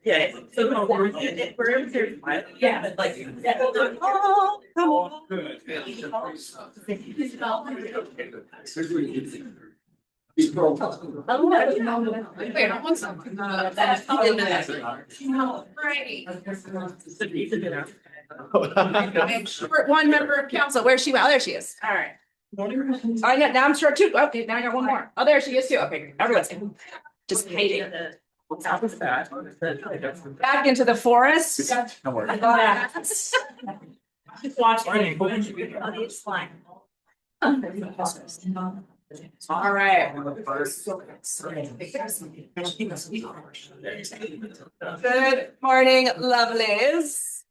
Yeah. So yeah, but like oh, come on. Wait, I want something. Short one member of council. Where's she? Oh, there she is. All right. I got now I'm short two. Okay, now I got one more. Oh, there she is too. Okay, everyone's just hating. Back into the forest. Just watch. All right. Good morning, lovelies.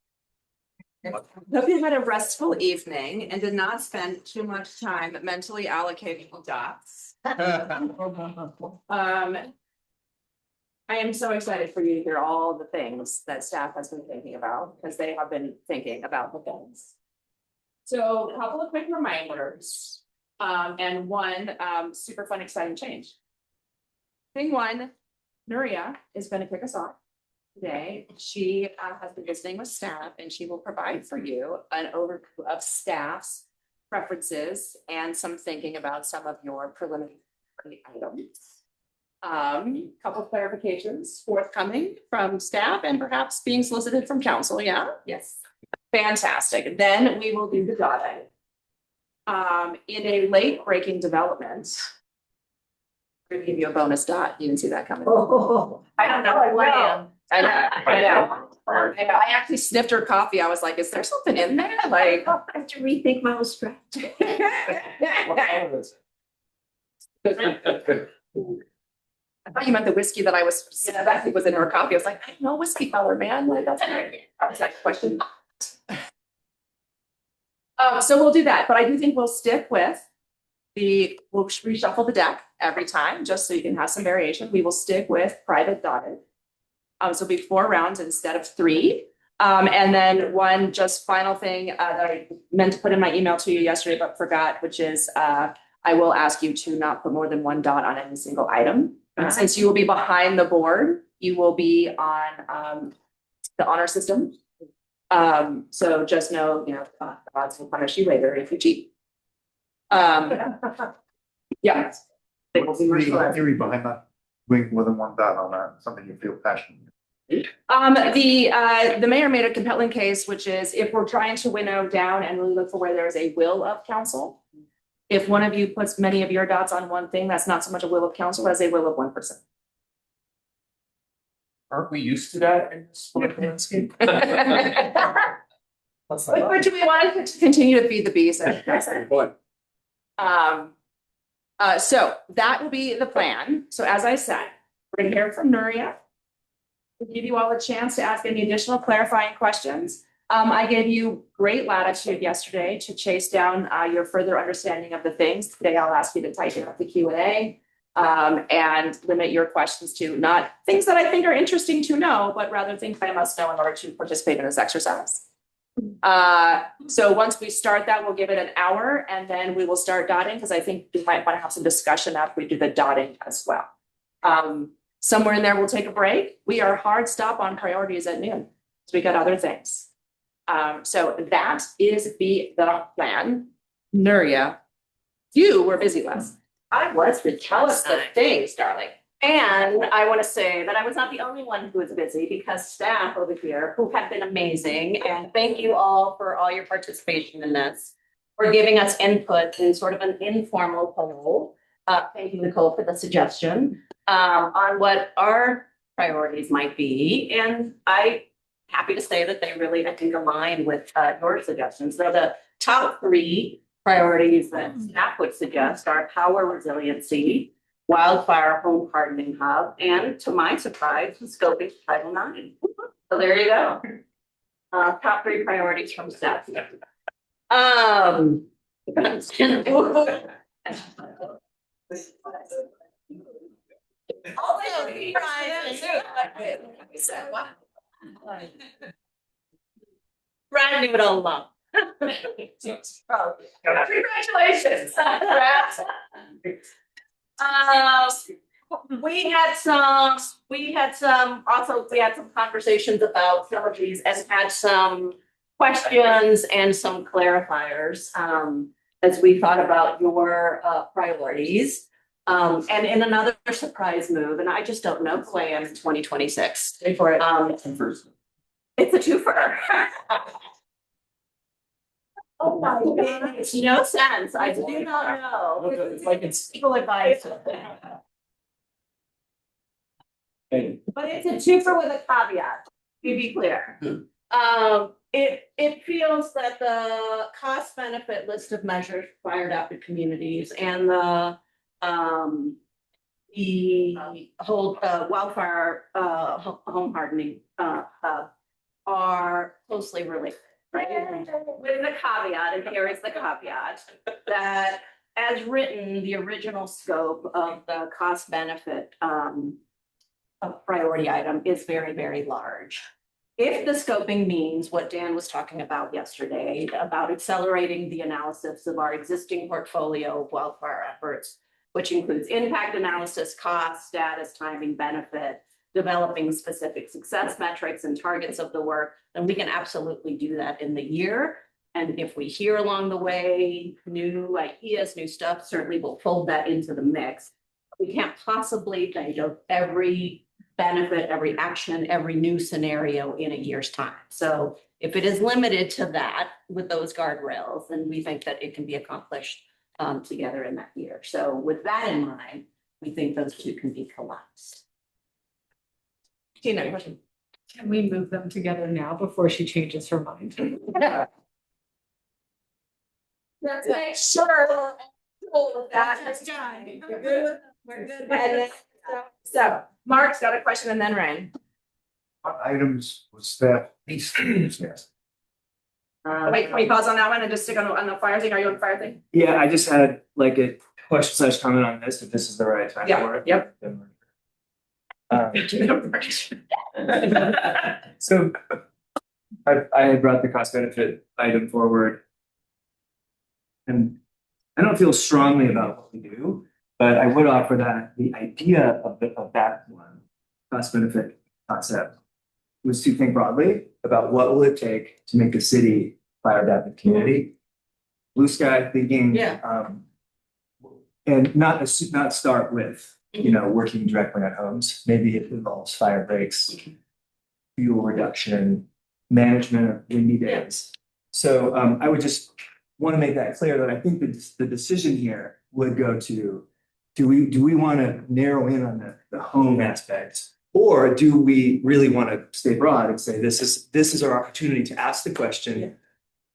Hope you had a restful evening and did not spend too much time mentally allocating dots. I am so excited for you to hear all the things that staff has been thinking about, because they have been thinking about the things. So a couple of quick reminders, and one super fun, exciting change. Thing one, Nuria is going to kick us off today. She has been visiting with staff, and she will provide for you an overview of staff's preferences and some thinking about some of your preliminary items. Couple of clarifications forthcoming from staff and perhaps being solicited from council. Yeah. Yes. Fantastic. Then we will do the dotting. In a late breaking development, I'm going to give you a bonus dot. You didn't see that coming. Oh, I don't know. I know. I actually sniffed her coffee. I was like, is there something in there? Like, I have to rethink my whole strategy. I thought you meant the whiskey that I was, that was in her coffee. I was like, I know whiskey color, man. Like, that's great. That was that question. So we'll do that, but I do think we'll stick with we'll reshuffle the deck every time, just so you can have some variation. We will stick with private dotted. So it'll be 4 rounds instead of 3. And then one just final thing that I meant to put in my email to you yesterday, but forgot, which is I will ask you to not put more than 1 dot on any single item. Since you will be behind the board, you will be on the honor system. So just know, odds will punish you later if you cheat. Yeah. Theory behind that, doing more than 1 dot on that, something you feel passionate. The mayor made a compelling case, which is if we're trying to winnow down and really look for where there is a will of council, if one of you puts many of your dots on one thing, that's not so much a will of council as a will of one person. Aren't we used to that in this landscape? But do we want to continue to feed the beast? So that will be the plan. So as I said, we're going to hear from Nuria. We'll give you all a chance to ask any additional clarifying questions. I gave you great latitude yesterday to chase down your further understanding of the things. Today, I'll ask you to tighten up the Q&A and limit your questions to not things that I think are interesting to know, but rather things I must know in order to participate in this exercise. So once we start that, we'll give it an hour, and then we will start dotting, because I think we might want to have some discussion after we do the dotting as well. Somewhere in there, we'll take a break. We are hard stop on priorities at noon, so we got other things. So that is the plan. Nuria, you were busy last. I was, but Tell us the things, darling. and I want to say that I was not the only one who was busy, because staff over here who have been amazing, and thank you all for all your participation in this, for giving us input in sort of an informal poll. Thank you, Nicole, for the suggestion on what our priorities might be, and I'm happy to say that they really, I think, align with your suggestions. So the top 3 priorities that staff would suggest are power resiliency, wildfire home hardening hub, and to my surprise, the scoping Title IX. So there you go. Top 3 priorities from staff. Brian knew it all along. Congratulations. we had some conversations about some of these and had some questions and some clarifiers, as we thought about your, priorities. And in another surprise move, and I just don't know who I am in 2026. Wait for it. It's a twofer. Oh my God, makes no sense. I do not know. It's like it's- Legal advice. But it's a twofer with a caveat, to be clear. It feels that the cost benefit list of measures for fire adapted communities and the whole wildfire home hardening are closely related, right? With the caveat, and here is the caveat, that as written, the original scope of the cost benefit of priority item is very, very large. If the scoping means what Dan was talking about yesterday, about accelerating the analysis of our existing portfolio of wildfire efforts, which includes impact analysis, cost, status, timing, benefit, developing specific success metrics and targets of the work, then we can absolutely do that in the year. And if we hear along the way new ideas, new stuff, certainly we'll fold that into the mix. We can't possibly think of every benefit, every action, every new scenario in a year's time. So if it is limited to that with those guardrails, then we think that it can be accomplished together in that year. So with that in mind, we think those two can be collapsed. Tina, question. Can we move them together now before she changes her mind? Let's make sure. That's done. We're good. And so Mark's got a question and then Ryan. What items was staff least yes? Wait, can we pause on that one and just stick on the fire thing? Are you on the fire thing? Yeah, I just had like a question slash comment on this, if this is the right time Yeah, for it. yep. So I had brought the cost benefit item forward. And I don't feel strongly about what we do, but I would offer that the idea of that one, cost benefit concept, was to think broadly about what will it take to make a city fire adapted community. Blue sky thinking. Yeah. And not start with, working directly on homes. Maybe it involves fire breaks, fuel reduction, management of windy days. So I would just want to make that clear that I think the decision here would go to, do we want to narrow in on the home aspect? Or do we really want to stay broad and say, this is our opportunity to ask the question,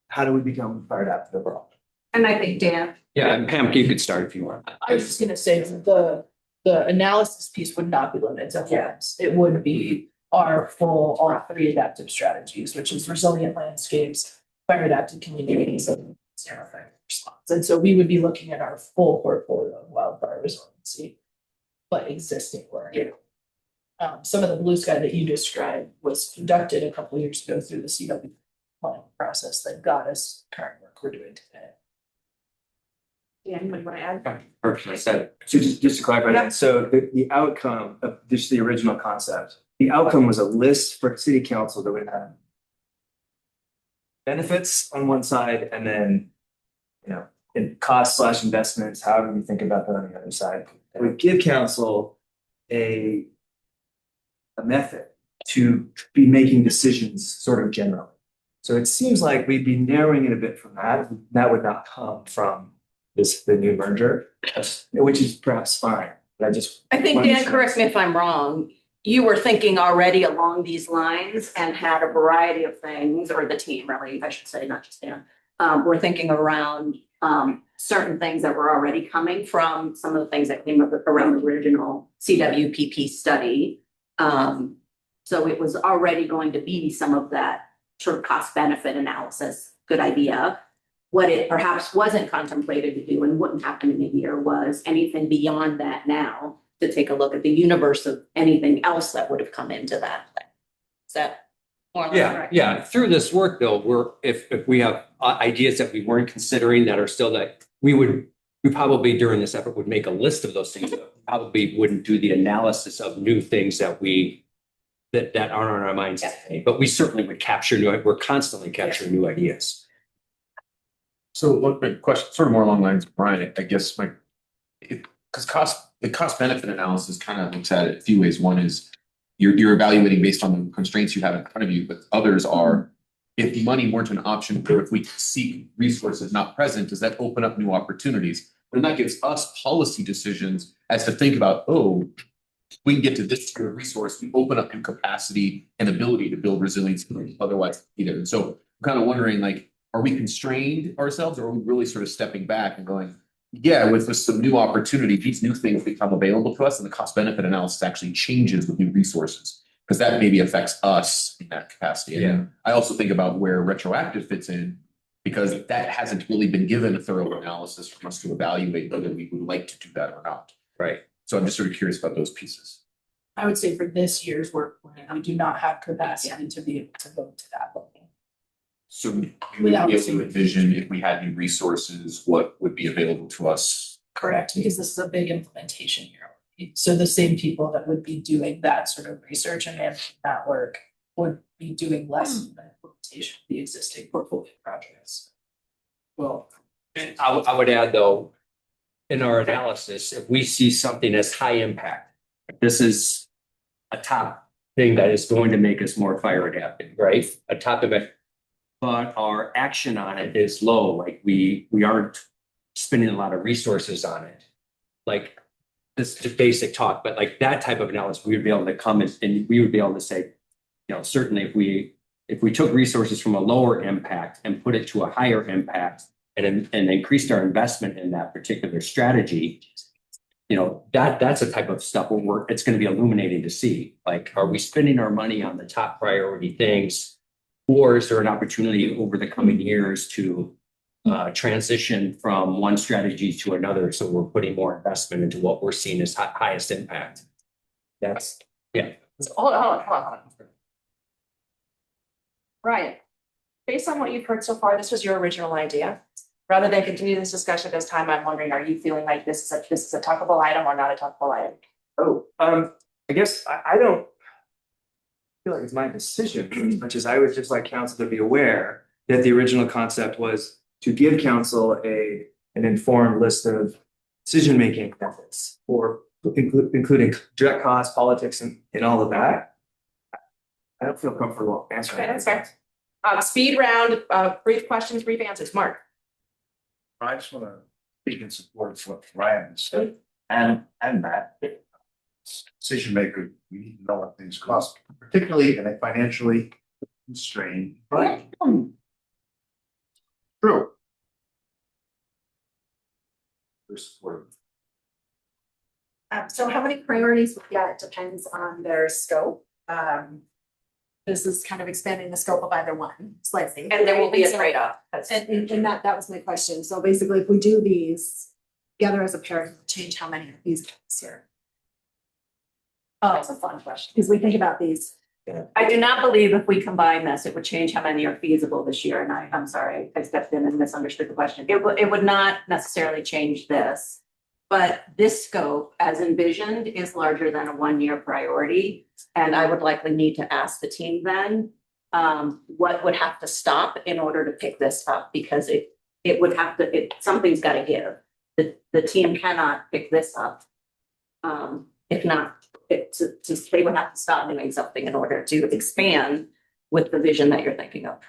how do we become fire adapted overall? And I think Dan. Yeah, and Pam, you could start if you want. I was just gonna say the analysis piece would not be limited to homes. It would be our full, all three adaptive strategies, which is resilient landscapes, fire adapted communities, and zero fire response. And so we would be looking at our full portfolio of wildfire resiliency, but existing work. Some of the blue sky that you described was conducted a couple of years ago through the CW planning process that got us current work we're doing today. Yeah, anybody want to add? Perfect, I said. So just to clarify Yeah. that, so the outcome of just the original concept, the outcome was a list for city council that would have benefits on one side and then, in cost slash investments, however you think about that on the other side. It would give council a method to be making decisions sort of generally. So it seems like we'd be narrowing it a bit from that. That would not come from the new merger, which is perhaps fine. But I think, Dan, correct me if I'm wrong, you were thinking already along these lines and had a variety of things, or the team really, I should say, not just Dan. We're thinking around certain things that were already coming from some of the things that came up around the original CWPP study. So it was already going to be some of that sort of cost benefit analysis, good idea. What it perhaps wasn't contemplated to do and wouldn't happen in a year was anything beyond that now, to take a look at the universe of anything else that would have come into that. Is that more or less Yeah, correct? yeah. Through this work, though, if we have ideas that we weren't considering that are still that, we would we probably during this effort would make a list of those things, but probably wouldn't do the analysis of new things that that aren't on our minds today. But we certainly would capture we're constantly capturing new ideas. So look, my question, sort of more along the lines of Brian, I guess because the cost benefit analysis kind of looks at it a few ways. One is you're evaluating based on the constraints you have in front of you, but others are, if money weren't an option, or if we seek resources not present, does that open up new opportunities? And that gives us policy decisions as to think about, oh, we can get to this tier of resource, we open up new capacity and ability to build resilience otherwise either. And so I'm kind of wondering, like, are we constrained ourselves, or are we really sort of stepping back and going, yeah, with some new opportunity, these new things become available to us and the cost benefit analysis actually changes with new resources, because that maybe affects us in that capacity. Yeah. And I also think about where retroactive fits in, because that hasn't really been given a thorough analysis for us to evaluate whether we would like to do that or not. Right. So I'm just sort of curious about those pieces. I would say for this year's work plan, we do not have capacity to be able to go to that level. So we would Without be able to seeing- envision, if we had new resources, what would be available to us. Correct, because this is a big implementation year. So the same people that would be doing that sort of research and managing that work would be doing less of the implementation of the existing portfolio projects. Well, and I would add though, in our analysis, if we see something as high impact, this is a top thing that is going to make us more fire adapted, right? A top event. But our action on it is low, like we aren't spending a lot of resources on it. Like this is basic talk, but like that type of analysis, we would be able to come and we would be able to say, you know, certainly if we took resources from a lower impact and put it to a higher impact and increased our investment in that particular strategy, you know, that's a type of stuff where it's going to be illuminating to see, like, are we spending our money on the top priority things? Or is there an opportunity over the coming years to transition from one strategy to another? So we're putting more investment into what we're seeing as highest impact. That's, yeah. So hold on. Ryan, based on what you've heard so far, this was your original idea. Rather than continue this discussion at this time, I'm wondering, are you feeling like this is a talkable item or not a talkable item? I guess I don't feel like it's my decision as much as I would just like council to be aware that the original concept was to give council an informed list of decision-making methods or including direct costs, politics and all of that. I don't feel comfortable answering. Okay, that's fair. Speed round, brief questions, brief answers. Mark. I just want to speak in support of what Ryan said and Matt. Decision maker, we need to know what things cost, particularly in a financially constrained. Right. True. We're supportive. So how many priorities we get depends on their scope. This is kind of expanding the scope of either one slightly. And there will be a So- trade-off. And that was my question. So basically, if we do these together as a pair, it'll change how many of these this year. That's a fun question. Because we think about these. I do not believe if we combine this, it would change how many are feasible this year. And I'm sorry, I stepped in and misunderstood the question. It would not necessarily change this. But this scope, as envisioned, is larger than a one-year priority. And I would likely need to ask the team then, what would have to stop in order to pick this up? Because it would have to, something's got to give. The team cannot pick this up. If not, they would have to stop doing something in order to expand with the vision that you're thinking of.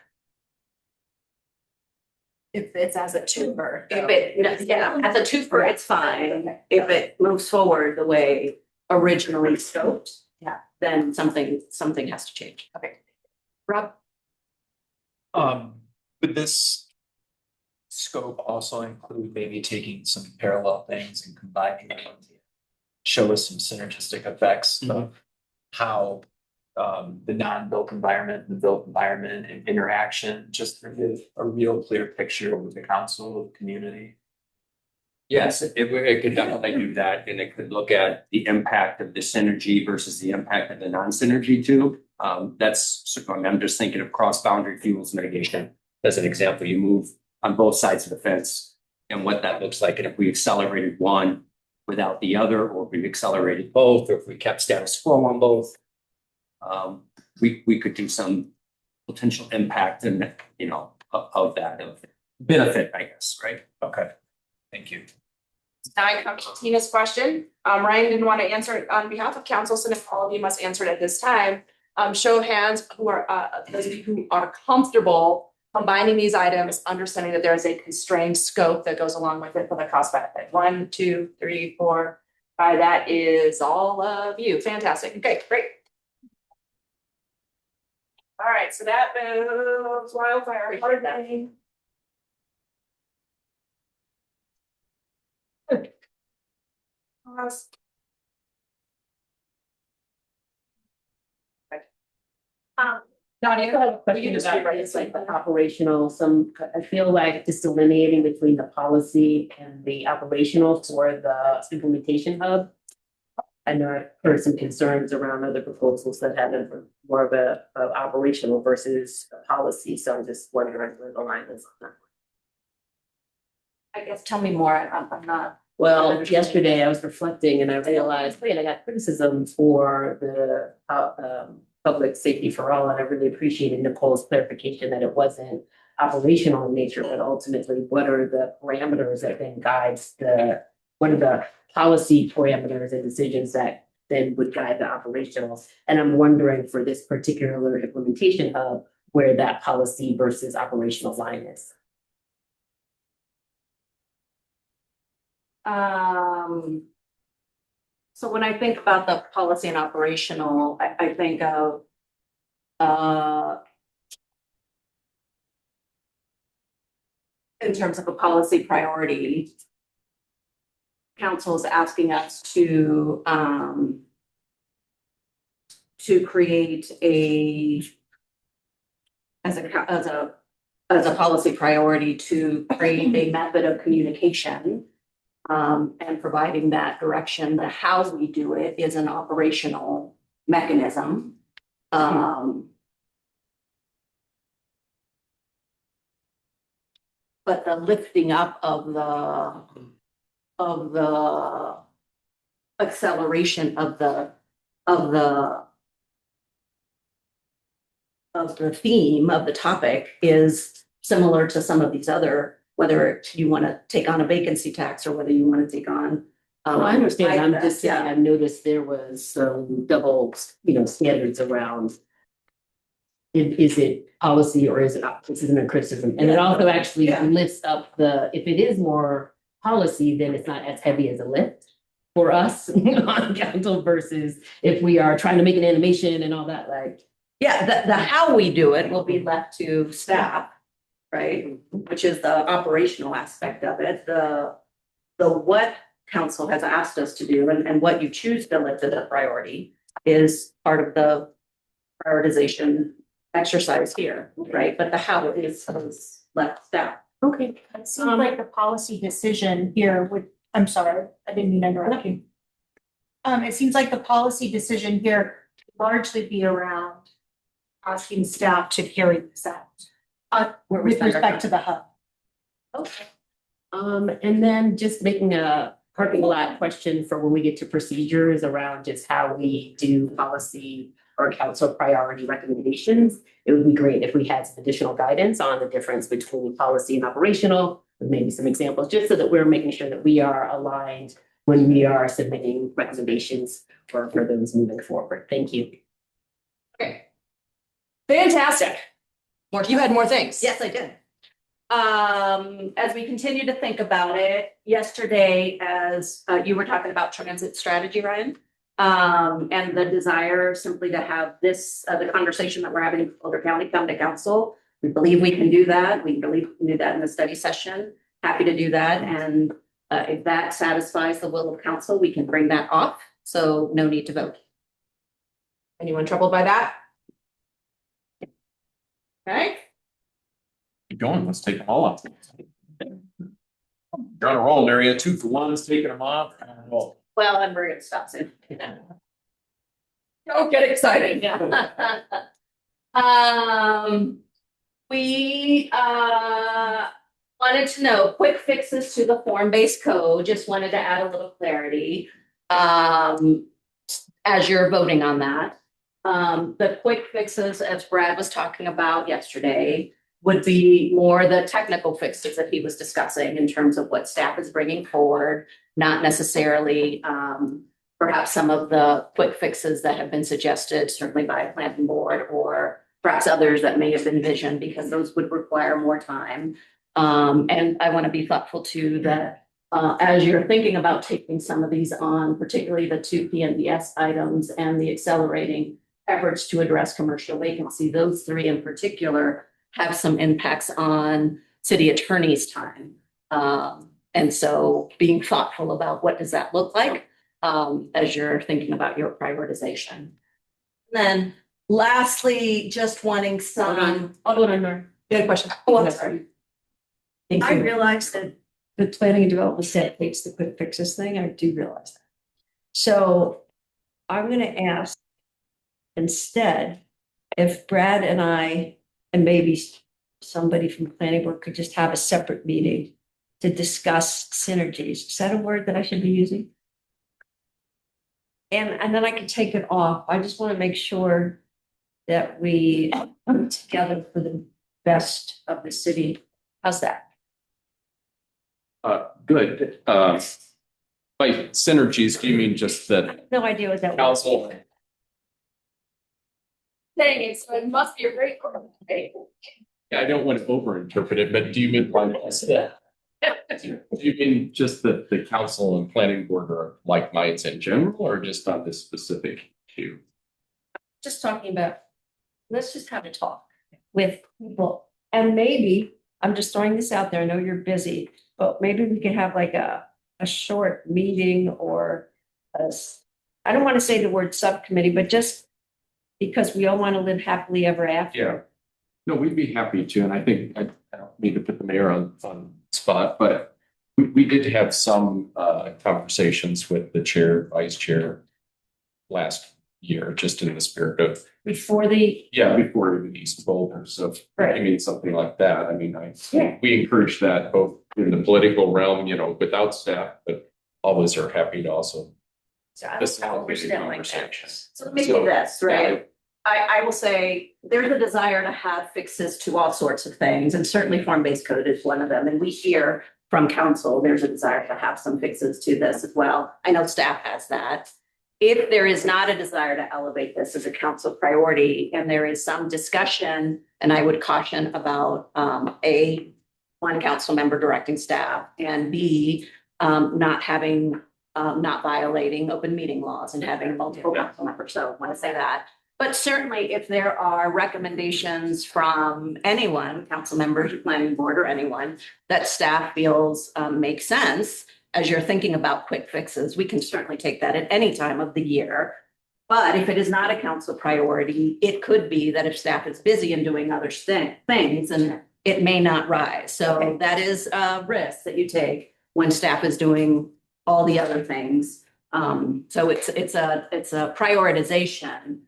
If it's as a tuber. If it, yeah, as a twofer, it's fine. Okay. If it moves forward the way originally scoped, Yeah. then something has to change. Okay. Rob, Would this scope also include maybe taking some parallel things and combining them? Show us some synergistic effects of how the non-built environment and the built environment and interaction, just to give a real clear picture with the council, the community. Yes, it could definitely do that, and it could look at the impact of the synergy versus the impact of the non-synergy too. I'm just thinking of cross-boundary fuels mitigation as an example. You move on both sides of the fence. and what that looks like, and if we accelerated one without the other, or if we accelerated both, or if we kept status quo on both. We could do some potential impact and, of that, of benefit, I guess, right? Okay, thank you. Now I come to Tina's question. Ryan didn't want to answer it on behalf of council, so if all of you must answer it at this time. Show of hands who are, those of you who are comfortable combining these items, understanding that there is a constrained scope that goes along with it for the cost benefit. 1, 2, 3, 4, 5. That is all of you. Fantastic. Okay, great. All right, so that moves wildfire hardening. Pause. Nadia, I have a you question can just about rewrite it's it. like the operational, I feel like just delineating between the policy and the operational for the implementation hub. I know I've heard some concerns around other proposals that have been more of a operational versus a policy, so I'm just wondering where the line is on that. I guess, tell me more, I'm not. Well, yesterday I was reflecting and I realized, wait, I got criticism for the public safety for all, and I really appreciated Nicole's clarification that it wasn't operational in nature, but ultimately, what are the parameters that then guides what are the policy parameters and decisions that then would guide the operational? And I'm wondering for this particular implementation hub, where that policy versus operational line is. So when I think about the policy and operational, I think of in terms of a policy priority, council is asking us to create as a policy priority to create a method of communication. And providing that direction, the how we do it is an operational mechanism. But the lifting up of the acceleration of the theme of the topic is similar to some of these other, whether you want to take on a vacancy tax or whether you want to take on. Well, I understand, I'm just saying, Yeah. I've noticed there was some double, standards around. Is it policy or is it not? This isn't a criticism, and it also actually Yeah. lifts up if it is more policy, then it's not as heavy as a lift. For us on council versus if we are trying to make an animation and all that, like. Yeah, the how we do it will be left to staff, right? Which is the operational aspect of it. The what council has asked us to do and what you choose to lift as a priority is part of the prioritization exercise here, right? But the how is left staff. Okay. It seems like the policy decision here would, I'm sorry, I didn't mean to interrupt you. It seems like the policy decision here would largely be around asking staff to carry this out, with respect to the hub. Okay. And then just making a parking lot question for when we get to procedures around just how we do policy or council priority recommendations. It would be great if we had some additional guidance on the difference between policy and operational, with maybe some examples, just so that we're making sure that we are aligned when we are submitting recommendations for those moving forward. Thank you. Okay. Fantastic. You had more things. Yes, I did. As we continue to think about it, yesterday, as you were talking about transit strategy, Ryan, and the desire simply to have this, the conversation that we're having in Boulder County come to council. We believe we can do that. We believe we can do that in the study session. Happy to do that. And if that satisfies the will of council, we can bring that off. So no need to vote. Anyone troubled by that? Okay. Keep going, let's take them all off. You're on a roll, Mary, 2 for 1's taking them off. Well, Well, and we're gonna stop soon. Don't get excited. We wanted to know quick fixes to the form-based code, just wanted to add a little clarity. As you're voting on that. The quick fixes, as Brad was talking about yesterday, would be more the technical fixes that he was discussing in terms of what staff is bringing forward, not necessarily perhaps some of the quick fixes that have been suggested, certainly by a planning board or perhaps others that may have been envisioned, because those would require more time. And I want to be thoughtful too that as you're thinking about taking some of these on, particularly the two PNDS items and the accelerating efforts to address commercial vacancy, those three in particular have some impacts on city attorney's time. And so being thoughtful about what does that look like as you're thinking about your prioritization. Then lastly, just wanting some. Hold on, Nora. You had a question? Oh, I'm sorry. Thank I you. realize that the planning and development set hates the quick fixes thing. I do realize that. So I'm gonna ask instead, if Brad and I, and maybe somebody from the planning board could just have a separate meeting to discuss synergies. Is that a word that I should be using? And then I can take it off. I just want to make sure that we come together for the best of the city. How's that? Good. By synergies, do you mean just that No idea what that was. council? Dang it, so it must be a great one. I don't want to overinterpret it, but do you mean like do you mean just that the council and planning board are like minds in general, or just on this specific issue? Just talking about, let's just have a talk with people. And maybe, I'm just throwing this out there, I know you're busy, but maybe we could have like a short meeting or I don't want to say the word subcommittee, but just because we all want to live happily ever after. Yeah. No, we'd be happy to, and I think I don't mean to put the mayor on spot, but we did have some conversations with the chair, vice chair last year, just in the spirit of Before before even East Boulder. So I mean something like that. I mean, we encourage that both in the political realm, without staff, but always are happy to also. So I was facilitate conversations. So let me say this, right? I will say there's a desire to have fixes to all sorts of things, and certainly form-based code is one of them. And we hear from council, there's a desire to have some fixes to this as well. I know staff has that. If there is not a desire to elevate this as a council priority, and there is some discussion, and I would caution about one council member directing staff, and B, not violating open meeting laws and having multiple council members. So I want to say that. But certainly if there are recommendations from anyone, council members, planning board, or anyone that staff feels makes sense as you're thinking about quick fixes, we can certainly take that at any time of the year. But if it is not a council priority, it could be that if staff is busy and doing other things, and it may not rise. So that is a risk that you take when staff is doing all the other things. So it's a prioritization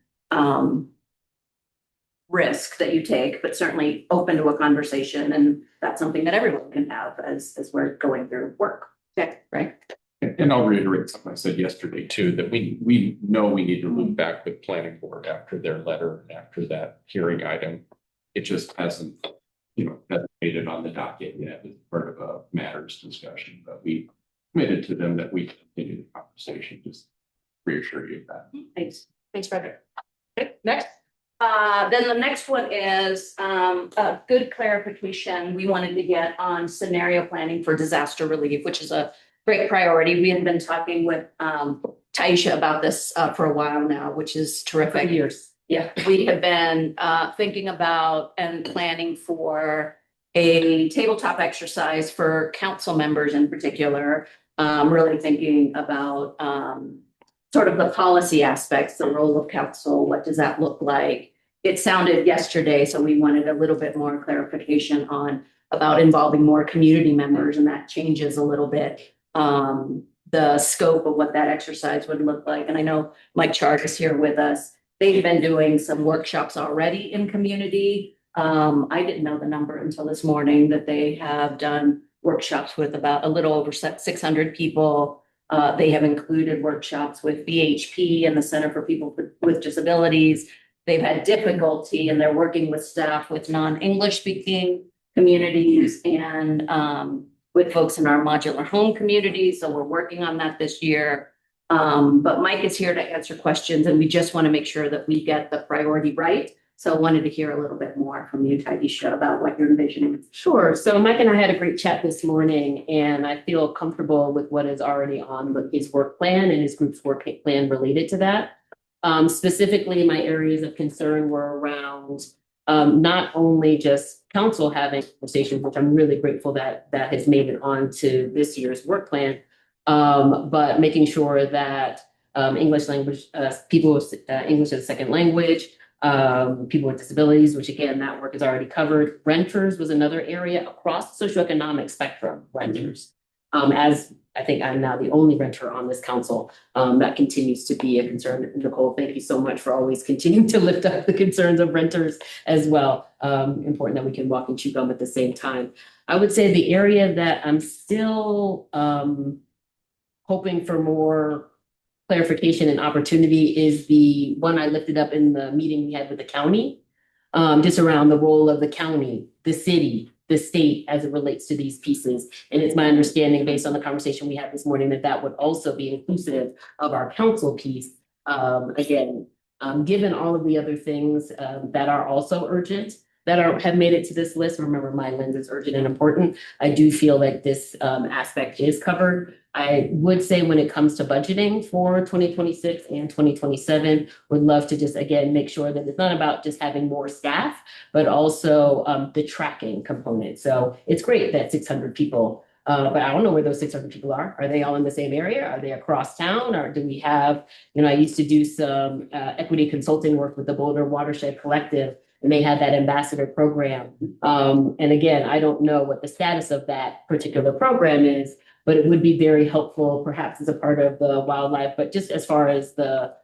risk that you take, but certainly open to a conversation, and that's something that everyone can have as we're going through work. Okay, right? And I'll reiterate something I said yesterday too, that we know we need to loop back with planning board after their letter and after that hearing item. It just hasn't, made it on the docket yet as part of a matters discussion, but we committed to them that we continue the conversation. Just reassure you of that. Thanks, Frederick. Okay, next. Then the next one is a good clarification we wanted to get on scenario planning for disaster relief, which is a great priority. We had been talking with Taisha about this for a while now, which is terrific. For years. Yeah, we have been thinking about and planning for a tabletop exercise for council members in particular, really thinking about sort of the policy aspects, the role of council, what does that look like? It sounded yesterday, so we wanted a little bit more clarification about involving more community members, and that changes a little bit the scope of what that exercise would look like. And I know Mike Chart is here with us. They've been doing some workshops already in community I didn't know the number until this morning that they have done workshops with about a little over 600 people. They have included workshops with BHP and the Center for People with Disabilities. They've had difficulty and they're working with staff with non-English speaking communities and with folks in our modular home community. So we're working on that this year. But Mike is here to answer questions and we just want to make sure that we get the priority right. So I wanted to hear a little bit more from you, Taisha, about what you're envisioning. Sure. So Mike and I had a great chat this morning and I feel comfortable with what is already on his work plan and his group's work plan related to that. Specifically, my areas of concern were around not only just council having conversations, which I'm really grateful that has made it onto this year's work plan, but making sure that English language, people with English as a second language, people with disabilities, which again, that work is already covered. Renters was another area across the socioeconomic spectrum, renters. As I think I'm now the only renter on this council, that continues to be a concern. Nicole, thank you so much for always continuing to lift up the concerns of renters as well. Important that we can walk and chew gum at the same time. I would say the area that I'm still hoping for more clarification and opportunity is the one I lifted up in the meeting we had with the county, just around the role of the county, the city, the state as it relates to these pieces. And it's my understanding based on the conversation we had this morning that that would also be inclusive of our council piece. Again, given all of the other things that are also urgent, that have made it to this list. Remember, my lens is urgent and important. I do feel like this aspect is covered. I would say when it comes to budgeting for 2026 and 2027, would love to just, again, make sure that it's not about just having more staff, but also the tracking component. So it's great that 600 people, but I don't know where those 600 people are. Are they all in the same area? Are they across town? Or do we have, I used to do some equity consulting work with the Boulder Watershed Collective, and they had that ambassador program. And again, I don't know what the status of that particular program is, but it would be very helpful perhaps as a part of the wildlife, but just as far as the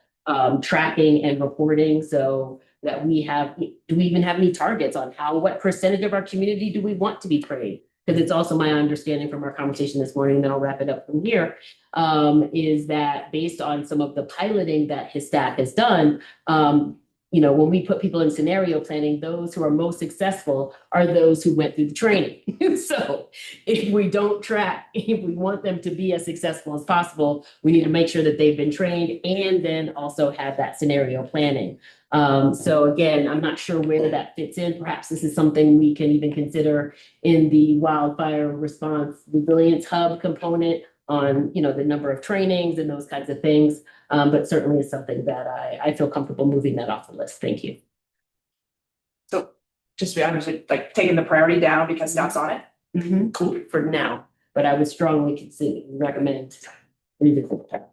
tracking and reporting so that do we even have any targets on what percentage of our community do we want to be prayed? Because it's also my understanding from our conversation this morning, then I'll wrap it up from here, is that based on some of the piloting that his staff has done, when we put people in scenario planning, those who are most successful are those who went through the training. So if we don't track, if we want them to be as successful as possible, we need to make sure that they've been trained and then also have that scenario planning. So again, I'm not sure where that fits in. Perhaps this is something we can even consider in the wildfire response resilience hub component on, the number of trainings and those kinds of things. But certainly is something that I feel comfortable moving that off the list. Thank you. So just to be honest, like taking the priority down because staff's on it. Cool. For now, but I would strongly recommend revisit that.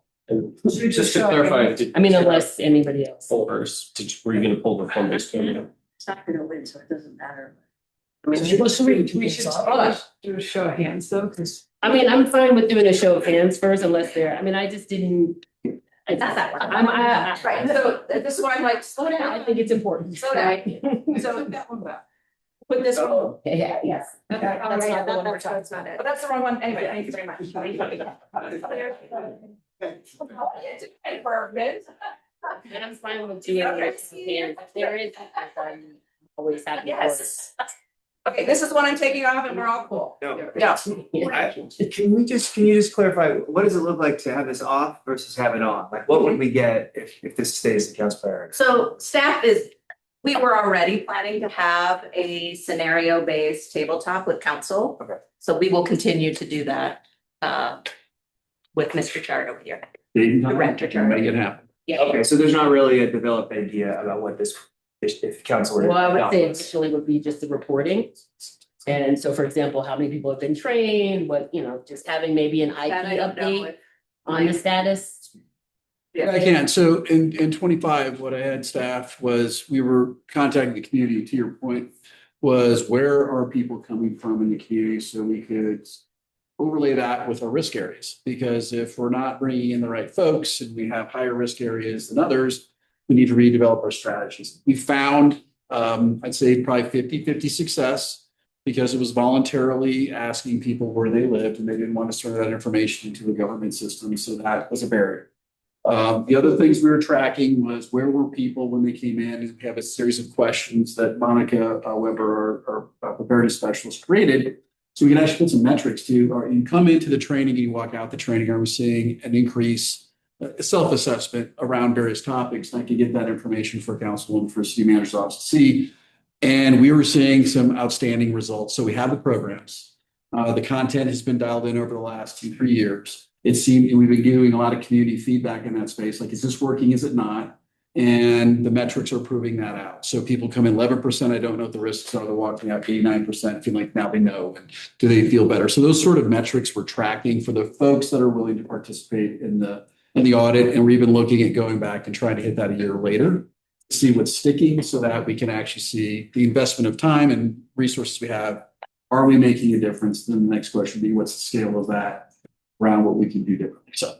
Just to clarify. Unless anybody else. Folders, were you gonna pull the folders? It's not gonna win, so it doesn't matter. We should do a show of hands though, because. I'm fine with doing a show of hands first unless I just didn't. Not that one. Right, so this is why I'm like, slow down, I think it's important. Slow down. So that one back. Put this one. Yeah, yes. Okay, that's not the one we're talking about. But that's the wrong one, anyway, thank you very much. And I'm fine with doing it. There is, I'm always happy. Yes. Okay, this is the one I'm taking off and we're all cool. No. Yeah. Can you just clarify, what does it look like to have this off versus have it on? Like, what would we get if this stays the council priority? So we were already planning to have a scenario-based tabletop with council. Okay. So we will continue to do that with Mr. Chart over here. The renter chart. Make it happen. Yeah. Okay, so there's not really a developed idea about what this, if council were to Well, I would adopt say this. initially would be just the reporting. And so, for example, how many people have been trained, just having maybe an IP That I don't know update if- on the status. Yeah, I can. So in 25, what I had staff was, we were contacting the community, to your point, was where are people coming from in the community so we could overlay that with our risk areas. Because if we're not bringing in the right folks and we have higher risk areas than others, we need to redevelop our strategies. We found I'd say probably 50-50 success because it was voluntarily asking people where they lived and they didn't want to sort that information into the government system. So that was a barrier. The other things we were tracking was where were people when they came in, and we have a series of questions that Monica Weber, our preparedness specialist, created. So we can actually put some metrics to, or you come into the training and you walk out the training, are we seeing an increase, self-assessment around various topics? And I could get that information for council and for city manager's office to see. And we were seeing some outstanding results. So we have the programs. The content has been dialed in over the last 2-3 years. It seemed, and we've been doing a lot of community feedback in that space. Like, is this working? Is it not? And the metrics are proving that out. So people come in 11%. I don't know what the risks are. They're walking out 89%, feeling like now they know. And do they feel better? So those sort of metrics we're tracking for the folks that are willing to participate in the audit. And we're even looking at going back and trying to hit that a year later, see what's sticking so that we can actually see the investment of time and resources we have. Are we making a difference? Then the next question would be, what's the scale of that around what we can do differently? So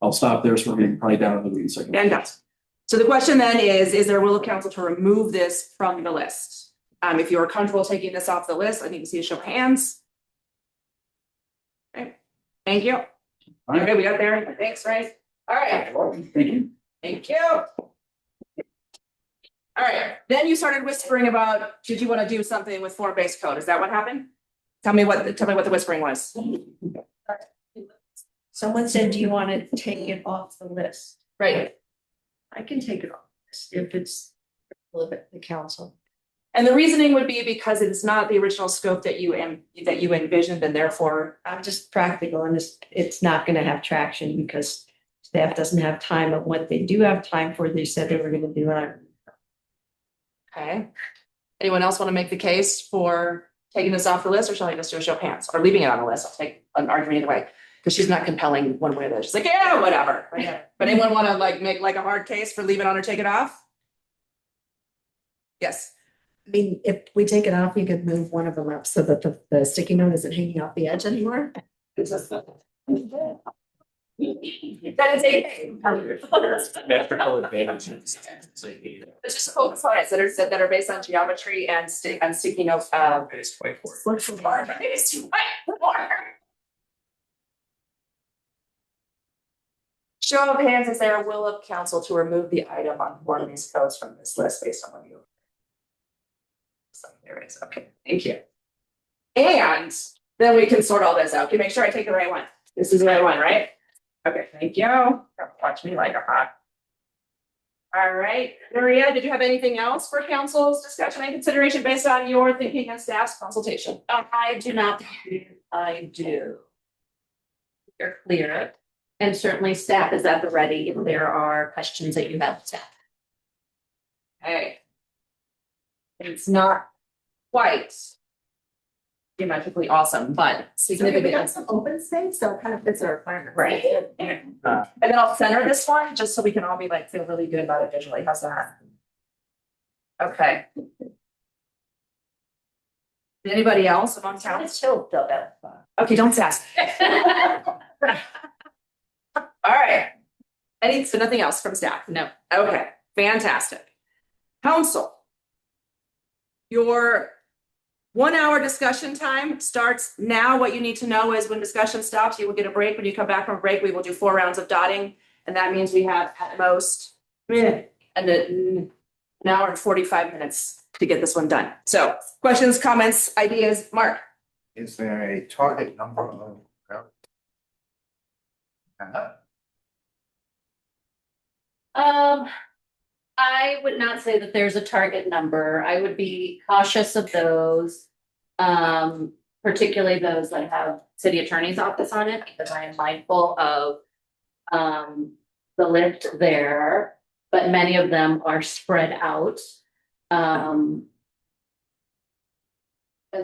I'll stop there. So we're getting probably down in the weeds. Fantastic. So the question then is there a will of council to remove this from the list? If you're comfortable taking this off the list, I need to see a show of hands. Okay, thank you. Okay, we got there. Thanks, right? All right. Thank you. Thank you. All right, then you started whispering about, did you want to do something with form-based code? Is that what happened? Tell me what the whispering was. Someone said, do you want to take it off the list? Right. I can take it off if it's a little bit the council. And the reasoning would be because it's not the original scope that you envisioned, and therefore I'm just practical and it's not gonna have traction because staff doesn't have time of what they do have time for. They said they were gonna do it. okay. Anyone else want to make the case for taking this off the list, or shall I just do a show of hands, or leaving it on the list? I'll take an argument either way, because she's not compelling one way or the other. She's like, yeah, whatever. But anyone want to make a hard case for leave it on or take it off? Yes. I mean, if we take it off, you could move one of them up so that the sticky note isn't hanging off the edge anymore. That is a. Metrical advantages. It's just focus on it that are based on geometry and sticky notes. Based whiteboard. Show of hands, is there a will of council to remove the item on form-based codes from this list based on what you? So there is, okay, thank you. And then we can sort all this out. Can you make sure I take the right one? This is the right one, right? Okay, thank you. Watch me like a hawk. All right, Maria, did you have anything else for council's discussion and consideration based on your thinking and staff's consultation? I do not. I do. You're clear. And certainly staff is at the ready if there are questions that you have, staff. Okay. It's not quite geometrically awesome, but significant. We got some open space, so it kind of fits our requirement. Right. And then I'll center this one just so we can all be feel really good about it visually. How's that? Okay. Anybody else among town? It's still that. Okay, don't sass. All right. So nothing else from staff? No. Okay, fantastic. Council. Your 1 hour discussion time starts now. What you need to know is when discussion stops, you will get a break. When you come back from a break, we will do 4 rounds of dotting. And that means we have at most an hour and 45 minutes to get this one done. So questions, comments, ideas, Mark? Is there a target number of? I would not say that there's a target number. I would be cautious of those. Particularly those that have city attorney's office on it, because I am mindful of the list there, but many of them are spread out. As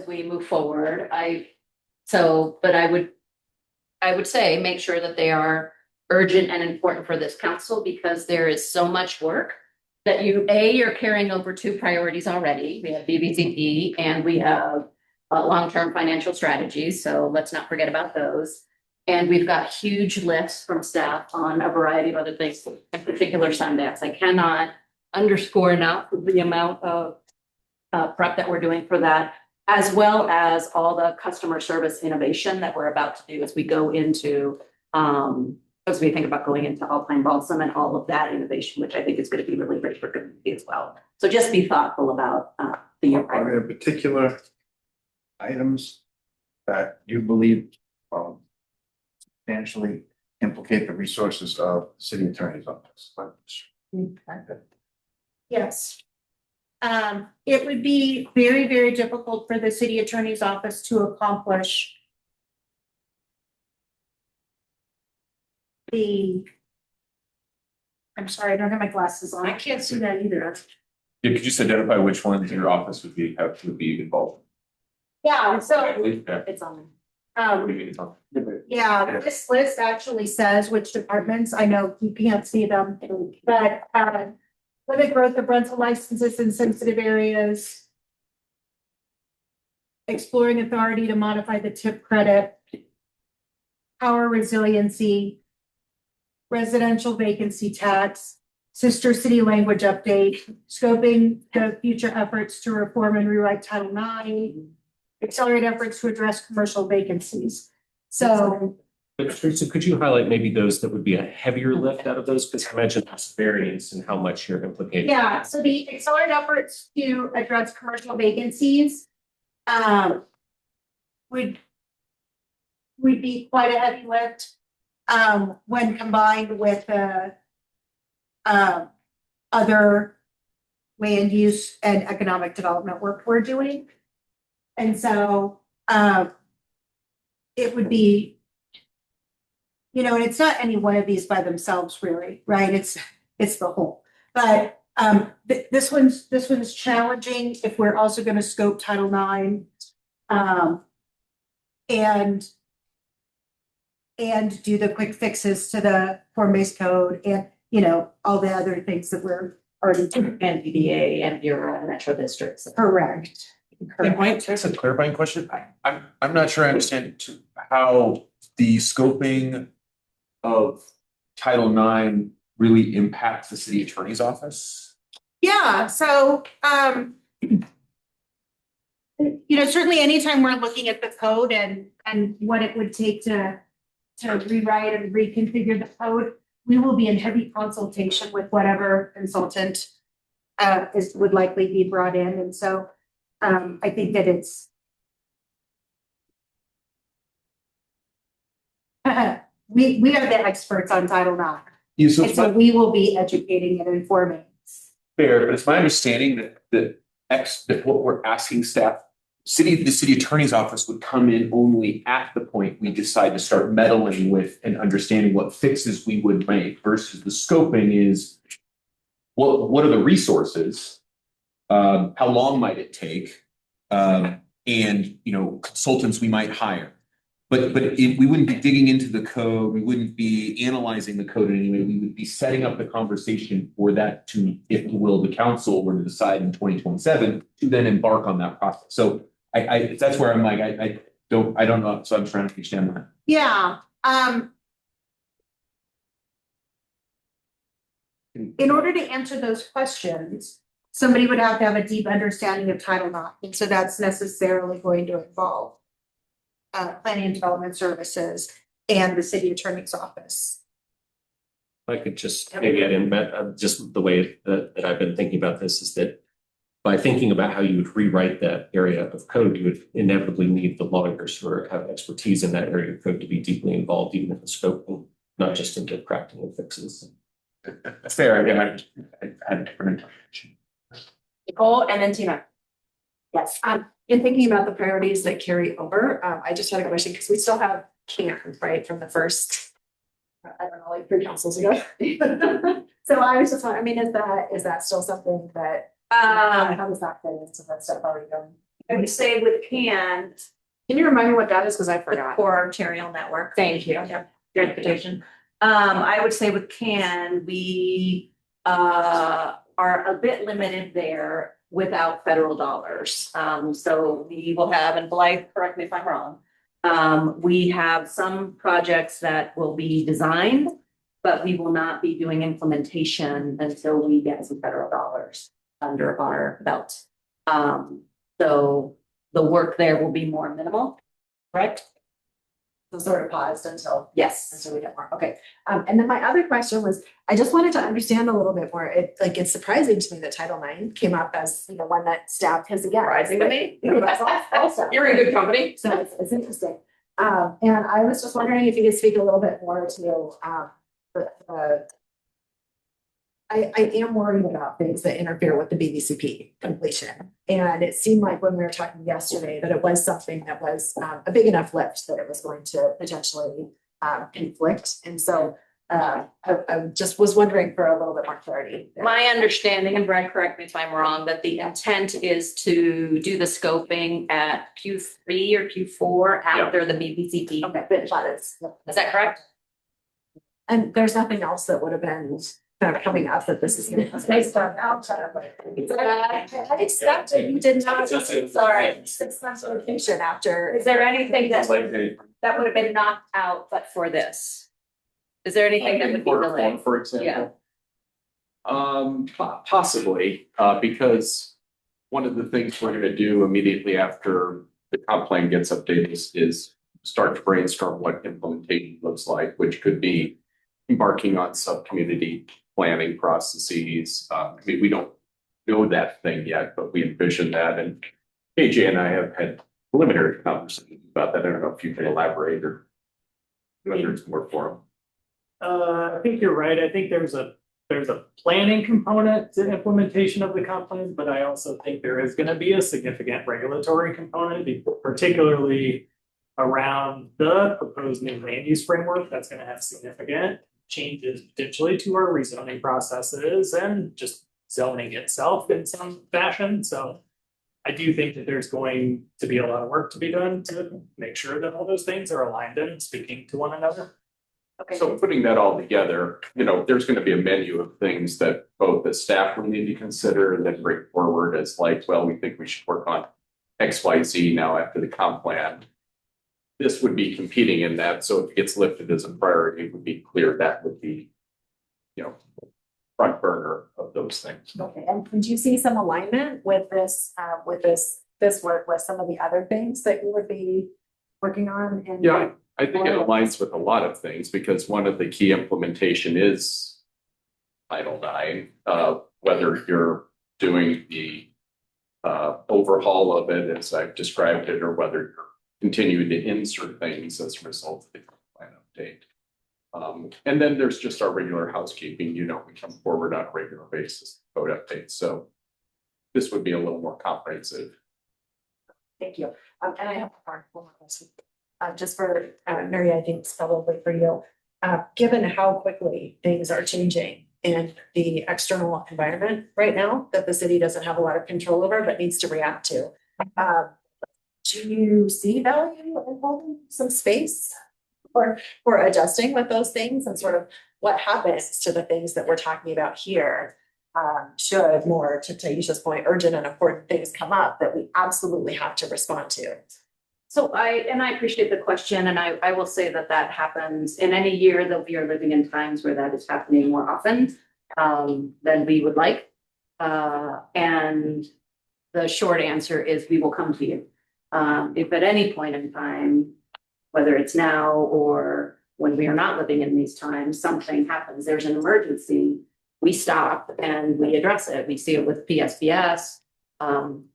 we move forward, I would say make sure that they are urgent and important for this council, because there is so much work that you're carrying over 2 priorities already. We have BBCP and we have long-term financial strategies. So let's not forget about those. And we've got huge lists from staff on a variety of other things, in particular Sundance. I cannot underscore enough the amount of prep that we're doing for that, as well as all the customer service innovation that we're about to do as we go into, as we think about going into Alpine Balsam and all of that innovation, which I think is going to be really great for community as well. So just be thoughtful about the year. Are there particular items that you believe substantially implicate the resources of the city attorney's office? Yes. It would be very, very difficult for the city attorney's office to accomplish I'm sorry, I don't have my glasses on. I can't see that either. Yeah, could you just identify which ones your office would be involved? Yeah, so, Yeah. It's on. What do you mean it's on? yeah, this list actually says which departments. I know you can't see them, but, limit growth of rental licenses in sensitive areas. Exploring authority to modify the tip credit. Power resiliency. Residential vacancy tax. Sister city language update. Scoping the future efforts to reform and rewrite Title IX. Accelerate efforts to address commercial vacancies. So, But Teresa, could you highlight maybe those that would be a heavier lift out of those? Because I mentioned there's variance in how much you're implicating. yeah, so the accelerate efforts to address commercial vacancies would be quite a heavy lift when combined with other land use and economic development work we're doing. And so it would be, and it's not any one of these by themselves really, right? It's the whole. But this one's challenging if we're also going to scope Title IX and do the quick fixes to the form-based code and all the other things that we're already doing. And PDA and your metro districts. Correct. Can I ask a clarifying question? I'm not sure I understand how the scoping of Title IX really impacts the city attorney's office. Yeah, so certainly anytime we're looking at the code and what it would take to rewrite and reconfigure the code, we will be in heavy consultation with whatever consultant would likely be brought in. And so I think that it's we are the experts on Title IX. Yeah, so And so we will be educating and informing. fair, but it's my understanding that what we're asking staff, the city attorney's office would come in only at the point we decide to start meddling with and understanding what fixes we would make versus the scoping is what are the resources? How long might it take? And consultants we might hire. But we wouldn't be digging into the code, we wouldn't be analyzing the code in any way, we would be setting up the conversation for that to, if you will, the council were to decide in 2027 to then embark on that process. So that's where I'm like, I don't know, so I'm trying to understand that. Yeah. In order to answer those questions, somebody would have to have a deep understanding of Title IX. And so that's necessarily going to involve planning and development services and the city attorney's office. I could just maybe add in, just the way that I've been thinking about this is that by thinking about how you would rewrite that area of code, you would inevitably need the lawyers who have expertise in that area of code to be deeply involved, even in the scoping, not just into practical fixes. Fair, again, I had a different interpretation. Nicole and then Tina. Yes, in thinking about the priorities that carry over, I just had a question because we still have CAN, right, from the first, I don't know, like 3 councils ago. So I was just wondering, is that still something that, how does that fit into that stuff already going? I would say with CAN, Can you remind me what that is? Because I the forgot. core arterial network. Thank you. Yep. Transportation. I would say with CAN, we are a bit limited there without federal dollars. So we will have, and Blythe, correct me if I'm wrong. We have some projects that will be designed, but we will not be doing implementation until we get some federal dollars under our belt. So the work there will be more minimal, correct? So sort of paused until Yes. we get more, okay. And then my other question was, I just wanted to understand a little bit more, it's surprising to me that Title IX came up as, one that staff has again. Surprising to me. Also. You're in good company. So it's interesting. And I was just wondering if you could speak a little bit more to, I am worried about things that interfere with the BVCP completion. And it seemed like when we were talking yesterday that it was something that was a big enough lift that it was going to potentially conflict. And so I just was wondering for a little bit more clarity. there. My understanding, and Brad, correct me if I'm wrong, that the intent is to do the scoping at Q3 or Q4 after the BVCP. Okay, but that is. Is that correct? And there's nothing else that would have been kind of coming up that this is based on outside of it. I expected you did not, sorry, 6 months vacation after. Is there anything that would have been knocked out but for this? Is there anything that would be Quarter delayed? one, for example. Possibly, because one of the things we're gonna do immediately after the comp plan gets updated is start to brainstorm what implementation looks like, which could be embarking on sub-community planning processes. We don't know that thing yet, but we envision that. And AJ and I have had preliminary conversations about that. I don't know if you can elaborate or whether it's more for I think you're right. I think there's a planning component to implementation of the comp plan, but I also think there is going to be a significant regulatory component, particularly around the proposed new land use framework. That's going to have significant changes potentially to our rezoning processes and just zoning itself in some fashion. So I do think that there's going to be a lot of work to be done to make sure that all those things are aligned and speaking to one another. Okay. So putting that all together, there's going to be a menu of things that both the staff will need to consider and then bring forward as like, well, we think we should work on X, Y, Z now after the comp plan. This would be competing in that. So if it gets lifted as a priority, it would be clear that would be, front burner of those things. Okay, and do you see some alignment with this work with some of the other things that you would be working on? And Yeah, I think it aligns with a lot of things because one of the key implementation is Title IX, whether you're doing the overhaul of it as I've described it, or whether you're continuing to insert things as a result of the plan update. And then there's just our regular housekeeping, we come forward on a regular basis, code updates. So this would be a little more comprehensive. Thank you. And I have one more question. Just for Mary, I think it's probably for you. Given how quickly things are changing in the external environment right now that the city doesn't have a lot of control over but needs to react to. Do you see value in holding some space for adjusting with those things and sort of what happens to the things that we're talking about here? Should more, to Taisha's point, urgent and important things come up that we absolutely have to respond to? So I appreciate the question, and I will say that happens in any year that we are living in times where that is happening more often than we would like. And the short answer is we will come to you. If at any point in time, whether it's now or when we are not living in these times, something happens, there's an emergency, we stop and we address it. We see it with PSPS.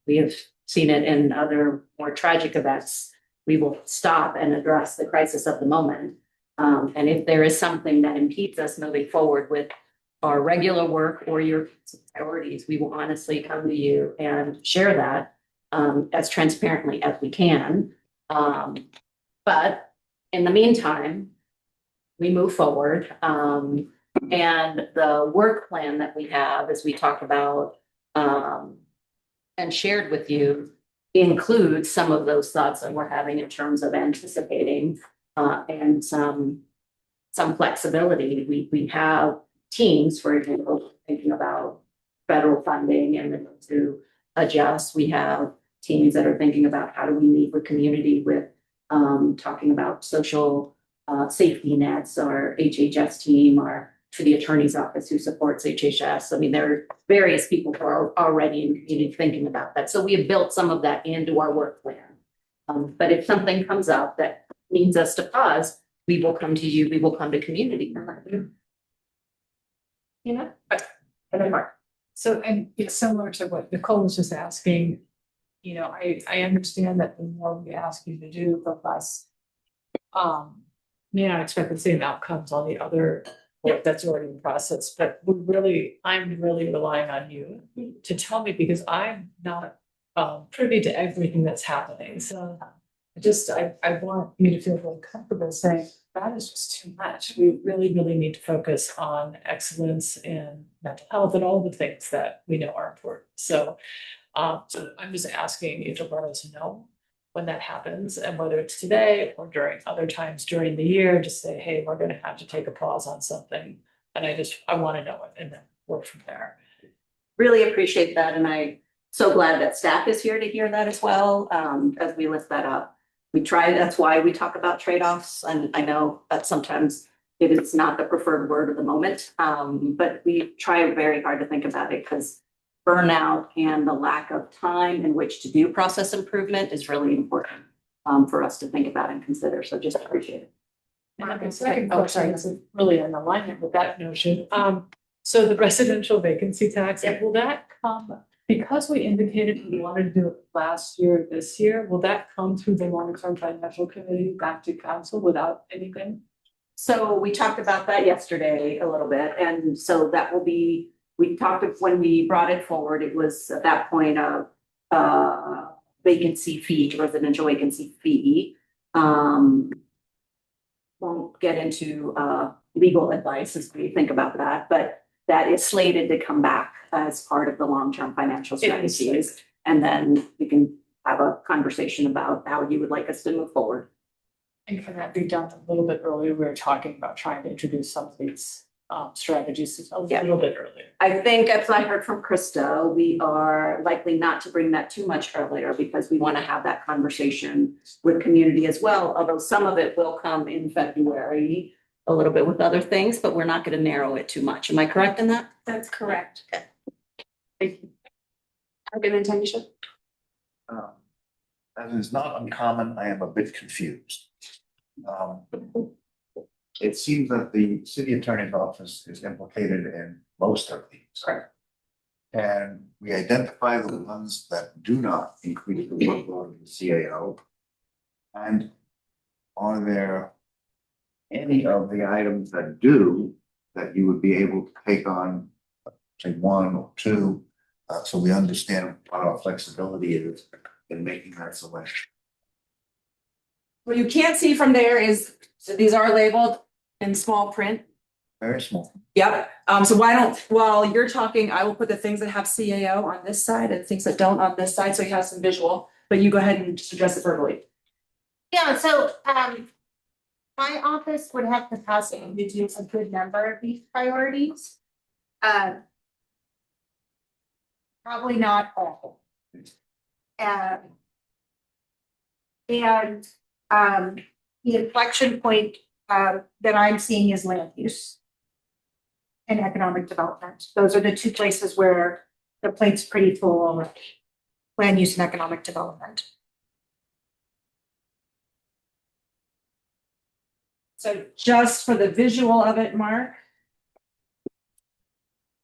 We have seen it in other more tragic events. We will stop and address the crisis of the moment. And if there is something that impedes us moving forward with our regular work or your priorities, we will honestly come to you and share that as transparently as we can. But in the meantime, we move forward. And the work plan that we have, as we talked about and shared with you, includes some of those thoughts that we're having in terms of anticipating and some flexibility. We have teams, for example, thinking about federal funding and then to adjust. We have teams that are thinking about how do we meet with community with talking about social safety nets. Our HHS team, our to the attorney's office who supports HHS. I mean, there are various people who are already in community thinking about that. So we have built some of that into our work plan. But if something comes up that needs us to pause, we will come to you, we will come to community. You know? And then Mark. So, and it's similar to what Nicole was just asking, you know, I understand that the more we ask you to do, the less may not expect the same outcomes on the other work that's already in process, but I'm really relying on you to tell me because I'm not privy to everything that's happening. So I want you to feel really comfortable saying that is just too much. We really, really need to focus on excellence and mental health and all the things that we know are important. So I'm just asking you to let us know when that happens and whether it's today or during other times during the year, just say, hey, we're gonna have to take a pause on something. And I wanna know it and then work from there. Really appreciate that. And I'm so glad that staff is here to hear that as well, as we lift that up. That's why we talk about trade-offs. And I know that sometimes it is not the preferred word of the moment, but we try very hard to think about it because burnout and the lack of time in which to do process improvement is really important for us to think about and consider. So just appreciate it. And the second question is really in alignment with that notion. So the residential vacancy tax, will that come, because we indicated we wanted to do it last year, this year, will that come through the long-term financial committee back to council without anything? So we talked about that yesterday a little bit. And so that will be, we talked when we brought it forward, it was at that point of vacancy fee, residential vacancy fee. Won't get into legal advice as we think about that, but that is slated to come back as part of the long-term financial strategies. And then we can have a conversation about how you would like us to move forward. And can that be done a little bit earlier? We were talking about trying to introduce some of these strategies a little bit earlier. I think, as I heard from Krista, we are likely not to bring that too much earlier because we want to have that conversation with community as well. Although some of it will come in February, a little bit with other things, but we're not going to narrow it too much. Am I correct in that? That's correct. Okay. Thank you. Have a good Tanisha. As is not uncommon, I am a bit confused. It seems that the city attorney's office is implicated in most of these. Correct. And we identify the ones that do not increase the workload of the CAO. And are there any of the items that do, that you would be able to take on, say, one or two, so we understand what our flexibility is in making that selection? What you can't see from there is, so these are labeled in small print. Very small. Yep. So while you're talking, I will put the things that have CAO on this side and things that don't on this side, so you have some visual, but you go ahead and just address it verbally. Yeah, so my office would have capacity to do a good number of these priorities. Probably not all. And the inflection point that I'm seeing is land use and economic development. Those are the two places where the plate's pretty full already. Land use and economic development. So just for the visual of it, Mark.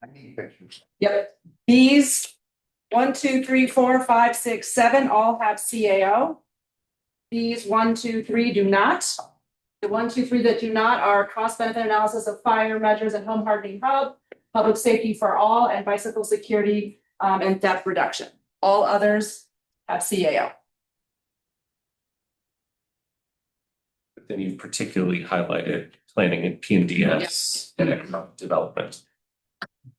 I need pictures. Yep. These 1, 2, 3, 4, 5, 6, 7 all have CAO. These 1, 2, 3 do not. The 1, 2, 3 that do not are cost benefit analysis of fire measures and home hardening hub, public safety for all, and bicycle security and theft reduction. All others have CAO. But then you particularly highlighted planning and PNDS and economic development.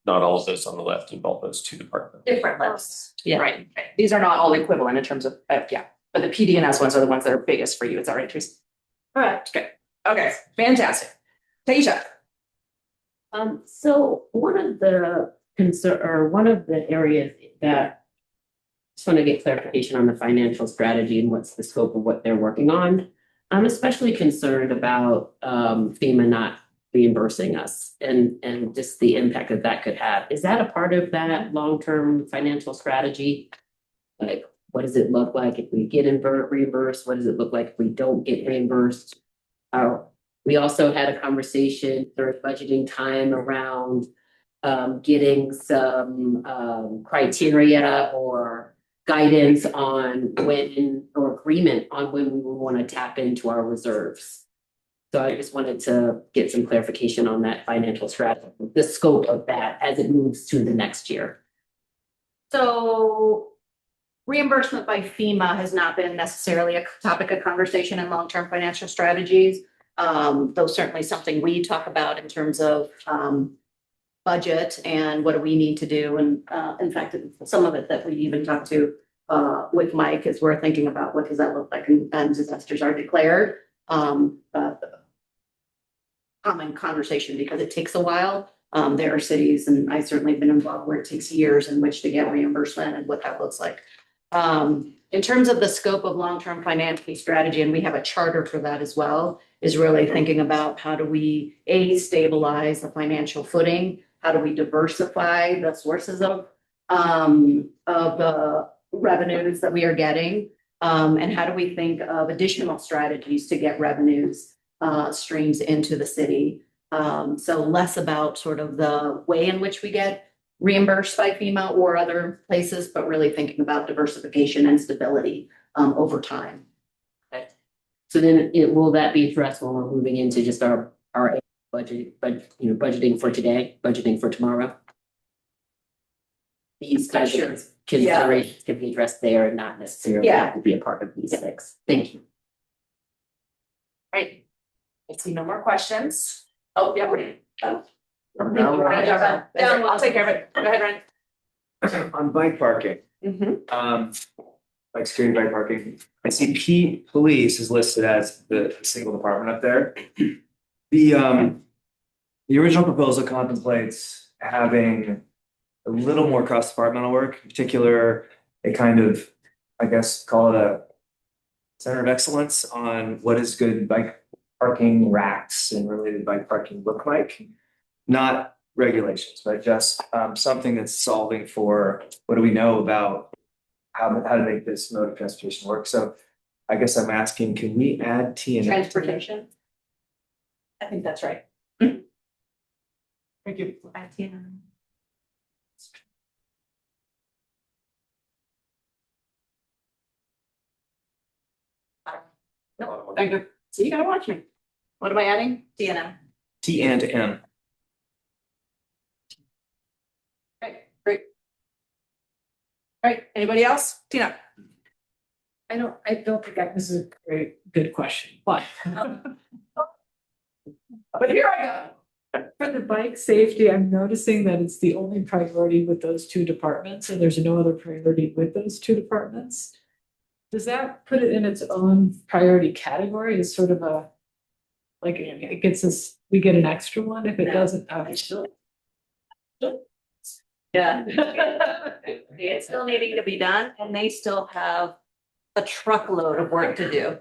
Not all of those on the left involve those two departments. Different lists. Yeah. Right. These are not all equivalent in terms of, yeah, but the PDNS ones are the ones that are biggest for you. Is that right, Teresa? Correct. Okay, fantastic. Taisha. So one of the areas that just want to get clarification on the financial strategy and what's the scope of what they're working on. I'm especially concerned about FEMA not reimbursing us and just the impact that that could have. Is that a part of that long-term financial strategy? Like, what does it look like if we get reimbursed? What does it look like if we don't get reimbursed? We also had a conversation during budgeting time around getting some criteria or guidance on when, or agreement on when we would want to tap into our reserves. So I just wanted to get some clarification on that financial strategy, the scope of that as it moves to the next year. So reimbursement by FEMA has not been necessarily a topic of conversation in long-term financial strategies. Though certainly something we talk about in terms of budget and what do we need to do. And in fact, some of it that we even talked to with Mike is we're thinking about what does that look like and disasters are declared. Common conversation because it takes a while. There are cities, and I've certainly been involved where it takes years in which to get reimbursement and what that looks like. In terms of the scope of long-term financial strategy, and we have a charter for that as well, is really thinking about how do we stabilize the financial footing, how do we diversify the sources of the revenues that we are getting, and how do we think of additional strategies to get revenues streams into the city. So less about sort of the way in which we get reimbursed by FEMA or other places, but really thinking about diversification and stability over time. Okay. So then will that be addressed when we're moving into just our budget, but budgeting for today, budgeting for tomorrow? These kinds of considerations can be addressed there and not necessarily have to be a part of these things. Thank you. Right. I see no more questions. Oh, yeah. Oh. I'll take care of it. Go ahead, Ryan. On bike parking, bike security, bike parking, I see police is listed as the single department up there. The original proposal contemplates having a little more cross-departmental work, in particular, a kind of, I guess, call it a center of excellence on what is good bike parking racks and related bike parking look like. Not regulations, but just something that's solving for what do we know about how to make this mode of transportation work. So I guess I'm asking, can we add T and Transportation? I think that's right. Thank you. No, thank you. So you gotta watch me. What am I adding? TNM. T and M. Okay, great. All right, anybody else? Tina? I don't think this is a good question, but But here I go. for the bike safety, I'm noticing that it's the only priority with those two departments, and there's no other priority with those two departments. Does that put it in its own priority category as sort of a, like, it gets us, we get an extra one if it doesn't? Yeah. It's still needing to be done, and they still have a truckload of work to do.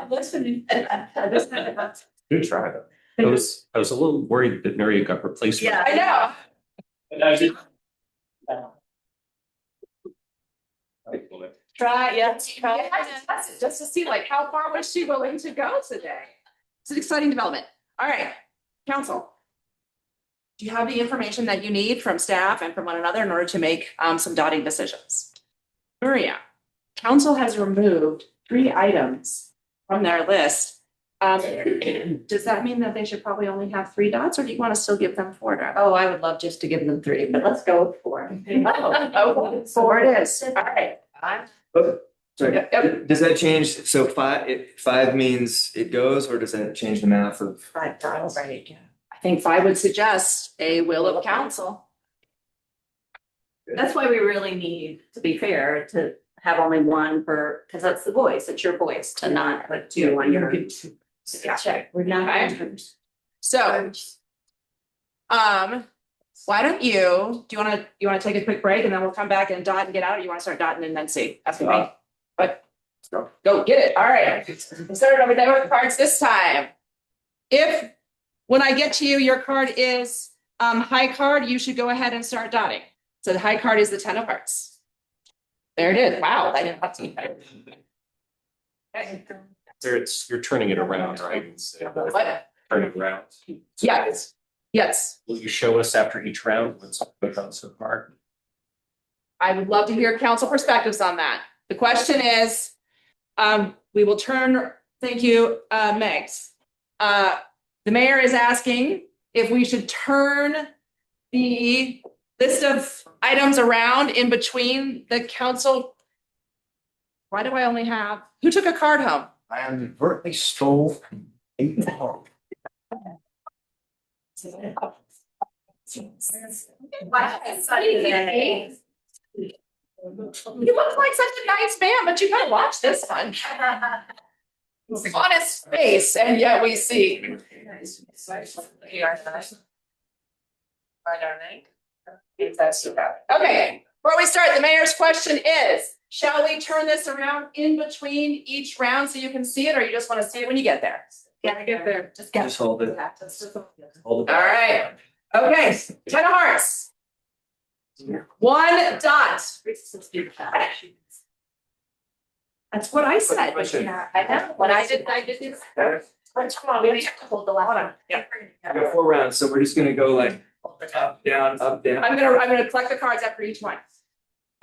Listening. Good try though. I was a little worried that Mary got replaced. Yeah. I know. Try, Yeah, just to see like how far was she willing to go today? It's an exciting development. All right, council. Do you have the information that you need from staff and from one another in order to make some dotting decisions? Maria, council has removed 3 items from their list. Does that mean that they should probably only have 3 dots, or do you want to still give them 4 dots? Oh, I would love just to give them 3, but let's go with 4. Oh, 4 it is. All right. Sorry, Yep. does that change? So five means it goes, or does that change the math of? 5 dots. Right, yeah. I think 5 would suggest a will of council. That's why we really need, to be fair, to have only 1 per, because that's the voice, it's your voice, to not put 2 on your. Yeah. Check, we're not. Okay. So, why don't you wanna take a quick break and then we'll come back and dot and get out, or you wanna start dotting and then see? That's me. But go get it. All right. We started over there with cards this time. If When I get to you, your card is high card. You should go ahead and start dotting. So the high card is the 10 of hearts. There it is. Wow, I didn't have to. Okay. There, it's, you're turning it around, right? What? Turn it around. Yes. Yes. Will you show us after each round what's done so far? I would love to hear council perspectives on that. The question is, we will turn, thank you, Megs. The mayor is asking if we should turn the list of items around in between the council. Why do I only have, who took a card home? I inadvertently stole 8 home. You look like such a nice man, but you gotta watch this one. On his face, and yet we see. Okay, before we start, the mayor's question is, shall we turn this around in between each round so you can see it, or you just want to see it when you get there? Gotta get there. Just hold it. Hold All it. right, okay, 10 of hearts. 1 dot. That's what I said, but you know, I know, when I did this. Come on, we have to hold the left one. Yeah. We got 4 rounds, so we're just gonna go like up, down, up, down. I'm gonna collect the cards after each one.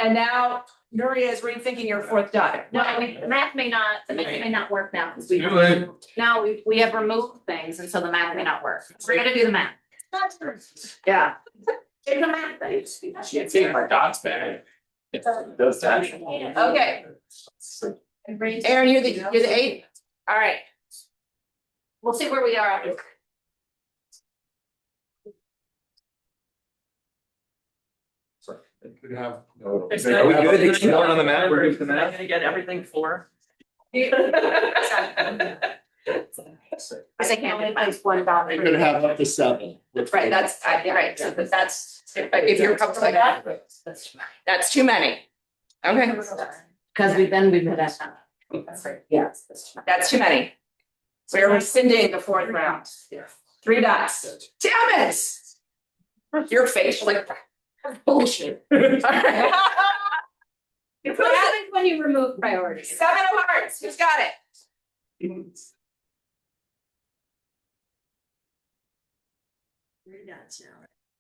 And now Nuria is rethinking your 4th dot. No, the math may not work now, because Do it. now we have removed things, and so the math may not work. We're gonna do the math. Yeah. Do the math thing. Can't take my dots back. It does that. Okay, Aaron, you're the 8. All right. We'll see where we are after. Could have. Are we good? Exploring on the map, we're good with the map. Gonna get everything 4. I can't wait, it's $1. You're gonna have up to 7. Right, that's, right, so that's, if you're comfortable with that, that's too many. Okay, Because we've been that. Yes. that's too many. We're rescinding the 4th round. 3 dots. Damn it! Your face was like bullshit. All right. What happens when you remove priorities? 7 of hearts, who's got it? 3 dots now.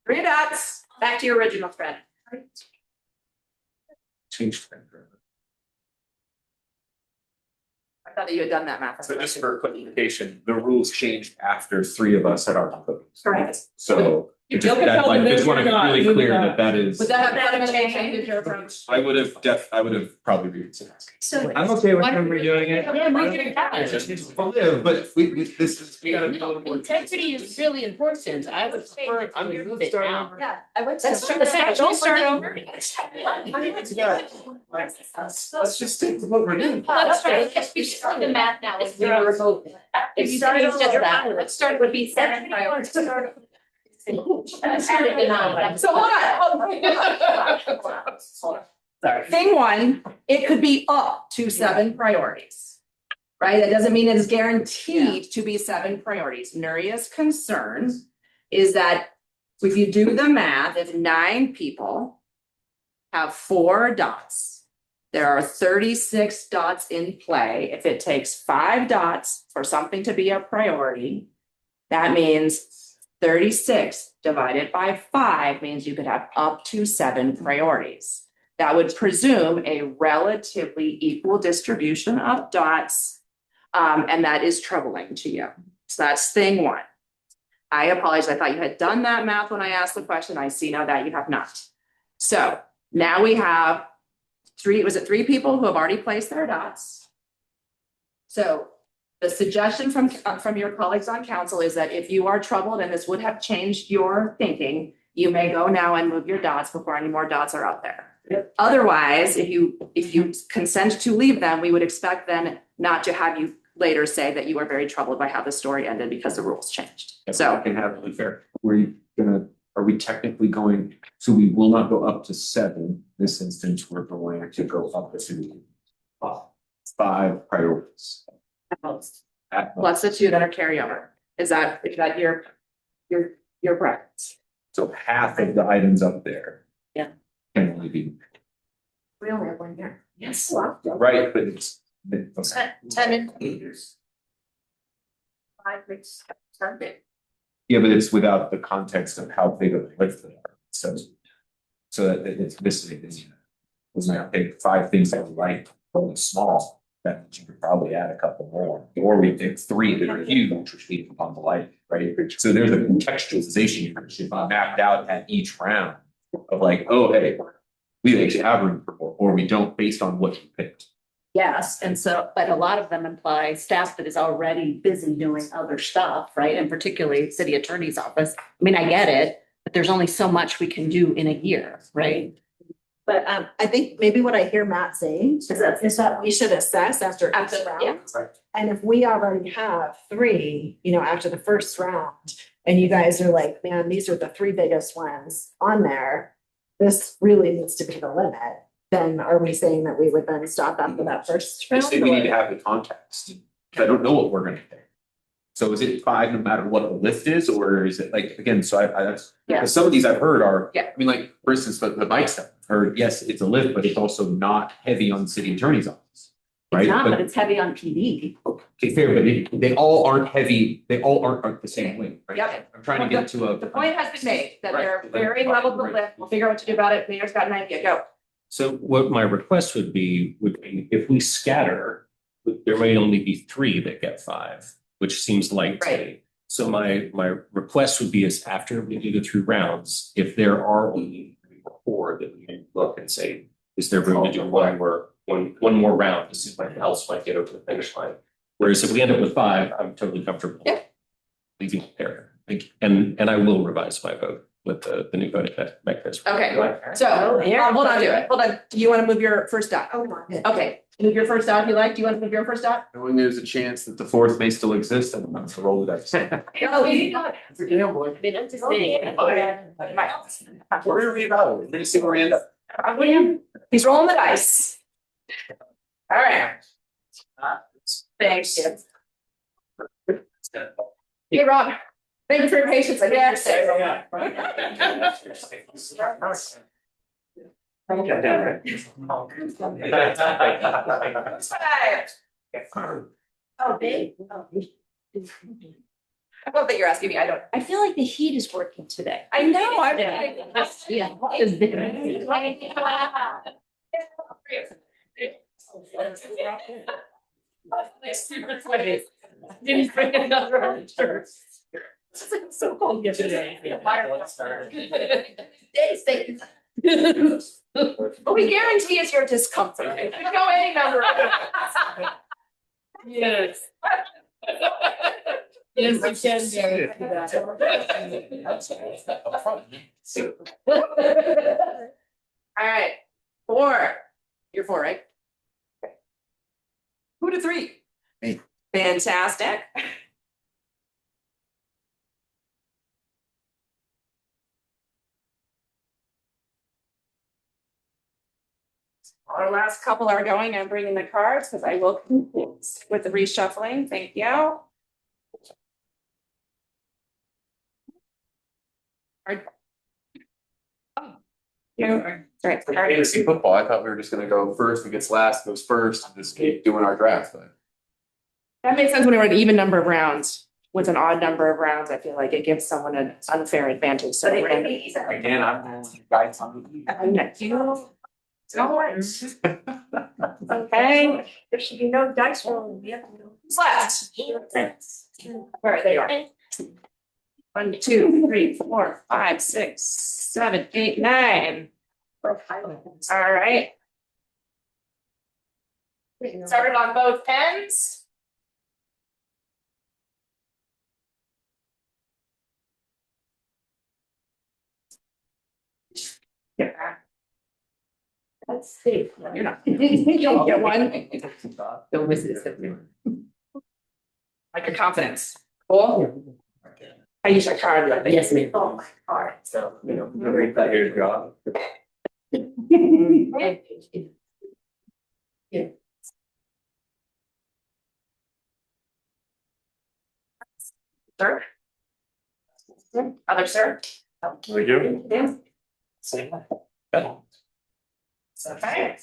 3 dots, back to your original thread. Change. I thought that you had done that math. So just for clarification, the rules changed after 3 of us had already voted. Correct. So it just, that, like, just want to be really clear that that is. Would that have fundamentally changed your approach? I would have probably reconsidered. So. I'm okay with them redoing it. But this is, we gotta be a little more. Integrity is really important. I would prefer to remove it now. Yeah, I would. Let's start don't start over. Let's just stick with what we're doing. That's right. If we start the math now, if we remove it. If you started just that, let's start, it would be 7 priorities. So hold on. Sorry. Thing 1, it could be up to 7 priorities. Right? That doesn't mean it is guaranteed to be 7 priorities. Nuria's concern is that if you do the math, if 9 people have 4 dots, there are 36 dots in play. If it takes 5 dots for something to be a priority, that means 36 divided by 5 means you could have up to 7 priorities. That would presume a relatively equal distribution of dots, and that is troubling to you. So that's thing 1. I apologize, I thought you had done that math when I asked the question. I see now that you have not. So now we have 3 people who have already placed their dots? So the suggestion from your colleagues on council is that if you are troubled and this would have changed your thinking, you may go now and move your dots before any more dots are up there. Yep. Otherwise, if you consent to leave them, we would expect then not to have you later say that you were very troubled by how the story ended because the rules changed. So I can have really fair. Are we technically going, so we will not go up to 7. This instance, we're going to go up to 5 priorities. at most. At most. Plus the 2 that are carryover. Is that your preference? So half of the items up there. Yeah. Can only be, We only have one here. Yes. right, but it's. Tenant. Yeah, but it's without the context of how big of a lift they are, so that it's missing this. Was not pick 5 things that are like really small, that you could probably add a couple more, or we pick 3 that are huge, which we can on the light, right? So there's a contextualization that should be mapped out at each round of like, oh, hey, we actually have room for more, or we don't based on what you picked. Yes, and so, but a lot of them imply staff that is already busy doing other stuff, right? And particularly city attorney's office. I mean, I get it, but there's only so much we can do in a year, right? But I think maybe what I hear Matt saying is that we should assess after each After- yeah. round. And if we already have 3, after the first round, and you guys are like, man, these are the 3 biggest ones on there, this really needs to be the limit, then are we saying that we would then stop after that first I round? just think we need to or- have the context, 'cause I don't know what we're gonna pick. So is it 5 no matter what the lift is, or is it like, again, so that's, Yeah. because some of these I've heard are. Yeah. I mean, like, for instance, the bike stuff, I've heard, yes, it's a lift, but it's also not heavy on the city attorney's office. Right? It's not, but it's heavy on PD. Okay, fair, but they all aren't heavy, they all aren't the same weight, right? Yep. I'm trying to get to a. The point has been made that they're Right. very level to lift. We'll figure out what to do about it. Mayor's got an idea. Go. So what my request would be if we scatter, there may only be 3 that get 5, which seems light to me. So my request would be is after we do the 3 rounds, if there are only 3 or 4 that we can look and say, is there room to do one more round to see if anyone else might get over the finish line? Whereas if we end up with 5, I'm totally comfortable. Yeah. Leaving it there. And I will revise my vote with the new voting mechanism. Okay. So hold on to it. Hold on. Do you want to move your first dot? Oh, my. Okay. Move your first dot if you like. Do you want to move your first dot? Knowing there's a chance that the 4th may still exist, I'm going to roll the dice. No, It's a gamble. I mean, I'm just saying. We're gonna read about it. We're gonna see where we end up. William, he's rolling the dice. All right. Thanks. Hey, Rob. Thank you for your patience. I guess. Oh, big. I don't think you're asking me. I don't. I feel like the heat is working today. I know. I'm. Yeah. What is this? Didn't bring another shirt. It's so cold yesterday. But we guarantee it's your discomfort. It could go any number of ways. Yes. Yes, you can, All right, 4. You're 4, right? Okay. Who to 3? Me. Fantastic. Our last couple are going. I'm bringing the cards because I will complete with the reshuffling. Thank you. Right. Fantasy football, I thought we were just gonna go first, who gets last goes first, and just keep doing our draft, but. That makes sense when we're an even number of rounds. With an odd number of rounds, I feel like it gives someone an unfair advantage. So we're gonna. Again, I'm guys on You. Don't worry. Okay. There should be no dice rolling. Who's last? All right, there you are. 1, 2, 3, 4, 5, 6, 7, 8, 9. All right. Started on both ends. Yeah. Let's see. You're not. You don't get one. Don't miss this. Like your confidence. Cool. I use your card. I think. Yes, ma'am. Oh, my God. So, read that your job. Start. Other, sir? Thank you. Yeah. Same. Good. Okay.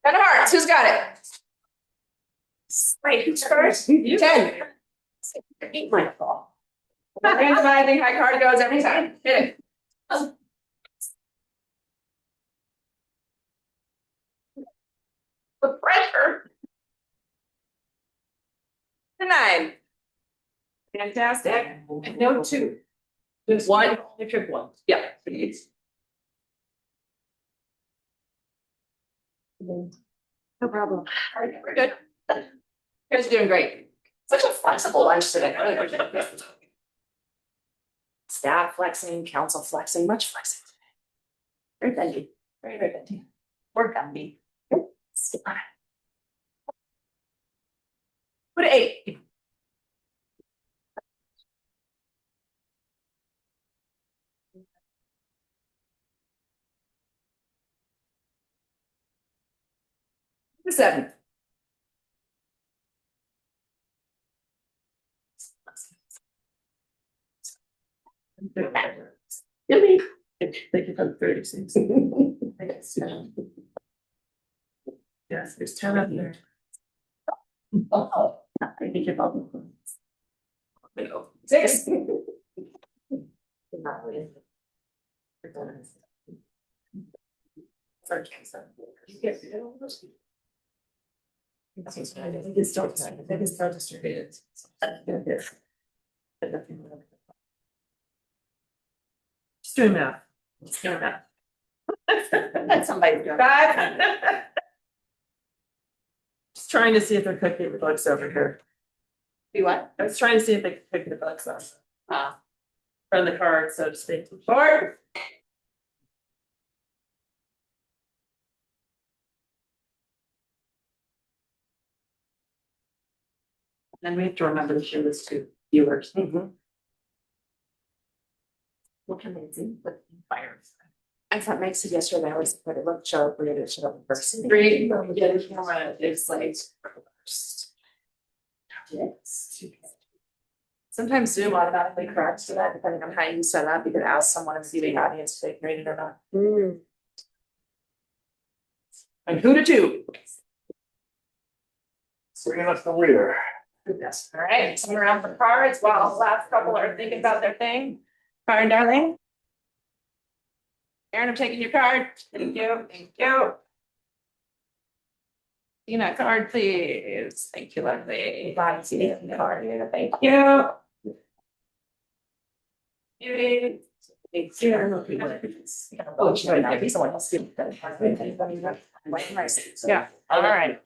Ten of hearts, who's got it? Wait, who's first? 10. Eat my ball. Randomizing, high card goes every time. Hit it. The pressure. 9. Fantastic. No two. Just One. You pick one. Yeah. No problem. All right, we're good. You guys are doing great. Such a flexible lunch today. I really appreciate it. Staff flexing, council flexing, much flexing today. Very bendy, very, very bendy. We're gumby. Put 8. Put 7. Give me. Thank you for the 36. Yes, there's 10 up there. Oh. I think you're probably. 6. It's registered. Just doing math. Just doing math. That's somebody's doing. 5. Just trying to see if they're cooking the books over here. Do what? I was trying to see if they could pick the books up from the card, so to speak. 4. Then we have to remember to show this to viewers. What can they do with fires? I thought Mike said yesterday, I was, but it looked sharp, we're gonna show up in person. Great, yeah, the camera, it's like. Yes. Sometimes Zoom automatically corrects to that, depending on how you set up, you could ask someone in the viewing audience if they can read it or not. And who to do? Bringing us the rear. Yes, all right, coming around for cards while the last couple are thinking about their thing. Karen, darling. Aaron, I'm taking your card. Thank you, thank you. Tina, card, please. Thank you, lovely. Card, thank you. Beauty. Thank you. Oh, she's right now. He's the one who's doing that. Yeah, all right.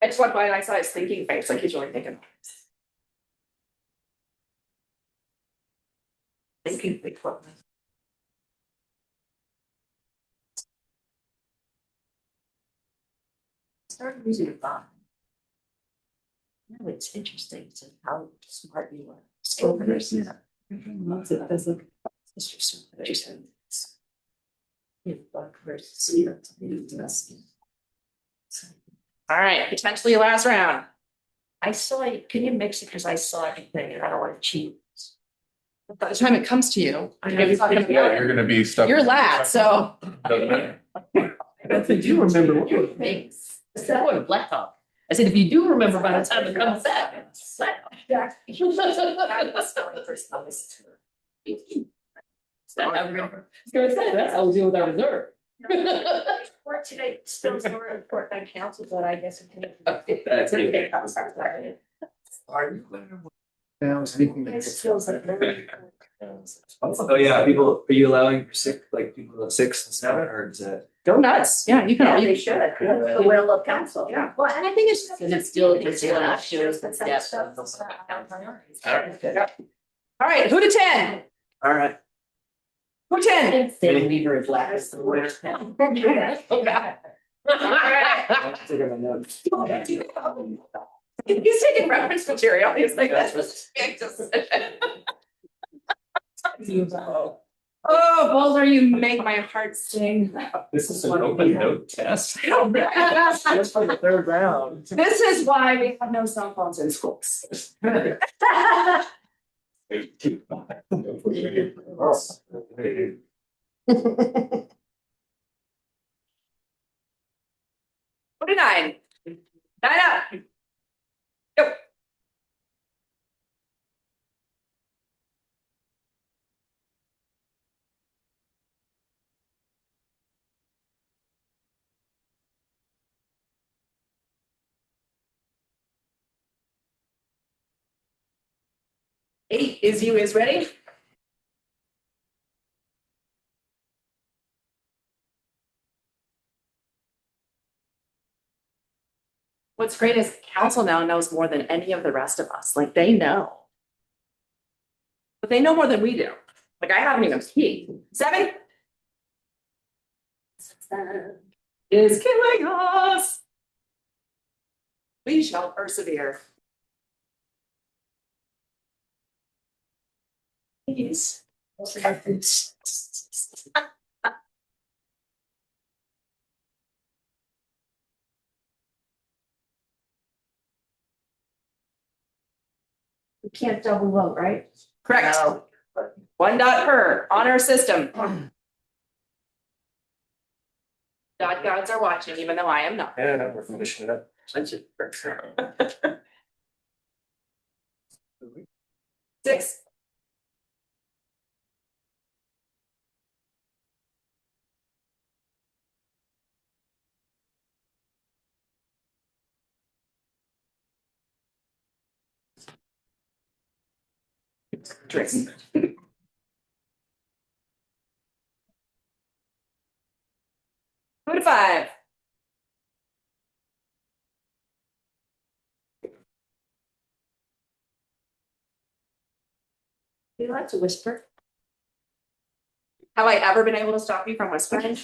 I just walked by and I saw his thinking face, like he's really thinking. Thinking big foot. Started using it fine. No, it's interesting to how smart you are. School person. Loves it. Does look. Mr. Smith. You look versus. All right, potentially last round. I saw it, can you mix it, because I saw everything and I don't want to cheat. By the time it comes to you, I'm gonna be talking about Yeah, you're gonna be stuck. You're last, so. Doesn't matter. If you do remember what were Thanks. That one, black top. I said, if you do remember by the time it comes back. That's how we deal with our reserve. For today, still more important on council, but I guess it can. That's okay. Are you? Now, is anything It feels like very. Oh, yeah, people, are you allowing for six, like people of 6 and 7, or is that? Go nuts. Yeah, you Yeah, can. they should. That's the will of council. Yeah. Well, and I think it's. Because it's still shows the depth of the. All right, who to 10? All right. Who 10? Thin Weaver is last. All right. He's taking reference material. He's like, that's just big decision. Oh, Boulder, you make my heart sing. This is an open note test. Just for the third round. This is why we have no cell phones in schools. Nine. Nine up. Go. Eight is you is ready. What's great is council now knows more than any of the rest of us. Like they know. But they know more than we do. Like I haven't even peeked. Seven. Is killing us. We shall persevere. Please. You can't double vote, right? Correct. One dot per on our system. Dot gods are watching, even though I am not. Yeah, we're finishing it up. Six. Drinks. 2 to 5. You like to whisper. Have I ever been able to stop you from whispering?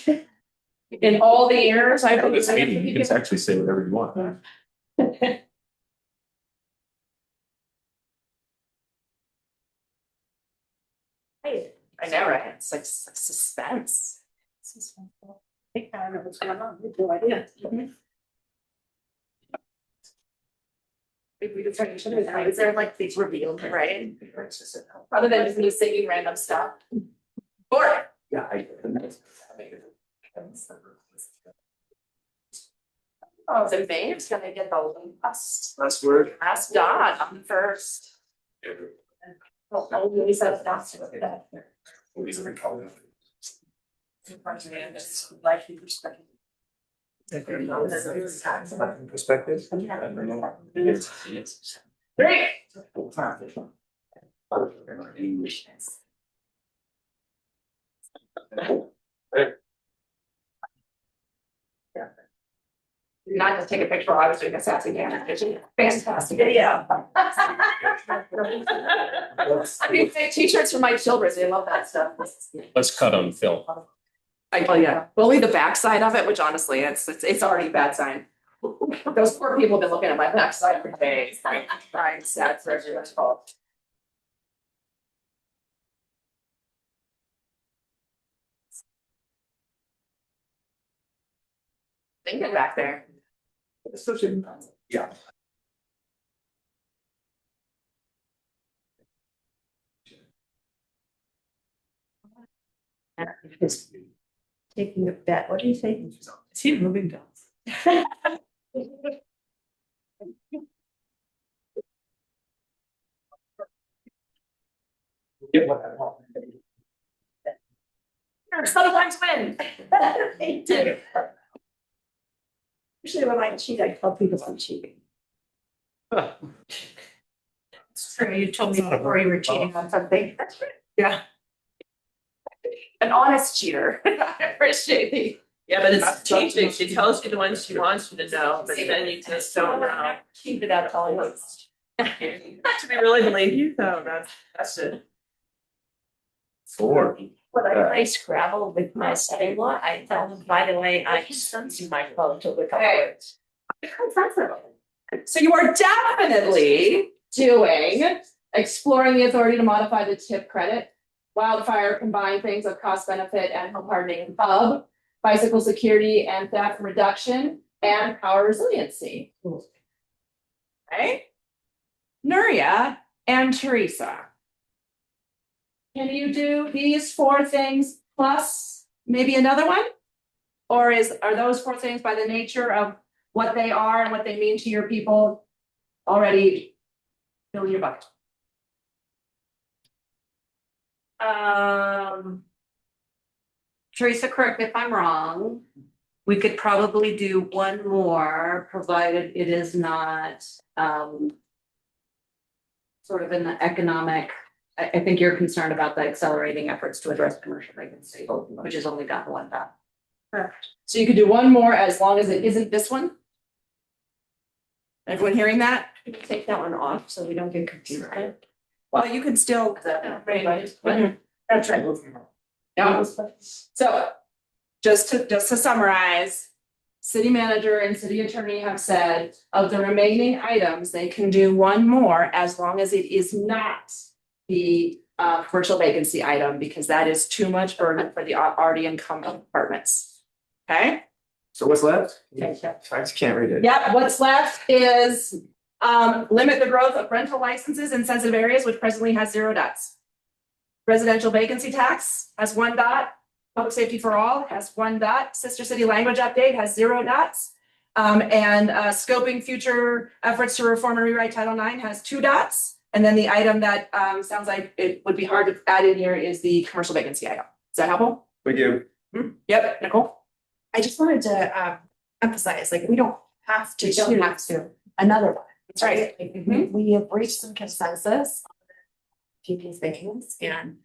In all the years I've been. This meeting, you can actually say whatever you want. I know, right? It's like suspense. I think I know what's going on. I have no idea. If we could start each other, is there like these revealed, right? Other than just me singing random stuff. 4. Yeah, Oh, so Maeve's gonna get the Last word. last dot on the first. Oh, we said that's that. Perspective. 3. Not just take a picture while I was doing a sassy dance. Fantastic video. I mean, t-shirts for my children, they love that stuff. Let's cut on film. Well, yeah, only the backside of it, which honestly, it's already a bad sign. Those poor people have been looking at my backside every day. I'm sad for everyone's fault. Thinking back there. Yeah. Taking a bet. What do you think? Is he moving down? Sometimes win. They do. Usually when I cheat, I tell people I'm cheating. It's true, you told me before you were cheating on something. That's right. Yeah. An honest cheater. I appreciate the. Yeah, but it's changing. She tells you the ones she wants you to know, but then you just don't know. Cheated out all once. Do we really believe you? No, that's it. 4. When I play Scrabble with my son-in-law, I tell him, by the way, I sent you my phone to look up words. So you are definitely doing exploring the authority to modify the tip credit. wildfire combined things of cost benefit and home hardening hub, bicycle security and theft reduction, and power resiliency. Okay? Nuria and Teresa. Can you do these 4 things plus maybe another one? Or are those 4 things by the nature of what they are and what they mean to your people already filling your bucket? Teresa, correct me if I'm wrong. We could probably do one more, provided it is not, sort of in the economic, I think you're concerned about the accelerating efforts to address commercial vacancy, which has only got one done. Correct. So you could do one more as long as it isn't this one? Everyone hearing that? Can we take that one off so we don't get confused? Well, you can still. Mhm. That's right. Yeah. So just to summarize, city manager and city attorney have said of the remaining items, they can do one more as long as it is not the commercial vacancy item, because that is too much burden for the already incumbent apartments. Okay? So what's left? Okay. I just can't read it. Yep, what's left is limit the growth of rental licenses in sensitive areas, which presently has 0 dots. Residential vacancy tax has 1 dot. Public safety for all has 1 dot. Sister city language update has 0 dots. And scoping future efforts to reform and rewrite Title IX has 2 dots. And then the item that sounds like it would be hard to add in here is the commercial vacancy item. Is that helpful? Thank you. Yep, Nicole? I just wanted to emphasize, like, we don't have to We don't choose have to. another one. That's right. Like, we have reached some consensus on a few of these things, and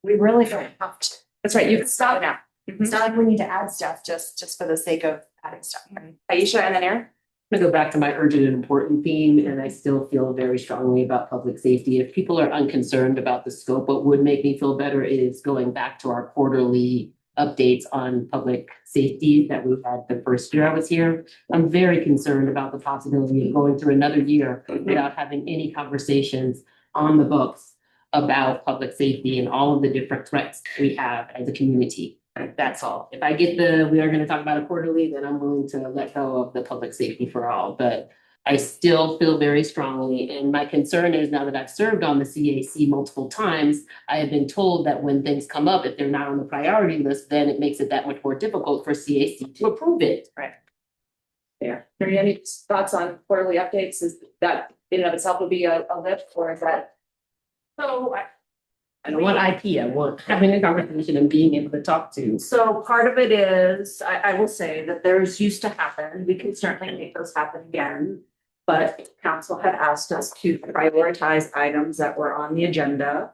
we really don't have to. That's right, you can stop now. It's not like we need to add stuff just for the sake of adding stuff. Aisha and then Aaron? I'm gonna go back to my urgent and important theme, and I still feel very strongly about public safety. If people are unconcerned about the scope, what would make me feel better is going back to our quarterly updates on public safety that we had the first year I was here. I'm very concerned about the possibility of going through another year without having any conversations on the books about public safety and all of the different threats we have as a community. That's all. If I get we are gonna talk about it quarterly, then I'm willing to let go of the public safety for all, but I still feel very strongly, and my concern is now that I've served on the CAC multiple times, I have been told that when things come up, if they're not on the priority list, then it makes it that much more difficult for CAC to approve it. Right. Yeah. Are you any thoughts on quarterly updates? Is that in and of itself would be a lift, or is that? So I don't want IP, I want having a conversation and being able to talk to. So part of it is, I will say that there's used to happen, we can certainly make those happen again. But council had asked us to prioritize items that were on the agenda.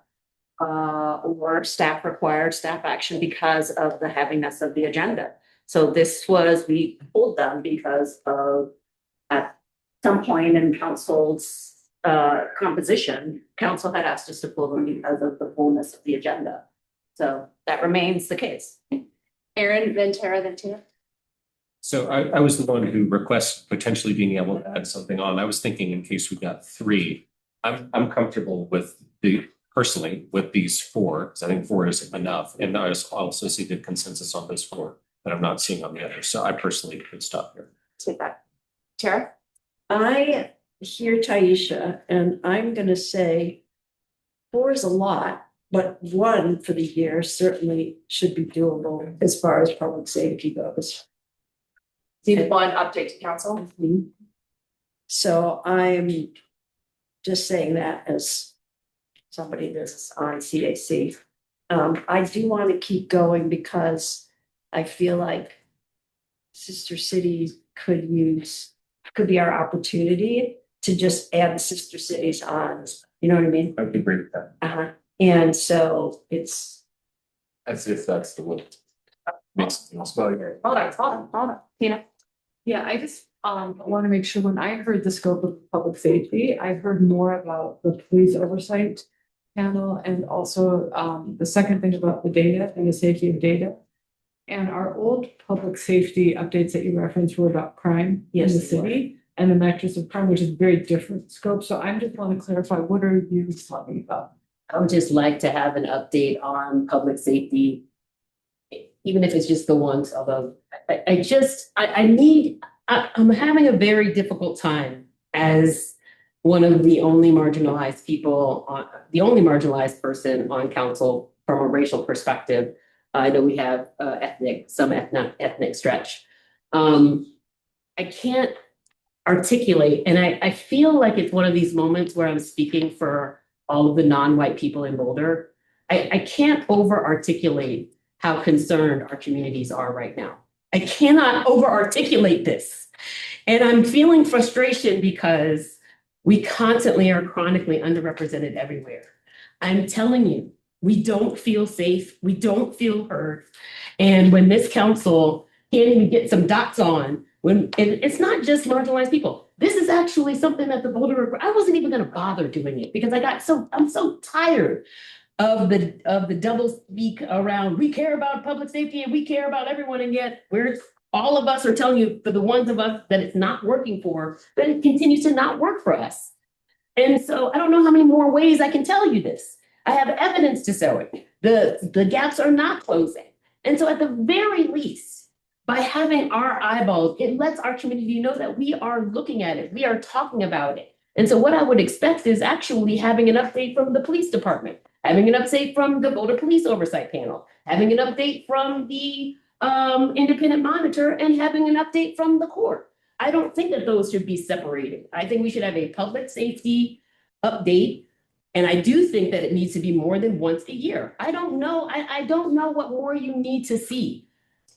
Or staff required staff action because of the heaviness of the agenda. So this was, we pulled them because of, at some point in council's composition, council had asked us to pull them because of the fullness of the agenda. So that remains the case. Aaron, then Tara, then Tina? So I was the one who requested potentially being able to add something on. I was thinking in case we got 3, I'm comfortable with personally with these 4, because I think 4 is enough. And I also see the consensus on those 4 that I'm not seeing on the others. So I personally could stop here. Take that. Tara? I hear Taisha, and I'm gonna say 4 is a lot, but 1 for the year certainly should be doable as far as public safety goes. Need 1 update to council? So I'm just saying that as somebody that's on CAC. I do want to keep going because I feel like sister cities could be our opportunity to just add the sister cities on, you know what I mean? I would agree with that. And so it's. As if that's the one. Makes Hold on, Tina. Yeah, I just want to make sure when I heard the scope of public safety, I heard more about the police oversight panel and also the second thing about the data and the safety of data. And our old public safety updates that you referenced were about crime in the city and the metrics of crime, which is very different scope. So I just want to clarify, what are you talking about? I would just like to have an update on public safety. Even if it's just the ones, although I'm having a very difficult time as one of the only marginalized people the only marginalized person on council from a racial perspective. I know we have some ethnic stretch. I can't articulate, and I feel like it's one of these moments where I'm speaking for all of the non-white people in Boulder. I can't over articulate how concerned our communities are right now. I cannot over articulate this. And I'm feeling frustration because we constantly are chronically underrepresented everywhere. I'm telling you, we don't feel safe. We don't feel heard. And when this council can't even get some dots on, and it's not just marginalized people. This is actually something that the Boulder, I wasn't even going to bother doing it because I'm so tired of the double speak around, we care about public safety and we care about everyone, and yet all of us are telling you, for the ones of us that it's not working for, that it continues to not work for us. And so I don't know how many more ways I can tell you this. I have evidence to show it. The gaps are not closing. And so at the very least, by having our eyeballs, it lets our community know that we are looking at it, we are talking about it. And so what I would expect is actually having an update from the police department, having an update from the Boulder Police Oversight Panel, having an update from the independent monitor, and having an update from the court. I don't think that those should be separated. I think we should have a public safety update. And I do think that it needs to be more than once a year. I don't know. I don't know what more you need to see.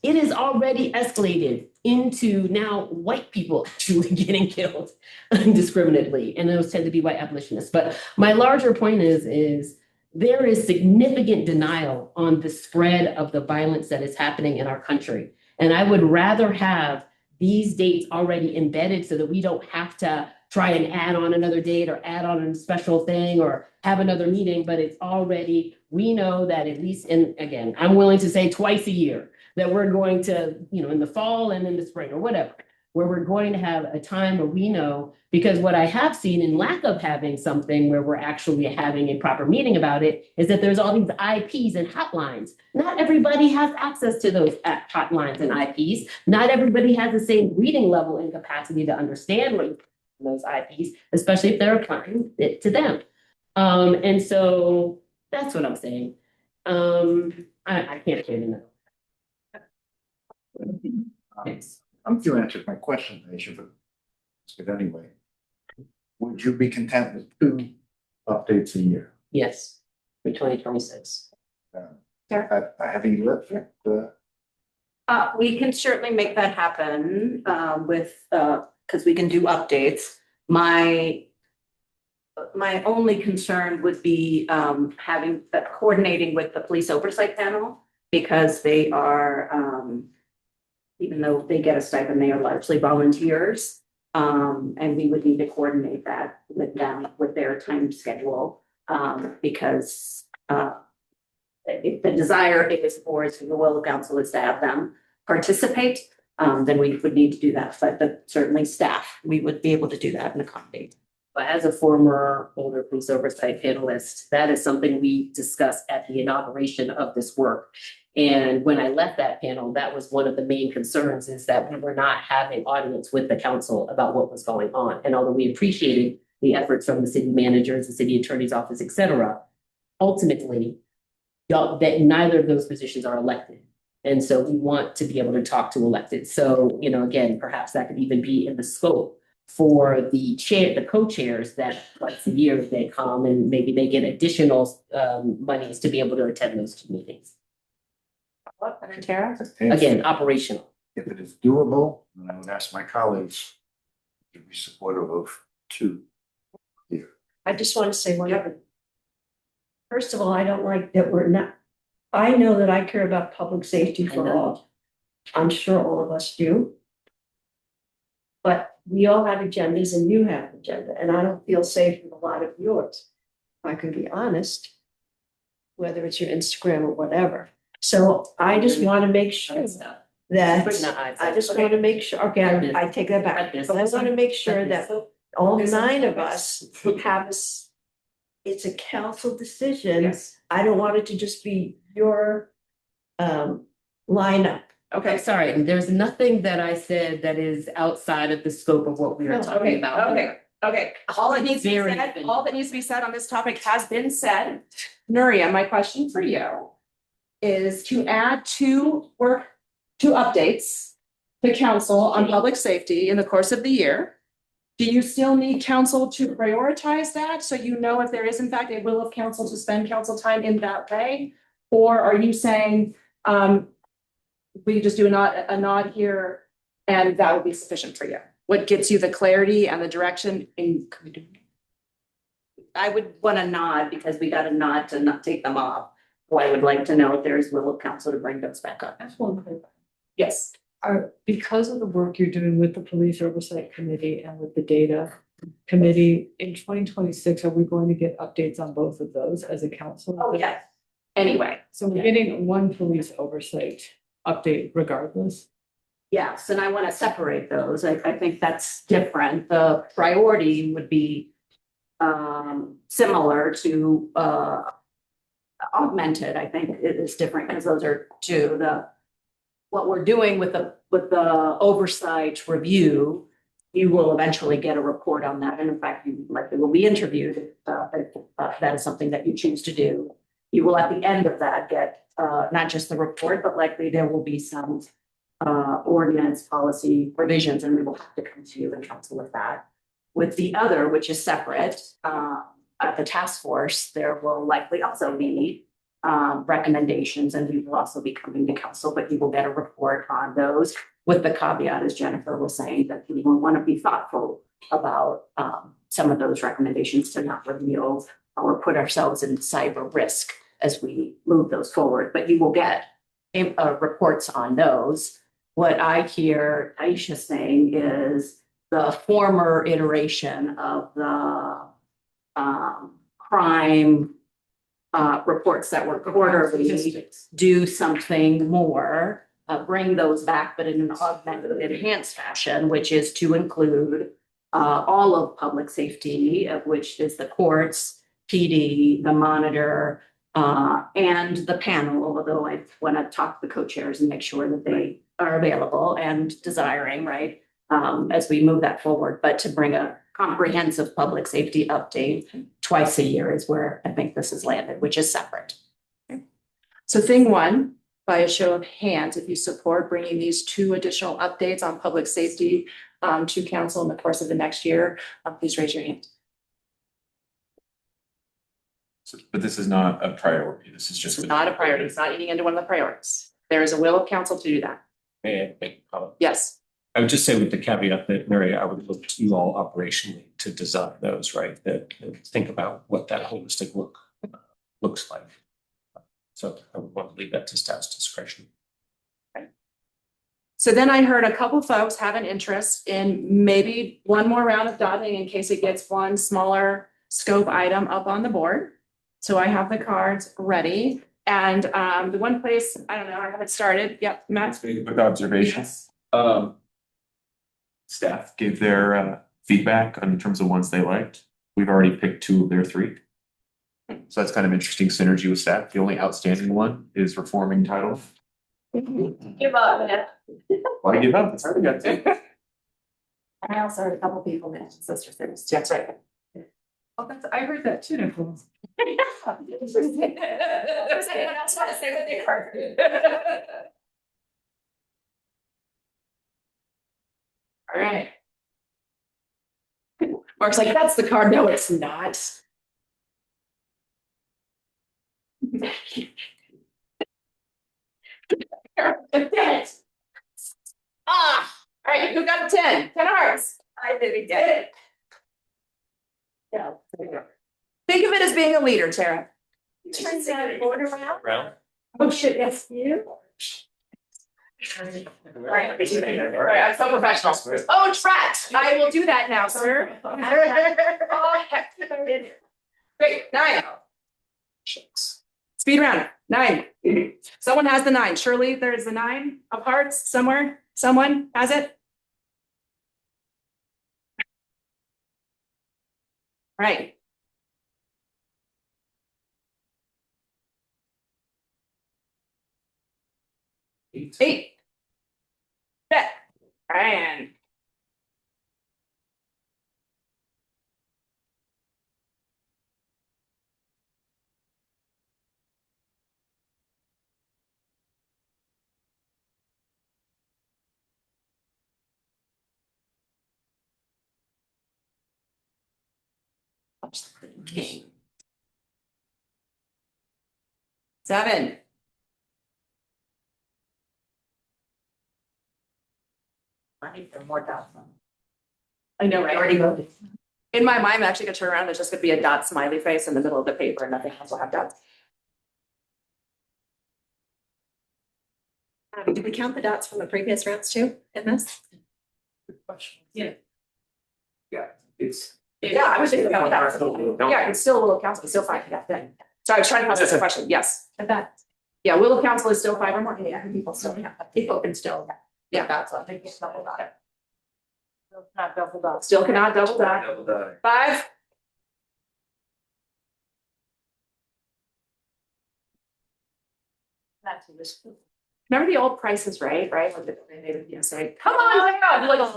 It is already escalated into now white people actually getting killed indiscriminately. And those tend to be white abolitionists. But my larger point is there is significant denial on the spread of the violence that is happening in our country. And I would rather have these dates already embedded so that we don't have to try and add on another date or add on a special thing or have another meeting, but it's already, we know that at least again, I'm willing to say twice a year, that we're going to, in the fall and in the spring or whatever, where we're going to have a time where we know, because what I have seen in lack of having something where we're actually having a proper meeting about it is that there's all these IPs and hotlines. Not everybody has access to those hotlines and IPs. Not everybody has the same reading level and capacity to understand what those IPs, especially if they're applying it to them. And so that's what I'm saying. I can't say enough. I'm few answered my question, Aisha, but it's good anyway. Would you be content with 2 updates a year? Yes, for 2026. Have you looked at the? We can certainly make that happen because we can do updates. My only concern would be coordinating with the police oversight panel, because they are, even though they get a stipend, they are largely volunteers. And we would need to coordinate that with them, with their time schedule, because if the desire is for the will of council is to have them participate, then we would need to do that. But certainly staff, we would be able to do that and accommodate. But as a former Boulder Police Oversight panelist, that is something we discussed at the inauguration of this work. And when I left that panel, that was one of the main concerns, is that we were not having audience with the council about what was going on. And although we appreciated the efforts from the city managers, the city attorney's office, et cetera, ultimately, that neither of those positions are elected. And so we want to be able to talk to elected. So, again, perhaps that could even be in the scope for the co-chairs, that once a year they come and maybe they get additional monies to be able to attend those 2 meetings. Again, operational. If it is doable, then I would ask my colleagues to be supportive of 2 here. I just want to say one other. First of all, I don't like that I know that I care about public safety for all. I'm sure all of us do. But we all have agendas and you have an agenda, and I don't feel safe with a lot of yours. If I can be honest, whether it's your Instagram or whatever. So I just want to make sure that I just want to make sure, okay, I take that back. But I want to make sure that all 9 of us have it's a council decision. Yes. I don't want it to just be your lineup. Okay, sorry, there's nothing that I said that is outside of the scope of what we are talking about. Okay, all that needs to be Very said, good. all that needs to be said on this topic has been said. Nuria, my question for you is to add two updates to council on public safety in the course of the year. Do you still need council to prioritize that, so you know if there is in fact a will of council to spend council time in that way? Or are you saying, we just do a nod here and that would be sufficient for you? What gets you the clarity and the direction in? I would want to nod because we got a nod to not take them off. Well, I would like to know if there's will of council to bring those back up. That's one thing. Yes. Because of the work you're doing with the police oversight committee and with the data committee in 2026, are we going to get updates on both of those as a council? Oh, yes. Anyway. So we're getting one police oversight update regardless. Yes, and I want to separate those. I think that's different. The priority would be similar to augmented. I think it is different because those are two. What we're doing with the oversight review, you will eventually get a report on that. And in fact, you likely will be interviewed if that is something that you choose to do. You will at the end of that get not just the report, but likely there will be some ordinance policy provisions, and we will have to come to you and council with that. With the other, which is separate, at the task force, there will likely also be recommendations, and we will also be coming to council, but you will get a report on those with the caveat, as Jennifer was saying, that we will want to be thoughtful about some of those recommendations to not reveal or put ourselves in cyber risk as we move those forward, but you will get reports on those. What I hear Aisha saying is the former iteration of the crime reports that were quarterly, do something more, bring those back, but in an augmented, enhanced fashion, which is to include all of public safety, of which is the courts, PD, the monitor, and the panel, although I want to talk to the co-chairs and make sure that they are available and desiring, right, as we move that forward. But to bring a comprehensive public safety update twice a year is where I think this has landed, which is separate. So thing one, by a show of hands, if you support bringing these two additional updates on public safety to council in the course of the next year, please raise your hand. But this is not a priority. This is just. It's not a priority. It's not eating into one of the priorities. There is a will of council to do that. May I make a comment? Yes. I would just say with the caveat that, Mary, I would look to you all operationally to design those, right? That think about what that holistic look looks like. So I would want to leave that to staff's discretion. So then I heard a couple folks have an interest in maybe one more round of dotting in case it gets one smaller scope item up on the board. So I have the cards ready. And the one place, I don't know, I haven't started. Yep, Matt. Quick observation. Yes. Staff gave their feedback in terms of ones they liked. We've already picked 2 of their 3. So that's kind of interesting synergy with staff. The only outstanding one is reforming title. Give up, man. Why give up? It's already got 2. I also heard a couple people mention sister cities. That's right. Oh, I heard that too, Nicole. Does anyone else want to say what they heard? All right. Mark's like, that's the card. No, it's not. All right, who got a 10? 10 hearts. I did it again. Yeah. Think of it as being a leader, Tara. Turns out it board around. Round. Oh shit, yes, you. All right, I'm so professional. Oh, Trat, I will do that now, sir. Oh, heck. Great, 9. Speed round, 9. Someone has the 9. Surely there is the 9 of hearts somewhere. Someone has it? Right. 8. Bet. Ryan. King. 7. I need more dots. I know, right? Already voted. In my mind, I'm actually gonna turn around, there's just gonna be a dot smiley face in the middle of the paper and nothing else will have dots. Did we count the dots from the previous rounds too in this? Yeah. Yeah, it's. Yeah, I was thinking about that. Yeah, it's still a will of council, it's still 5, yeah, then. So I was trying to process the question, yes. I bet. Yeah, will of council is still 5 or more, yeah, people still, yeah. People can still. Yeah. That's what they get double dot. Not double dot. Still cannot double dot. Double die. 5. Remember the old prices, right? Like they would, say, come on, yeah. You're like, that's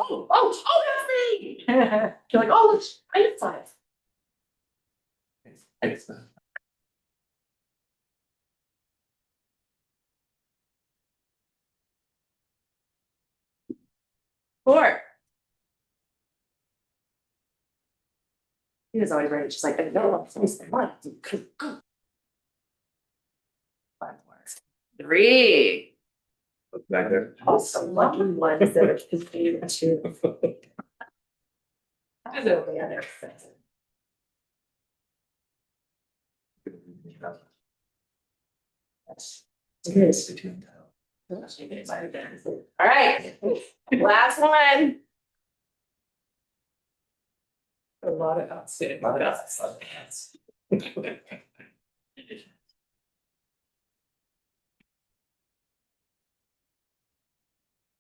me. You're like, oh, I need 5. Four. He was always ready, just like, I know, it's one. 3. Back there. Also lucky ones that are confused too. All right, last one. A lot of outstanding.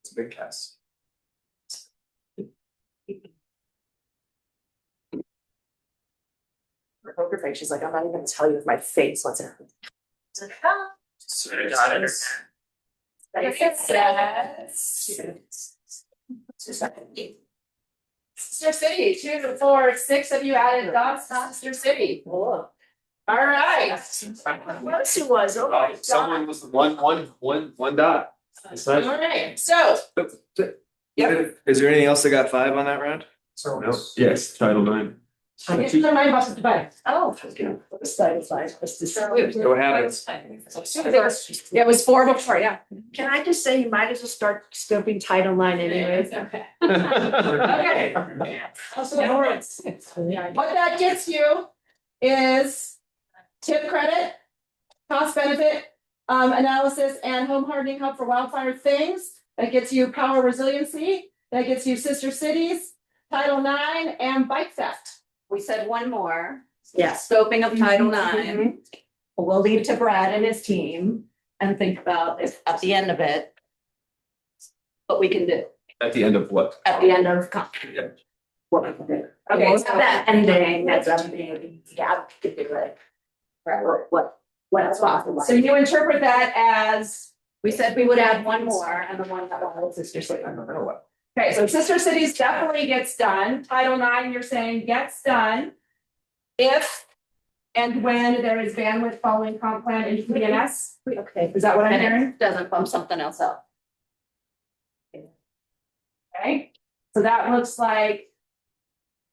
It's a big cast. Her poker face, she's like, I'm not even gonna tell you with my face what's happening. Sister City, 2, 4, 6 of you added dots, Sister City. All right. What she was, oh my God. Someone was one dot. All right, so. Yep. Is there anything else that got 5 on that round? So no. Yes, Title IX. I guess they're my buses to buy. Oh. This side is fine. So what happens? Yeah, it was 4 before, yeah. Can I just say, you might as well start scoping Title IX anyways. Okay. Okay. What that gets you is tip credit, cost benefit, analysis and home hardening hub for wildfire things. That gets you power resiliency. That gets you sister cities, Title IX and bike theft. We said one more. Yes. Scoping of Title IX. We'll leave to Brad and his team and think about if at the end of it. What we can do At the end of what? at the end of. Yeah. What we can do. Okay, so that ending, that's ending, yeah, we could do it. What's possible. So you interpret that as, We said we would add one more and the one that was sister city. okay, so sister cities definitely gets done. Title IX, you're saying gets done. If and when there is bandwidth following comp plan in PNS. Okay. Is that what I'm And hearing? it doesn't bump something else up. Okay, so that looks like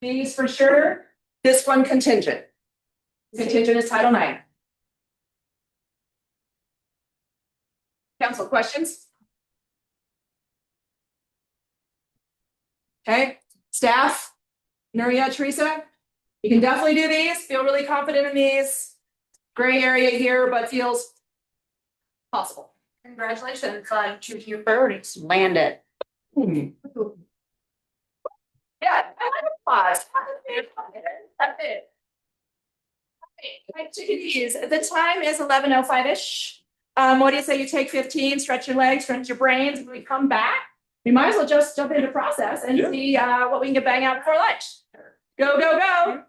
these for sure. This one contingent. Contingent is Title IX. Council questions? Okay, staff, Nuria, Teresa, you can definitely do these, feel really confident in these. Gray area here, but feels possible. Congratulations on choosing your priorities. Land it. Yeah, I like applause. That's it. Okay, chickadees, the time is 11:05-ish. What do you say you take 15, stretch your legs, stretch your brains, when we come back? We might as well just jump into process and see what we can get bang out before lunch. Go, go, go.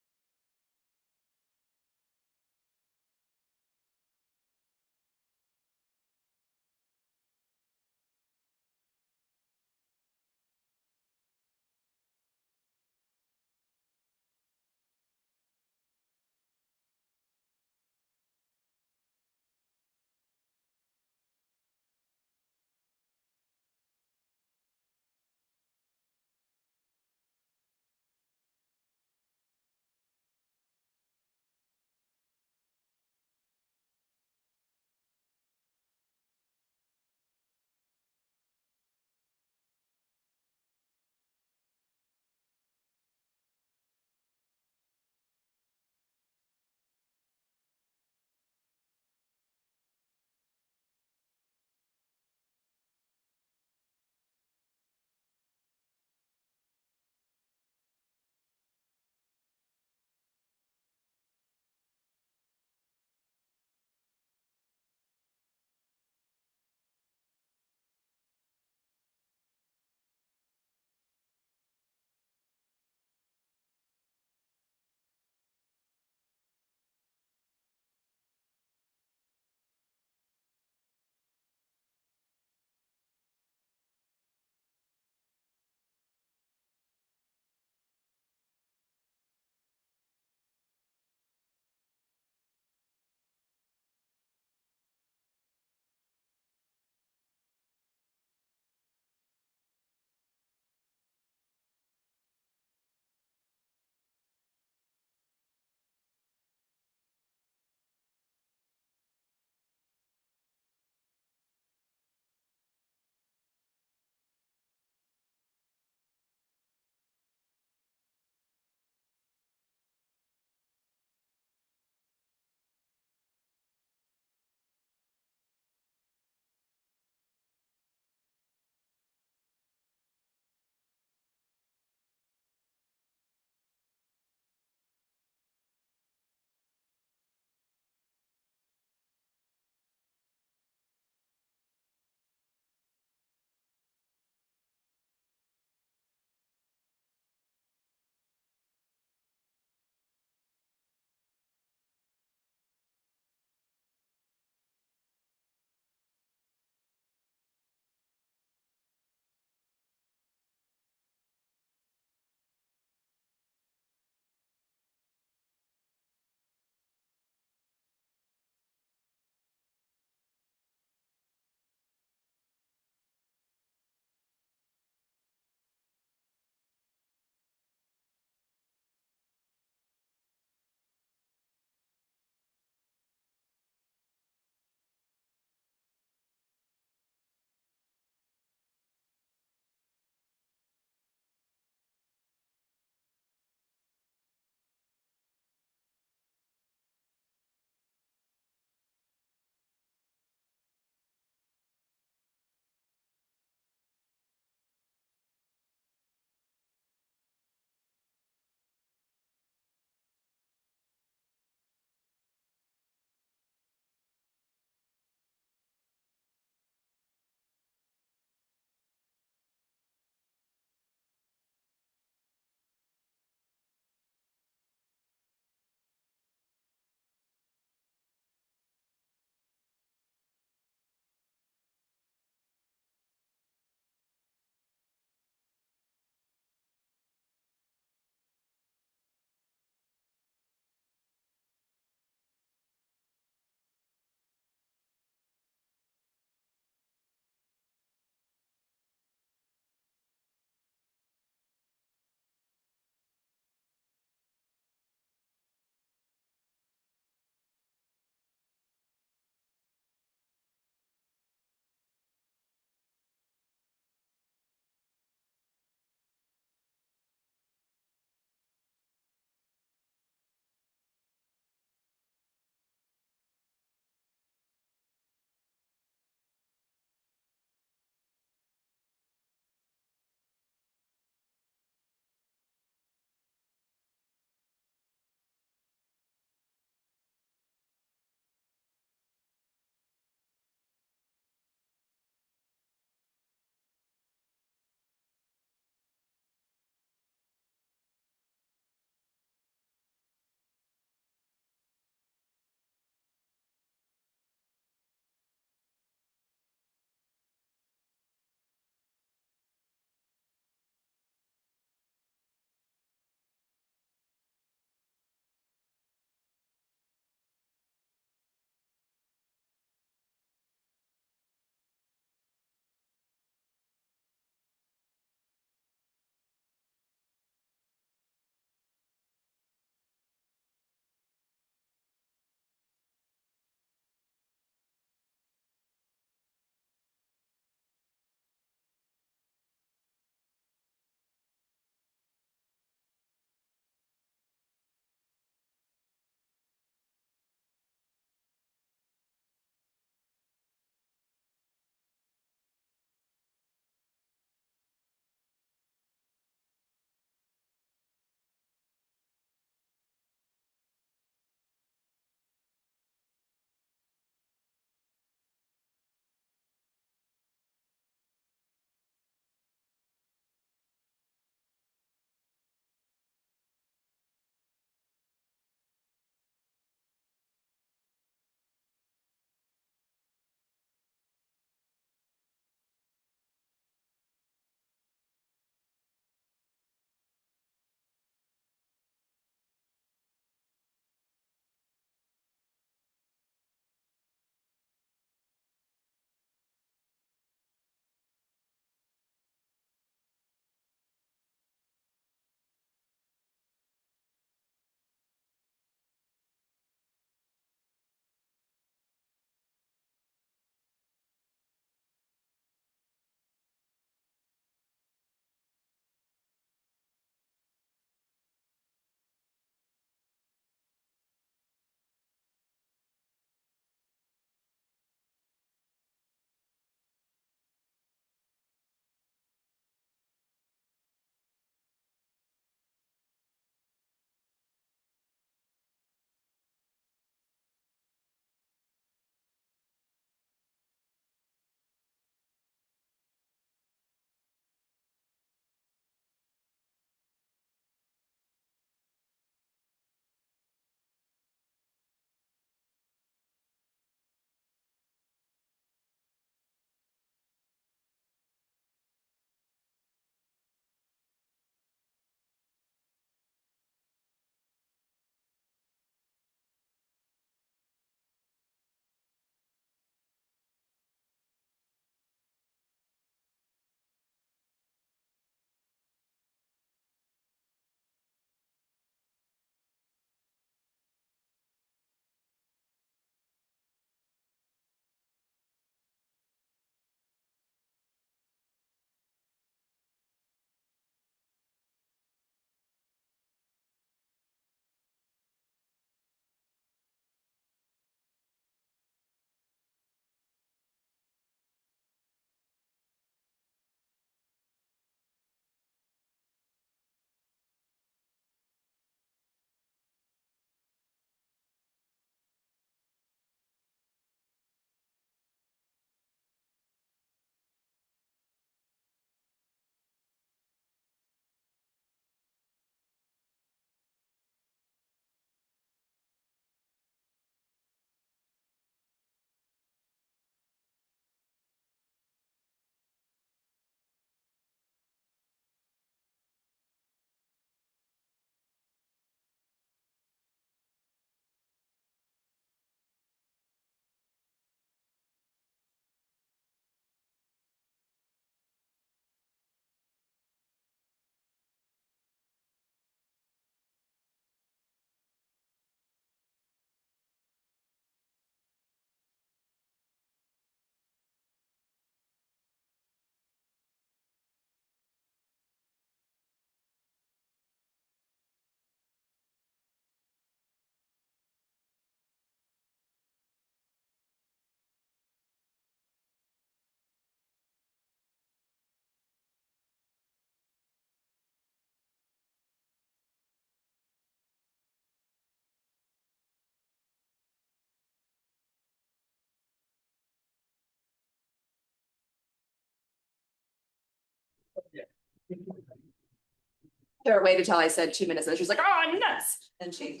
There waited till I said 2 minutes and she's like, oh, I'm nuts. And she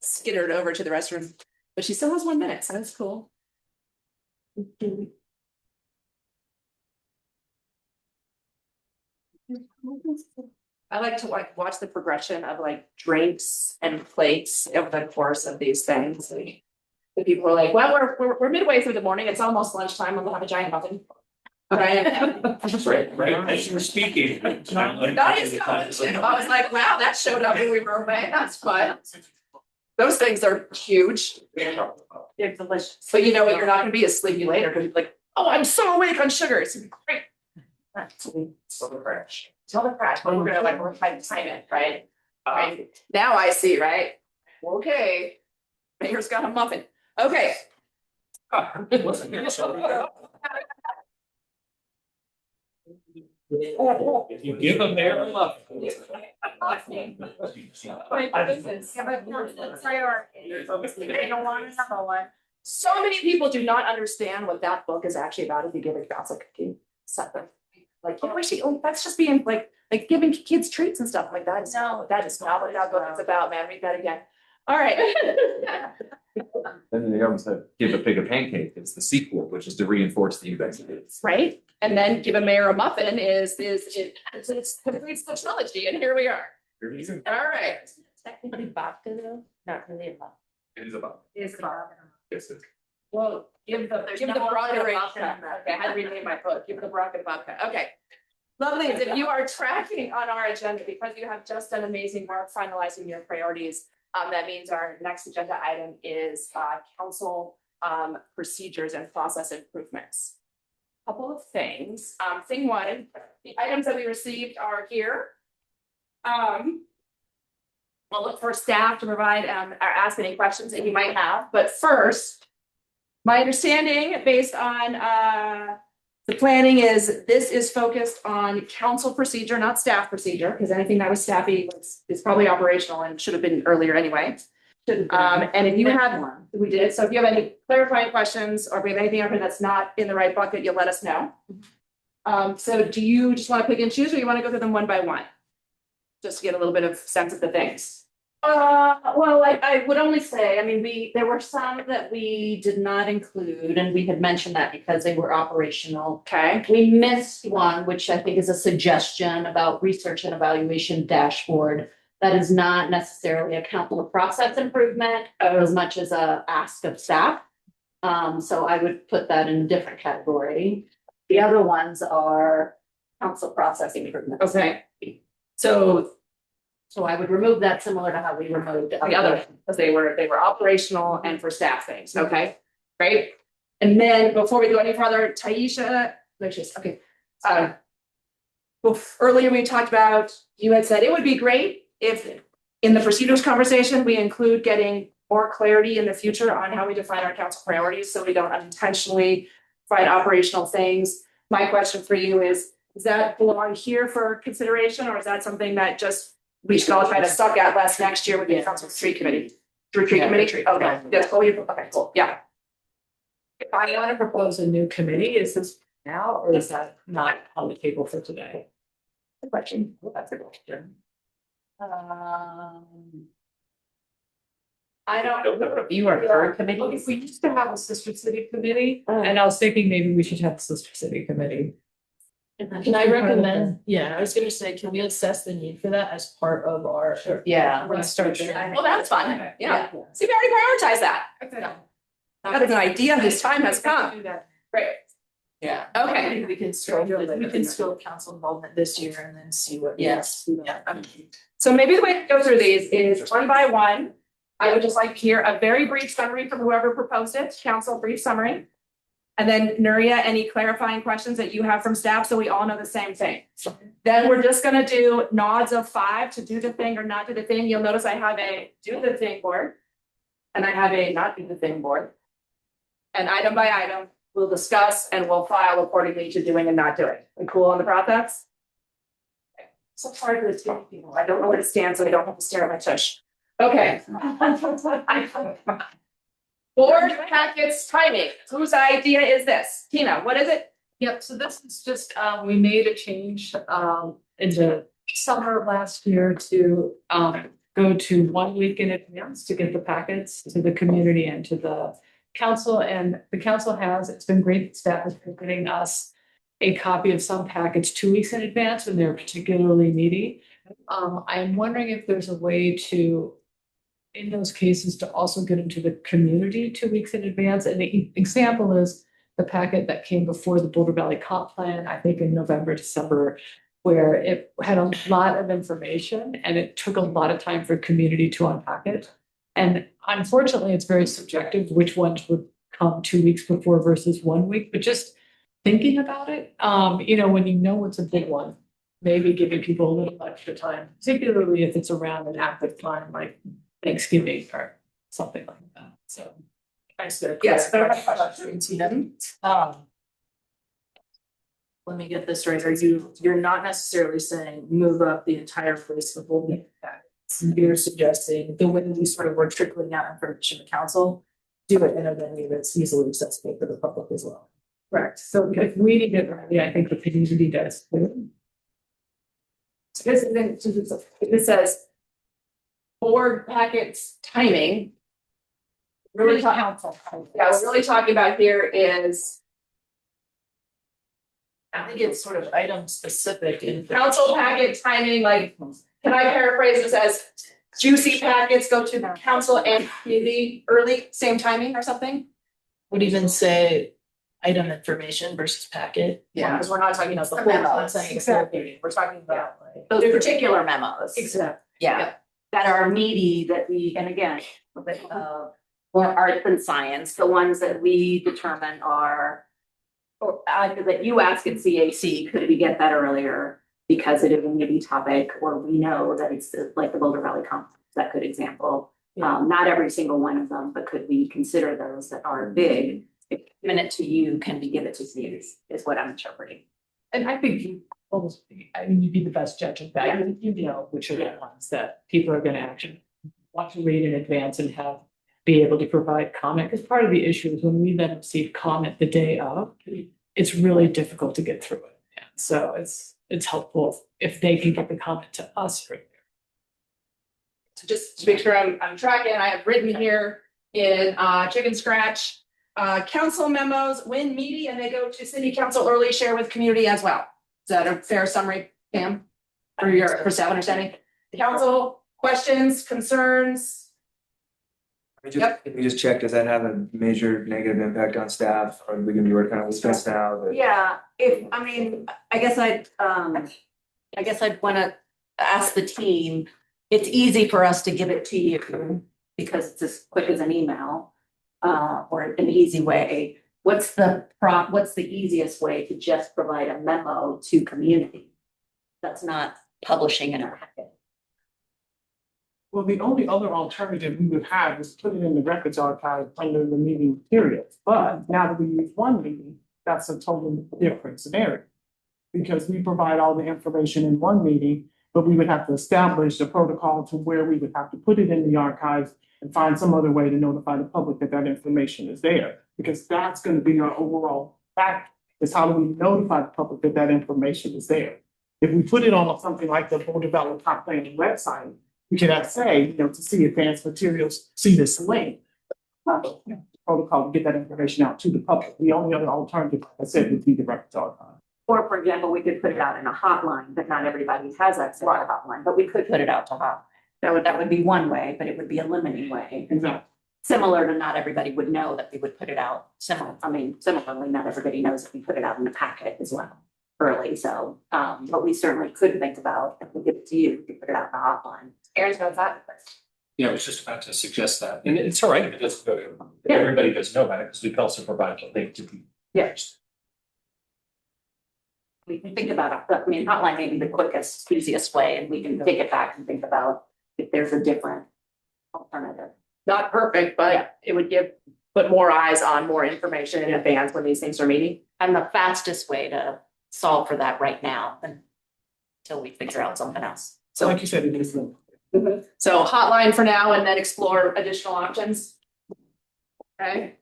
skittered over to the restroom, but she still has 1 minute, so that's cool. I like to watch the progression of like drinks and plates over the course of these things. Like, the people are like, well, we're midway through the morning. It's almost lunchtime. We'll have a giant muffin. Right. Right, as you were speaking. That is coming. I was like, wow, that showed up when we were away. That's fun. Those things are huge. They're delicious. But you know what? You're not gonna be as sleepy later because you're like, oh, I'm so awake on sugar. It's gonna be great. Tell the crash. Tell the crash, but we're gonna like work by time it, right? Right. Now I see, right? Okay. Mayor's got a muffin. Okay. If you give them their love. So many people do not understand what that book is actually about if you give a gossip cookie. Like, oh, actually, that's just being like giving kids treats and stuff like that. No, that is not what that book is about, man. Read that again. All right. Then they almost have Give a Pig a Pancake, it's the sequel, which is to reinforce the investigations. Right? And then Give a Mayor a Muffin it completes the trilogy, and here we are. All right. Technically vodka though, not really a vodka. It is about. It's vodka. Yes, it's. Well, give the Bronco vodka. Okay, I had to rename my book. Give the Bronco vodka. Okay. Lovely. If you are tracking on our agenda because you have just done amazing work finalizing your priorities, that means our next agenda item is council procedures and process improvements. Couple of things. Thing one, the items that we received are here. We'll look for staff to provide or ask any questions that you might have. But first, my understanding based on the planning is this is focused on council procedure, not staff procedure, because anything that was staffy is probably operational and should have been earlier anyway. And if you have one, we did. So if you have any clarifying questions or if we have anything out there that's not in the right bucket, you'll let us know. So do you just want to pick and choose or you want to go through them one by one? Just to get a little bit of sense of the things. Well, I would only say, I mean, there were some that we did not include, and we had mentioned that because they were operational. Okay. We missed one, which I think is a suggestion about research and evaluation dashboard. That is not necessarily a council process improvement as much as a ask of staff. So I would put that in a different category. The other ones are council process improvements. Okay. So I would remove that similar to how we removed the other, because they were operational and for staff things, okay, great. And then before we go any further, Taisha, okay. Earlier we talked about, you had said it would be great if in the procedures conversation, we include getting more clarity in the future on how we define our council priorities, so we don't unintentionally find operational things. My question for you is that belong here for consideration, or is that something that just we should all try to suck at less next year with the council retreat committee? Committee? Okay, that's cool. Okay, cool. Yeah. If I want to propose a new committee, is this now or is that not on the table for today? Good question. That's a good question. I don't know. You are current committee. If we used to have a sister city committee, and I was thinking maybe we should have a sister city committee. Can I recommend, I was gonna say, can we assess the need for that as part of our? Yeah. Let's start there. Well, that's fun. Yeah. See, we already prioritized that. That is an idea whose time has come. Great. Yeah. Okay. We can scope council involvement this year and then see what. Yes. So maybe the way to go through these is one by one. I would just like to hear a very brief summary from whoever proposed it, council brief summary. And then Nuria, any clarifying questions that you have from staff, so we all know the same thing. Then we're just gonna do nods of 5 to do the thing or not do the thing. You'll notice I have a do the thing board. And I have a not do the thing board. And item by item, we'll discuss and we'll file accordingly to doing and not doing. We cool on the process? So sorry for the two people. I don't know where to stand, so I don't have to stare at my tush. Okay. Board packets timing. Whose idea is this? Tina, what is it? Yep, so this is just, we made a change, in the summer of last year to, go to 1 week in advance to get the packets to the community and to the council. And the council has, it's been great, staff has been getting us a copy of some packets 2 weeks in advance when they're particularly needy. I'm wondering if there's a way to, in those cases, to also get into the community 2 weeks in advance. And the example is the packet that came before the Boulder Valley Comp Plan, I think in November, December, where it had a lot of information and it took a lot of time for community to unpack it. And unfortunately, it's very subjective which ones would come 2 weeks before versus 1 week, but just thinking about it, when you know it's a big one, maybe giving people a little extra time, particularly if it's around an active time like Thanksgiving or something like that. So. Yes. Let me get this right. You're not necessarily saying move up the entire place of holding that. You're suggesting the way we sort of were trickling out information to council, do it in a venue that's easily accessible for the public as well. Correct. So if we need it early, I think the community does. So this says board packets timing. Really helpful. Yeah, what we're really talking about here is I think it's sort of item specific in. council packet timing, like, can I paraphrase this as juicy packets go to the council and community early, same timing or something? Would even say item information versus packet. Yeah, because we're not talking about the whole, I'm saying exactly, we're talking about like. Those particular memos. Exactly. Yeah, that are meaty that we, and again, more arts and science, the ones that we determine are. Or either that you ask at CAC, could we get that earlier because it is a meaty topic, or we know that it's like the Boulder Valley Conference, that good example. Not every single one of them, but could we consider those that are big? If giving it to you, can we give it to you is what I'm interpreting. And I think you almost, you'd be the best judge of that. You know which are the ones that people are gonna actually want to read in advance and be able to provide comment. Because part of the issue is when we then receive comment the day of, it's really difficult to get through it. And so it's helpful if they can get the comment to us right there. So just to make sure I'm tracking, I have written here in chicken scratch, council memos when meaty and they go to city council early, share with community as well. Is that a fair summary, Pam? For staff understanding? The council, questions, concerns? If we just check, does that have a major negative impact on staff? Or are we gonna be working on this now? Yeah, I guess I'd wanna ask the team, it's easy for us to give it to you because it's as quick as an email. Or an easy way, what's the easiest way to just provide a memo to community? That's not publishing in a packet. Well, the only other alternative we would have is put it in the records archive under the meeting materials. But now that we use one meeting, that's a totally different scenario. Because we provide all the information in one meeting, but we would have to establish a protocol to where we would have to put it in the archives and find some other way to notify the public that that information is there. Because that's going to be our overall fact, is how do we notify the public that that information is there? If we put it on something like the Boulder Valley Comp Plan website, we can say, to see advanced materials, see this link. Protocol to get that information out to the public. The only other alternative, like I said, would be the records archive. Or for example, we could put it out in a hotline, but not everybody has access to a hotline, but we could put it out to hotline. That would be one way, but it would be a limiting way. Exactly. Similar to not everybody would know that we would put it out. Similarly, not everybody knows that we put it out in the packet as well early. So, but we certainly could think about if we give it to you, we could put it out in the hotline. Aaron's got that. Yeah, I was just about to suggest that, and it's all right if it doesn't go to, if everybody doesn't know about it, because we can also provide a link to people. Yes. We can think about it, but hotline may be the quickest, easiest way, and we can take it back and think about if there's a different alternative. Not perfect, but it would put more eyes on more information in advance when these things are meeting. And the fastest way to solve for that right now until we figure out something else. So like you said, it is. So hotline for now and then explore additional options. Okay.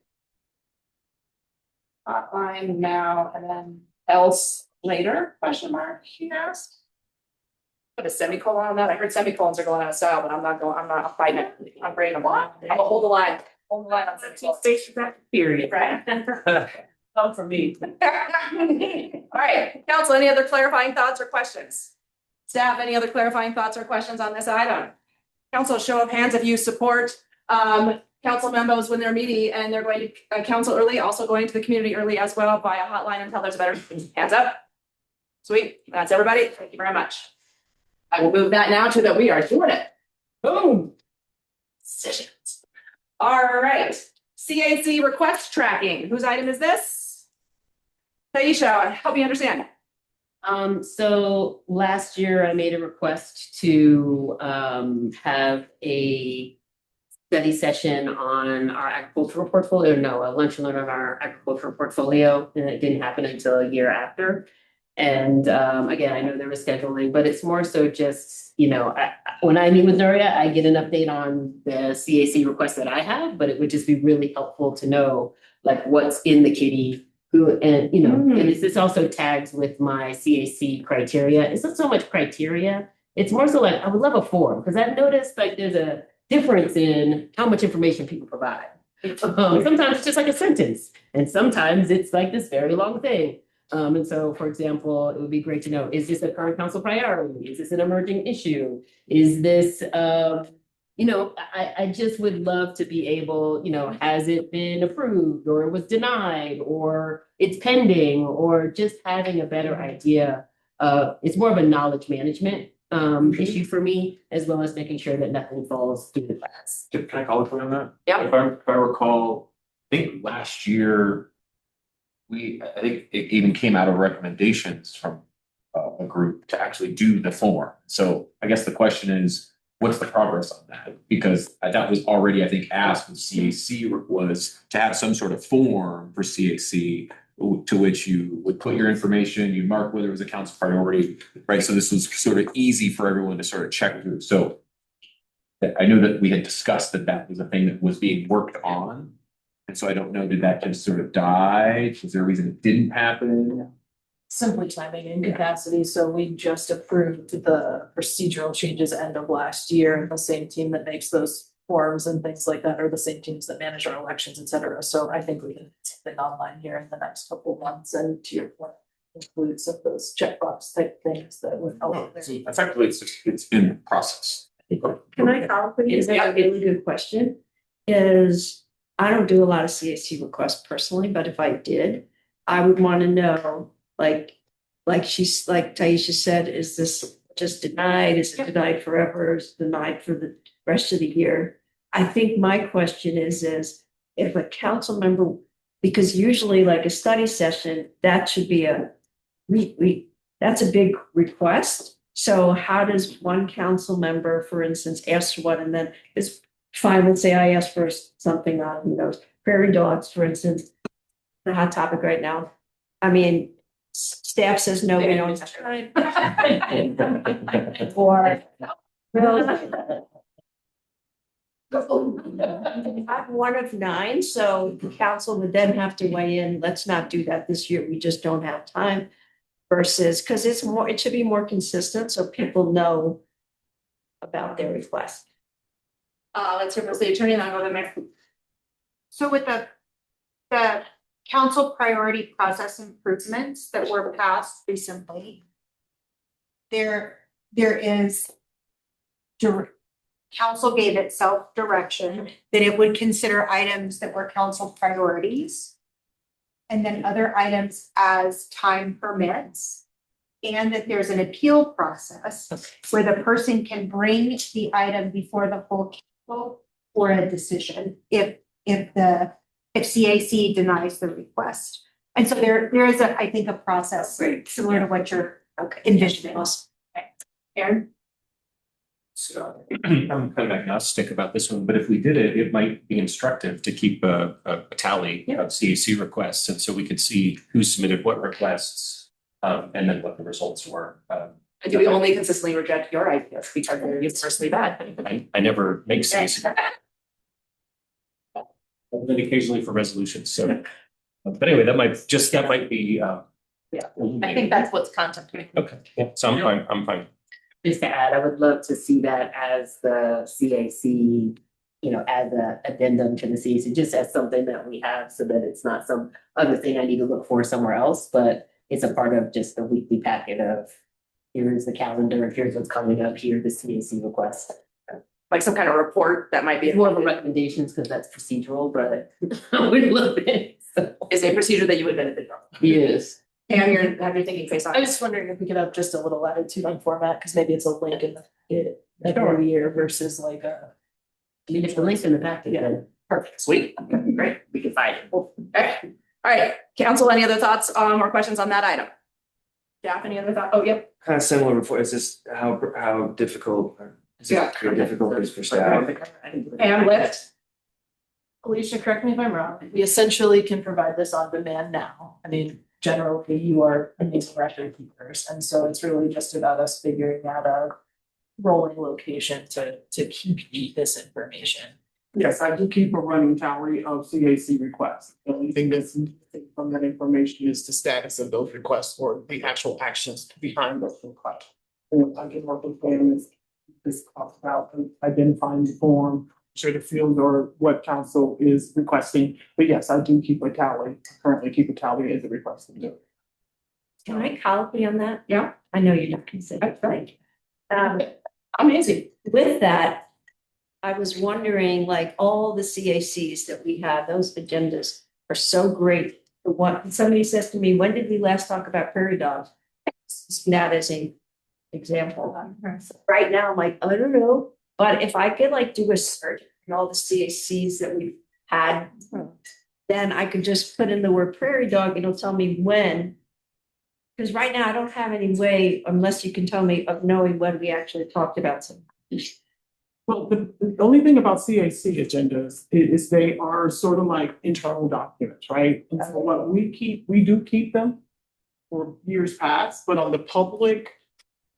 Hotline now and then else later, question mark, he asked. Put a semicolon on that. I heard semicolons are going out of style, but I'm fighting it. I'm bringing them on. I'm gonna hold the line. Hold the line on semicolons. Period. Right? Come from me. All right, council, any other clarifying thoughts or questions? Staff, any other clarifying thoughts or questions on this item? Council, show of hands if you support council members when they're meeting and they're going to council early, also going to the community early as well via hotline until there's a better hands up. Sweet, that's everybody. Thank you very much. I will move that now to that we are doing it. Boom. Decisions. All right. CAC request tracking. Whose item is this? Taisha, help me understand. So last year I made a request to have a study session on our agricultural portfolio. No, a lunch and learn on our agricultural portfolio, and it didn't happen until a year after. And again, I know there was scheduling, but it's more so just, you know, when I meet with Nuria, I get an update on the CAC request that I have, but it would just be really helpful to know like what's in the kitty, who, and you know, and this also tags with my CAC criteria. It's not so much criteria. It's more so like I would love a form because I've noticed like there's a difference in how much information people provide. Sometimes it's just like a sentence, and sometimes it's like this very long thing. And so, for example, it would be great to know, is this a current council priority? Is this an emerging issue? Is this, you know, I just would love to be able, you know, has it been approved or it was denied or it's pending or just having a better idea of, it's more of a knowledge management issue for me, as well as making sure that nothing falls through the cracks. Can I call it on that? Yeah. If I recall, I think last year, I think it even came out of recommendations from a group to actually do the form. So I guess the question is, what's the progress on that? Because that was already, I think, asked with CAC was to have some sort of form for CAC to which you would put your information, you mark whether it was a council priority, right? So this was sort of easy for everyone to sort of check through. So I know that we had discussed that that was a thing that was being worked on. And so I don't know, did that just sort of die? Was there a reason it didn't happen? Simply timing and capacity, so we just approved the procedural changes end of last year, and the same team that makes those forms and things like that are the same teams that manage our elections, et cetera. So I think we can get something online here in the next couple of months, and to your point, include some of those checkbox type things that would help. So effectively, it's in process. Can I call for you? Is that a really good question? Is I don't do a lot of CAC requests personally, but if I did, I would want to know, like Taisha said, is this just denied? Is it denied forever? Is it denied for the rest of the year? I think my question is if a council member, because usually like a study session, that should be that's a big request. So how does one council member, for instance, ask for one and then it's fine, let's say I ask for something on, you know, prairie dogs, for instance, the hot topic right now. I mean, staff says no, we don't have time. Or, well, I'm one of 9, so the council would then have to weigh in, let's not do that this year, we just don't have time. Versus, because it should be more consistent so people know about their request. Let's hear from the attorney and I'll go to the next. So with the council priority process improvements that were passed recently, there is council gave itself direction that it would consider items that were council priorities and then other items as time permits, and that there's an appeal process where the person can bring the item before the full council for a decision if CAC denies the request. And so there is I think a process similar to what you're envisioning. Okay. Aaron? So I'm kind of agnostic about this one, but if we did it, it might be instructive to keep a tally of CAC requests. And so we could see who submitted what requests and then what the results were. Do we only consistently reject your ideas because they're universally bad? I never make CAC. And then occasionally for resolutions. So, but anyway, that might be Yeah, I think that's what's contemplated. Okay, yeah, so I'm fine. Just to add, I would love to see that as the CAC, as a addendum to the CAC, just as something that we have so that it's not some other thing I need to look for somewhere else, but it's a part of just the weekly packet of here's the calendar, here's what's coming up, here's the CAC request. Like some kind of report that might be. It's more of a recommendations because that's procedural, but I would love it. So. Is a procedure that you would benefit from. Yes. And have your thinking face on. I was just wondering if we could have just a little latitude on format, because maybe it's a link in the packet every year versus like a. I mean, if the link's in the packet, then Perfect, sweet, okay, great. we can find it. Okay. All right, council, any other thoughts or questions on that item? Jeff, any other thoughts? Oh, yep. Kind of similar before, is this how difficult, is Yeah. it create difficulties for staff? And lift. Alicia, correct me if I'm wrong, we essentially can provide this on demand now. I mean, generally, you are amazing record keepers, and so it's really just about us figuring out a rolling location to keep this information. Yes, I do keep a running tally of CAC requests. The only thing that's missing from that information is the status of those requests or the actual actions behind those requests. And I can work with families, this talks about identifying the form, sure the field or what council is requesting. But yes, I do keep a tally, currently keep a tally as a request to do. Can I colloquy on that? Yeah. I know you're not gonna say it, right? Amazing. With that, I was wondering, like, all the CACs that we have, those agendas are so great. The one, somebody says to me, when did we last talk about prairie dogs? That is an example. Right now, I'm like, I don't know, but if I could like do a search in all the CACs that we've had, then I could just put in the word prairie dog, it'll tell me when. Because right now I don't have any way, unless you can tell me, of knowing when we actually talked about something. Well, the only thing about CAC agendas is they are sort of like internal documents, right? And so what we do keep them for years past, but on the public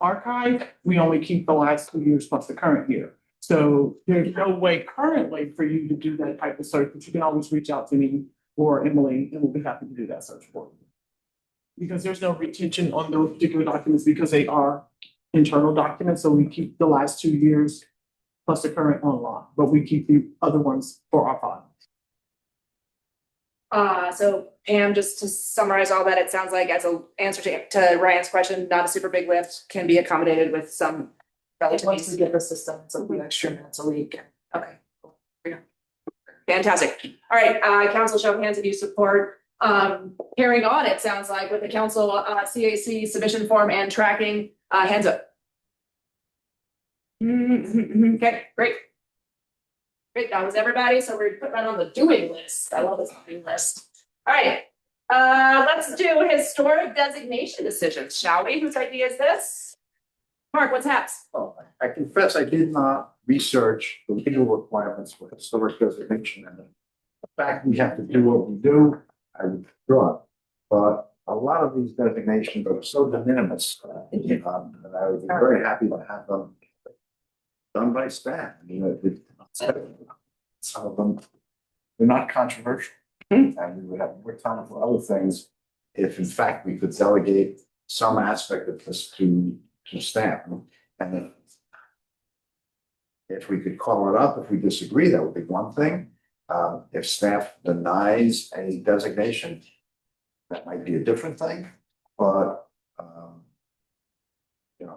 archive, we only keep the last 2 years plus the current year. So there's no way currently for you to do that type of search, but you can always reach out to me or Emily, and we'll be happy to do that search for you. Because there's no retention on those particular documents because they are internal documents, so we keep the last 2 years plus the current online, but we keep the other ones for our file. So Pam, just to summarize all that, it sounds like as an answer to Ryan's question, not a super big lift can be accommodated with some relatively. Once we get the system, it's a few extra minutes a week. Okay. Cool. Yeah. Fantastic. All right, council, show of hands if you support carrying on, it sounds like, with the council CAC submission form and tracking, hands up. Okay, great. Great, that was everybody, so we're putting that on the doing list. I love this doing list. All right, let's do historic designation decisions, shall we? Whose idea is this? Mark, what's haps? Well, I confess I did not research the legal requirements for historic designation. And the fact we have to do what we do, I would withdraw. But a lot of these designations are so de minimis, that I would be very happy to have them done by staff. I mean, some of them, they're not controversial. And we would have more time for other things if in fact we could delegate some aspect of this to staff. And if we could call it up, if we disagree, that would be one thing. If staff denies a designation, that might be a different thing, but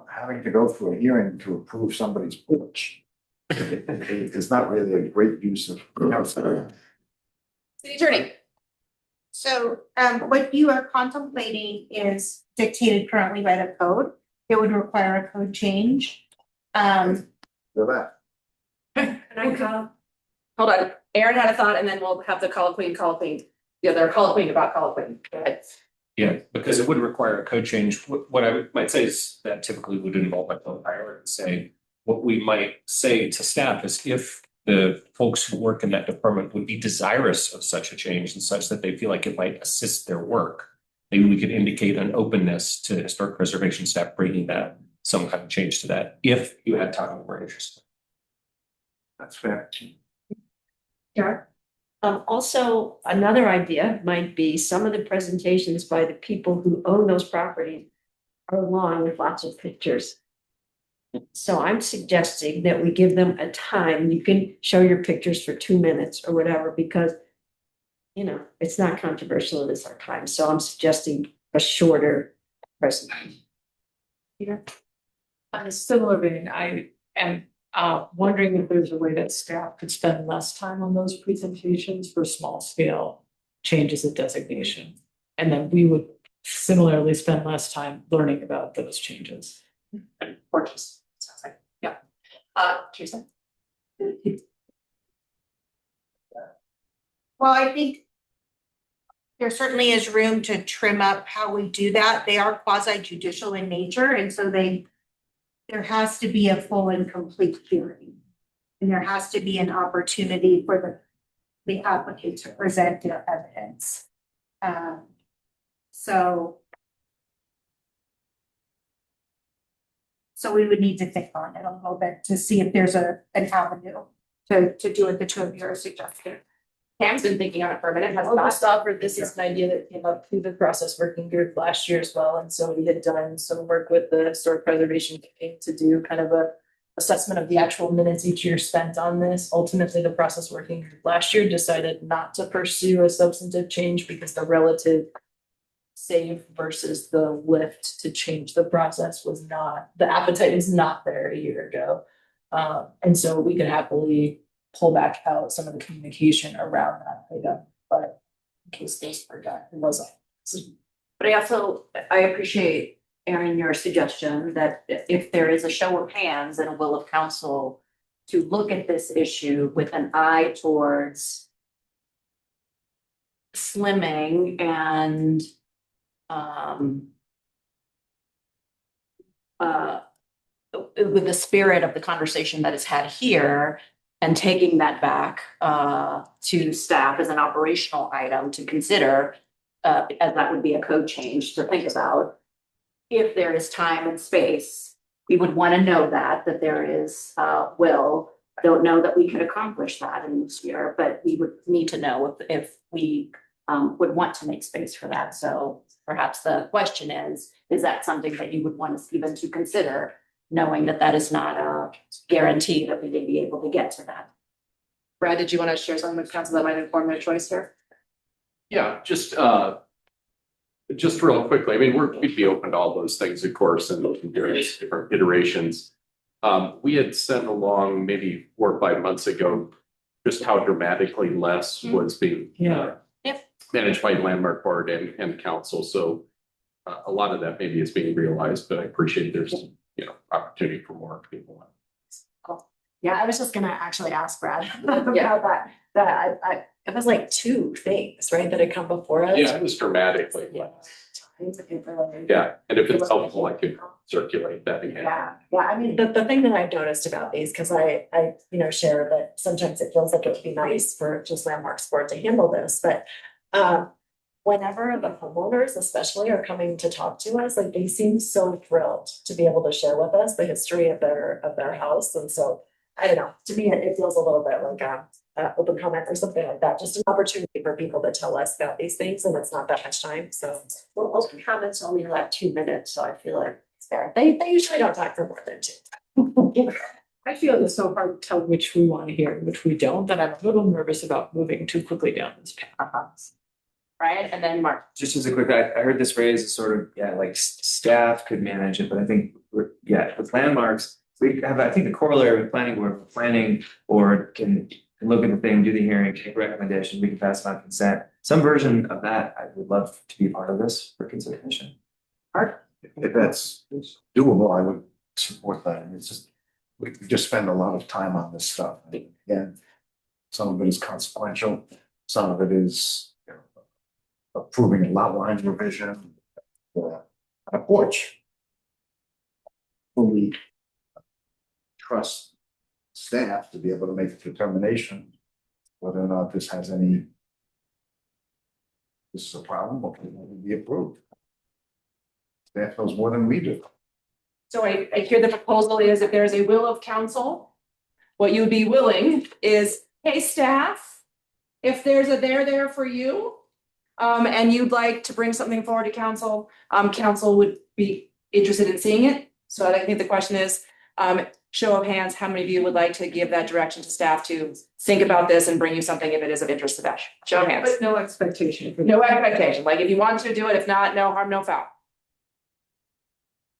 having to go through a hearing to approve somebody's porch is not really a great use of council. City attorney. So what you are contemplating is dictated currently by the code. It would require a code change. For that. Can I call? Hold on, Aaron had a thought and then we'll have the call queen. The other call queen about call queen. Go ahead. Yeah, because it would require a code change. What I might say is that typically would involve my own priority to say, what we might say to staff is if the folks who work in that department would be desirous of such a change and such that they feel like it might assist their work, maybe we could indicate an openness to historic preservation staff bringing that some kind of change to that, if you had time and were interested. That's fair. Yeah. Also, another idea might be some of the presentations by the people who own those properties are long with lots of pictures. So I'm suggesting that we give them a time. You can show your pictures for 2 minutes or whatever, because it's not controversial in this our time. So I'm suggesting a shorter presentation. On a similar vein, I am wondering if there's a way that staff could spend less time on those presentations for small scale changes in designation. And then we would similarly spend less time learning about those changes. Or just, sounds like, yeah. Teresa? Well, I think there certainly is room to trim up how we do that. They are quasi judicial in nature, and so there has to be a full and complete hearing. And there has to be an opportunity for the applicant to present their evidence. So we would need to think on it a little bit to see if there's an avenue to do what the two of you are suggesting. Pam's been thinking on it for a minute, has I'll not. just offer, this is an idea that came up through the process working group last year as well, and so we had done some work with the historic preservation committee to do kind of a assessment of the actual minutes each year spent on this. Ultimately, the process working group last year decided not to pursue a substantive change because the relative save versus the lift to change the process was not, the appetite is not there a year ago. And so we could happily pull back out some of the communication around that item, but in case those forgot, it wasn't. But I appreciate, Erin, your suggestion that if there is a show of hands and a will of council to look at this issue with an eye towards slimming and with the spirit of the conversation that is had here and taking that back to staff as an operational item to consider, as that would be a code change to think about. If there is time and space, we would want to know that there is will. I don't know that we could accomplish that in this year, but we would need to know if we would want to make space for that. So perhaps the question is that something that you would want us even to consider, knowing that is not a guarantee that we may be able to get to that? Brad, did you want to share something with council that might inform their choice here? Yeah, just real quickly, I mean, we'd be open to all those things, of course, and various different iterations. We had sent along maybe 4 or 5 months ago, just how dramatically less was being managed by landmark board and council. So a lot of that maybe is being realized, but I appreciate there's opportunity for more people. Yeah, I was just gonna actually ask Brad about that. It was like 2 things, right, that had come before us. Yeah, it was dramatically less. Yeah, and if it's helpful, I could circulate that again. Yeah, I mean, the thing that I've noticed about these, because I share that sometimes it feels like it would be nice for just Landmarks Board to handle this, but whenever the homeowners especially are coming to talk to us, like they seem so thrilled to be able to share with us the history of their house. And so I don't know, to me, it feels a little bit like open comment or something like that, just an opportunity for people to tell us about these things, and it's not that much time, so. Well, open comments only last 2 minutes, so I feel like It's fair. They usually don't talk for more than 2. I feel it's so hard to tell which we want to hear and which we don't, that I'm a little nervous about moving too quickly down this path. Right, and then Mark. Just as a quick, I heard this phrase as sort of, like staff could manage it, but I think, with landmarks, we have, I think the corollary with planning board can look at the thing, do the hearing, take a recommendation, we can pass it on consent. Some version of that, I would love to be part of this for consideration. If that's doable, I would support that. And it's just, we just spend a lot of time on this stuff. And again, some of it is consequential, some of it is approving a lot line revision, a porch. Fully trust staff to be able to make a determination whether or not this is a problem or can it be approved. Staff knows more than we do. So I hear the proposal is if there's a will of council, what you would be willing is, hey, staff, if there's a there for you, and you'd like to bring something forward to council, council would be interested in seeing it. So I think the question is, show of hands, how many of you would like to give that direction to staff to think about this and bring you something if it is of interest to them? Show of hands. But no expectation. No expectation, like if you want to do it, if not, no harm, no foul.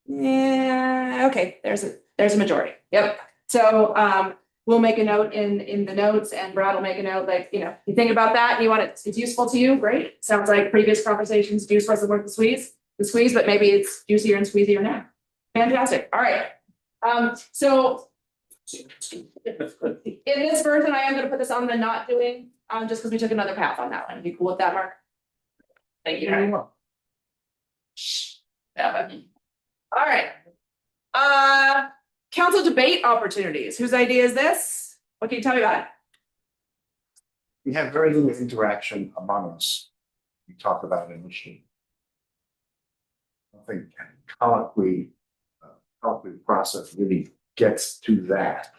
Yeah, okay, there's a majority, yep. So, we'll make a note in the notes and Brad will make a note, like, you think about that and you want it's useful to you, great. Sounds like previous conversations, juice wasn't worth the squeeze, but maybe it's juicier and squeezier now. Fantastic, all right. So in this version, I am gonna put this on the not doing, just because we took another path on that one. You cool with that, Mark? Thank you. Yeah. All right. Council debate opportunities. Whose idea is this? What can you tell me about it? We have very little interaction among us. We talk about initially. I think colloquy process really gets to that.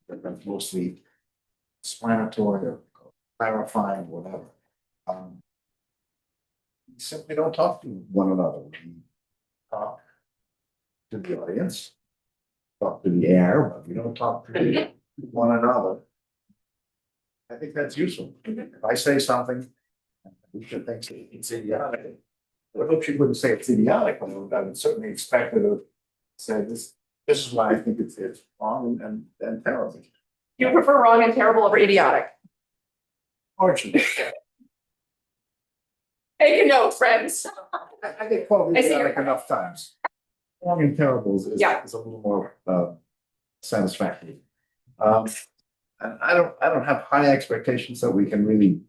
That's mostly explanatory or clarifying, whatever. We simply don't talk to one another. We talk to the audience, talk to the air, but we don't talk to one another. I think that's useful. If I say something, we should think it's idiotic. I hope she wouldn't say it's idiotic, but I would certainly expect her to say this is why I think it's wrong and terrible. You prefer wrong and terrible over idiotic. Fortunately. Take a note, friends. I get called idiotic enough times. Wrong and terrible is a little more satisfactory. And I don't have high expectations that we can really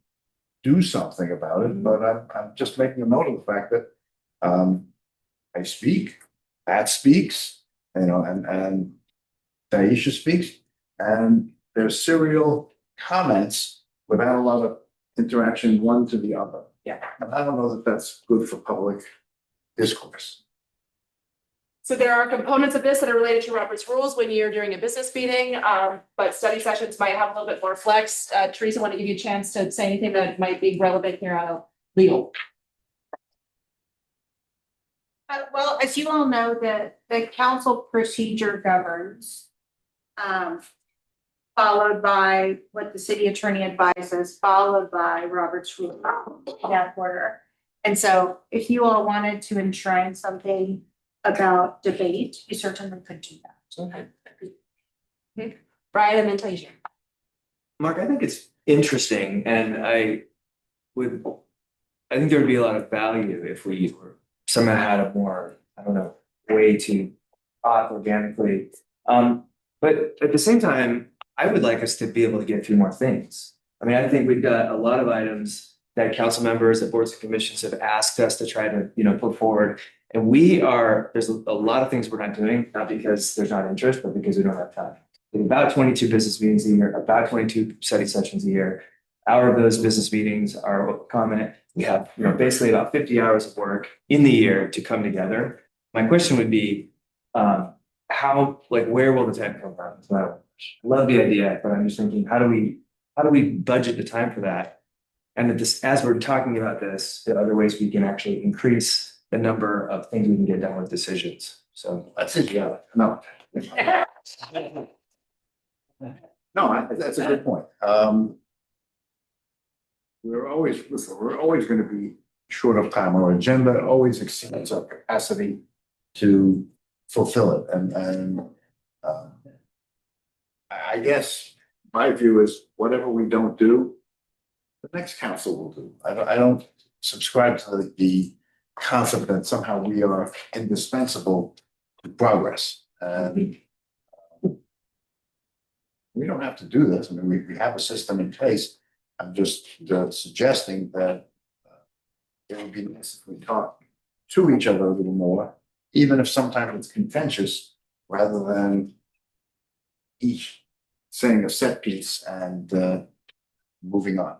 do something about it, but I'm just making a note of the fact that I speak, Pat speaks, and Taisha speaks, and there's serial comments without a lot of interaction one to the other. Yeah. And I don't know that that's good for public discourse. So there are components of this that are related to Robert's rules when you're doing a business meeting, but study sessions might have a little bit more flex. Teresa, I want to give you a chance to say anything that might be relevant here on legal. Well, as you all know, the council procedure governs, followed by what the city attorney advises, followed by Robert's rule of that order. And so if you all wanted to enshrine something about debate, you certainly could do that. Okay. Brian and then Taisha. Mark, I think it's interesting and I think there would be a lot of value if we somehow had a more, way to talk organically. But at the same time, I would like us to be able to get through more things. I mean, I think we've got a lot of items that council members at boards and commissions have asked us to try to, put forward. And there's a lot of things we're not doing, not because there's not interest, but because we don't have time. We have about 22 business meetings a year, about 22 study sessions a year. Hour of those business meetings are comment. We have, basically about 50 hours of work in the year to come together. My question would be, where will the time come from? So I love the idea, but I'm just thinking, how do we budget the time for that? And as we're talking about this, the other ways we can actually increase the number of things we can get done with decisions. So That's it, yeah. No. No, that's a good point. We're always going to be short of time. Our agenda always exceeds our capacity to fulfill it. And I guess my view is whatever we don't do, the next council will do. I don't subscribe to the concept that somehow we are indispensable to progress. And we don't have to do this. I mean, we have a system in place. I'm just suggesting that it would be nice if we talk to each other a little more, even if sometimes it's contentious, rather than each saying a set piece and moving on.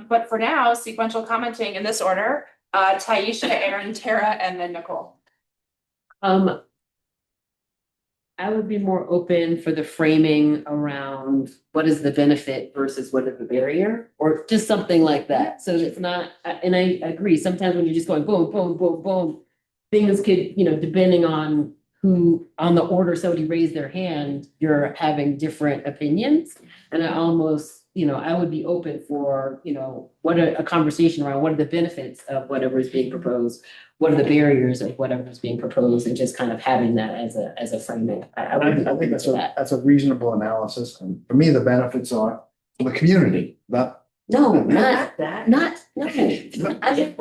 But for now, sequential commenting in this order, Taisha, Aaron, Tara, and then Nicole. I would be more open for the framing around what is the benefit versus what is the barrier, or just something like that. So it's not, and I agree, sometimes when you're just going boom, boom, boom, boom, things could, depending on who, on the order somebody raised their hand, you're having different opinions. And I almost, I would be open for, what a conversation around what are the benefits of whatever is being proposed, what are the barriers of whatever is being proposed, and just kind of having that as a framing. I would be I open think to that. that's a reasonable analysis, and for me, the benefits are for the community, not. No, not that, no. I think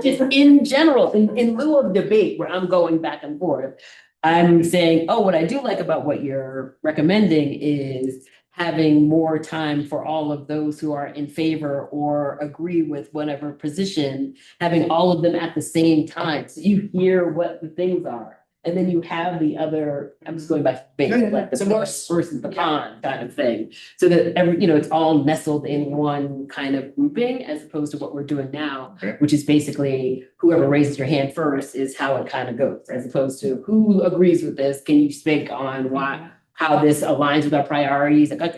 just in general, in lieu of debate where I'm going back and forth, I'm saying, oh, what I do like about what you're recommending is having more time for all of those who are in favor or agree with whatever position, having all of them at the same time. So you hear what the things are. And then you have the other, I'm just going back to base, like the plus versus the con kind of thing. So that it's all nestled in one kind of grouping as opposed to what we're doing now, which is basically whoever raises your hand first is how it kind of goes, as opposed to who agrees with this. Can you speak on how this aligns with our priorities, and who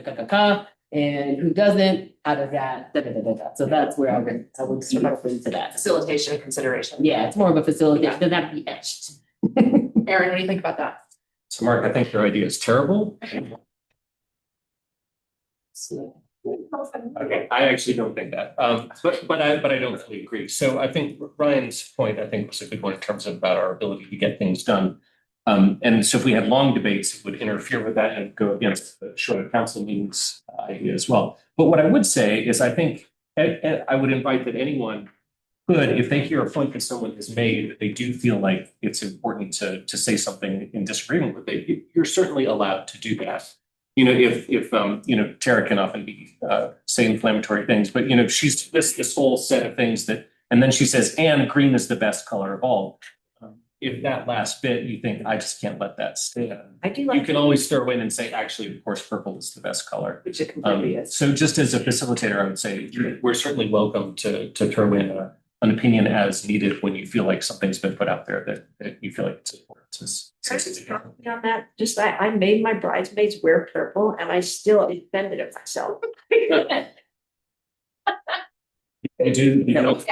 doesn't, how does that, So that's where I would sort of open to that. Facilitation and consideration. Yeah, it's more of a facilitation, it doesn't have to be etched. Erin, what do you think about that? So Mark, I think your idea is terrible. Okay, I actually don't think that, but I don't fully agree. So I think Ryan's point, I think, was a good one in terms of about our ability to get things done. And so if we had long debates, it would interfere with that and go against the shorter council meetings idea as well. But what I would say is I think I would invite that anyone could, if they hear a point that someone has made, that they do feel like it's important to say something in disagreement with it, you're certainly allowed to do that. If Tara can often be say inflammatory things, but she's this whole set of things that, and then she says, and green is the best color of all. If that last bit you think I just can't let that stand, I do you like, can always throw in and say, actually, of course, purple is the best color. Which it completely is. So just as a facilitator, I would say we're certainly welcome to throw in an opinion as needed when you feel like something's been put out there that you feel like it's important to say. on that, just I made my bridesmaids wear purple and I still offended it myself. You do. That's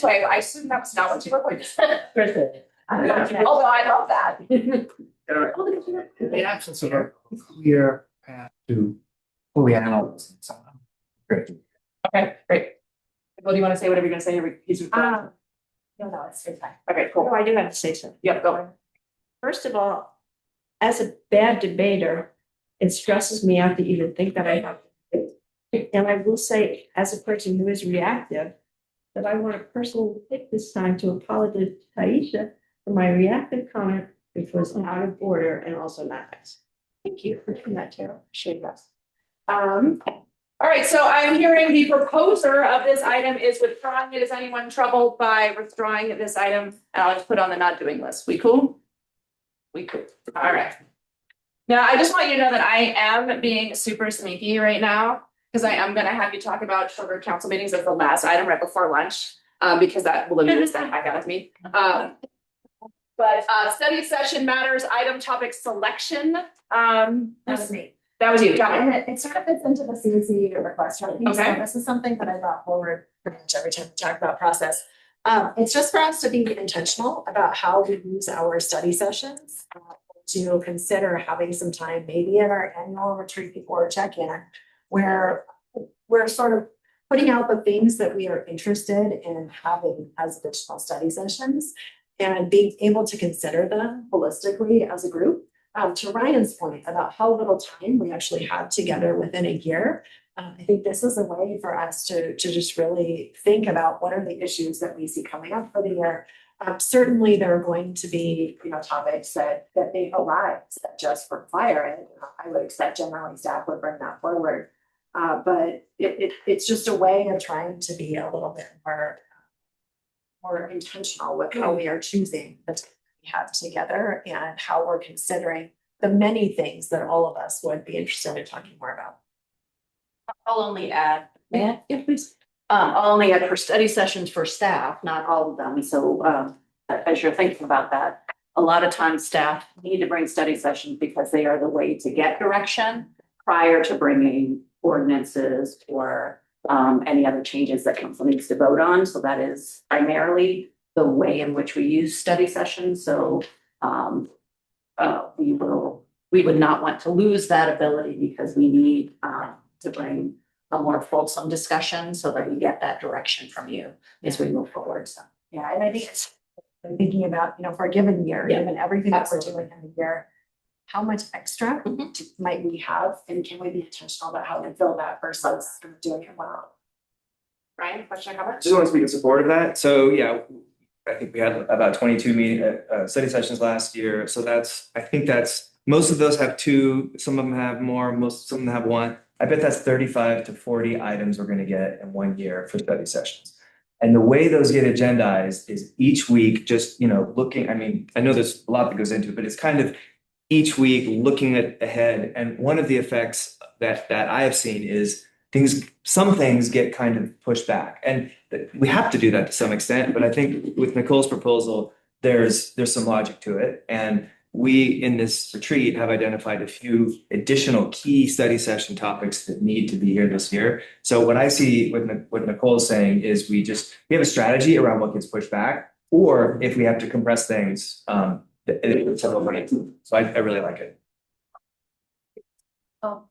why I assume that was not what you were going to say. Although I love that. In the absence of a clear path to fully analyze something. Great. Okay, great. Well, do you want to say whatever you're gonna say? No, it's fine. Okay, cool. Oh, I do have to say something. Yep, go. First of all, as a bad debater, it stresses me out to even think that I have. And I will say, as a person who is reactive, that I want to personally take this time to apologize to Taisha for my reactive comment, which was out of order and also not nice. Thank you for doing that, Tara. Appreciate that. All right, so I'm hearing the proposer of this item is withdrawing it. Is anyone troubled by withdrawing this item? And I'll just put on the not doing list. We cool? We cool. All right. Now, I just want you to know that I am being super sneaky right now because I am going to have you talk about shorter council meetings as the last item right before lunch, because that will amuse the heck out of me. But study session matters, item topic selection. That's me. That was you. And it sort of fits into the CC request, right? So Okay. this is something that I brought forward pretty much every time we talk about process. It's just for us to be intentional about how we use our study sessions, to consider having some time, maybe at our annual retreat or check-in, where we're sort of putting out the things that we are interested in having as additional study sessions and being able to consider them holistically as a group. To Ryan's point about how little time we actually have together within a year, I think this is a way for us to just really think about what are the issues that we see coming up for the year. Certainly, there are going to be topics that may arise that just require it. I would expect generally staff would bring that forward, but it's just a way of trying to be a little bit more intentional with how we are choosing the time we have together and how we're considering the many things that all of us would be interested in talking more about. I'll only add, Yeah, please. I'll only add for study sessions for staff, not all of them. So as you're thinking about that, a lot of times staff need to bring study sessions because they are the way to get direction prior to bringing ordinances or any other changes that council needs to vote on. So that is primarily the way in which we use study sessions. So we would not want to lose that ability because we need to bring a more fulsome discussion so that we get that direction from you as we move forward. So. Yeah, and I think it's thinking about, for a given year, Yeah. given everything that we're doing in the year, how much extra might we have, and can we be intentional about how we fill that versus doing it well? Brian, question or comment? Just want to speak in support of that. So yeah, I think we had about 22 meeting study sessions last year. So I think that's most of those have two. Some of them have more. Some of them have one. I bet that's 35 to 40 items we're going to get in 1 year for study sessions. And the way those get agendized is each week, just looking. I mean, I know there's a lot that goes into it, but it's kind of each week looking ahead. And one of the effects that I have seen is some things get kind of pushed back, and we have to do that to some extent. But I think with Nicole's proposal, there's some logic to it, and we in this retreat have identified a few additional key study session topics that need to be here this year. So what I see what Nicole's saying is we have a strategy around what gets pushed back, or if we have to compress things, so I really like it.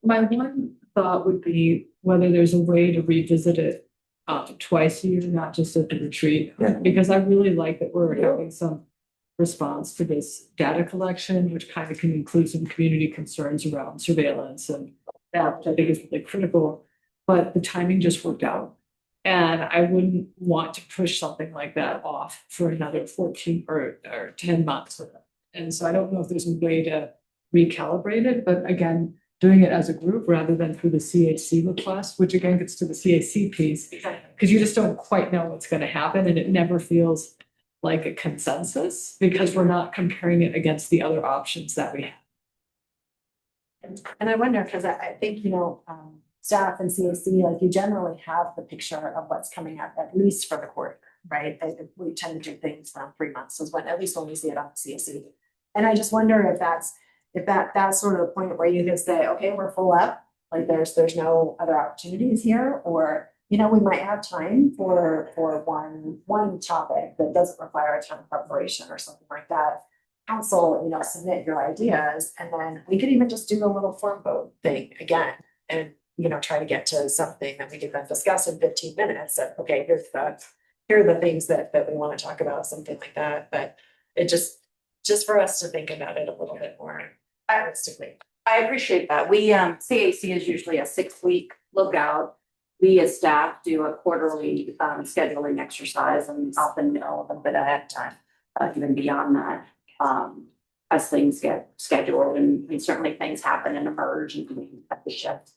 My one thought would be whether there's a way to revisit it twice a year, not just at the retreat. Yeah. Because I really like that we're having some response to this data collection, which kind of can include some community concerns around surveillance and that, which I think is really critical. But the timing just worked out. And I wouldn't want to push something like that off for another 14 or 10 months. And so I don't know if there's a way to recalibrate it, but again, doing it as a group rather than through the CAC request, which again gets to the CAC piece, because you just don't quite know what's going to happen, and it never feels like a consensus because we're not comparing it against the other options that we have. And I wonder, because I think, staff and CAC, like you generally have the picture of what's coming up, at least for the quarter, right? We tend to do things around 3 months is when, at least when we see it on the CAC. And I just wonder if that's sort of the point where you can say, okay, we're full up, like there's no other opportunities here, or, we might have time for one topic that doesn't require a ton of preparation or something like that. Council, submit your ideas, and then we could even just do a little form vote thing again, and, try to get to something that we can then discuss in 15 minutes. And, okay, here are the things that we want to talk about, something like that. But it just for us to think about it a little bit more realistically. I appreciate that. We, CAC is usually a 6-week lookout. We as staff do a quarterly scheduling exercise and often know a little bit ahead of time, even beyond that, as things get scheduled, and certainly things happen and emerge and we have to shift,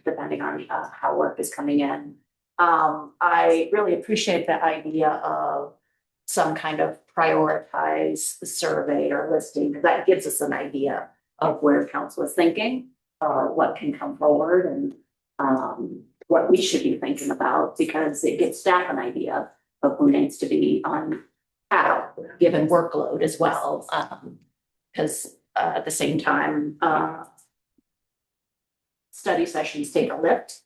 depending on how work is coming in. I really appreciate the idea of some kind of prioritized survey or listing, because that gives us an idea of where council is thinking, what can come forward, and what we should be thinking about, because it gives staff an idea of who needs to be on how, given workload as well. Because at the same time, study sessions take a lift,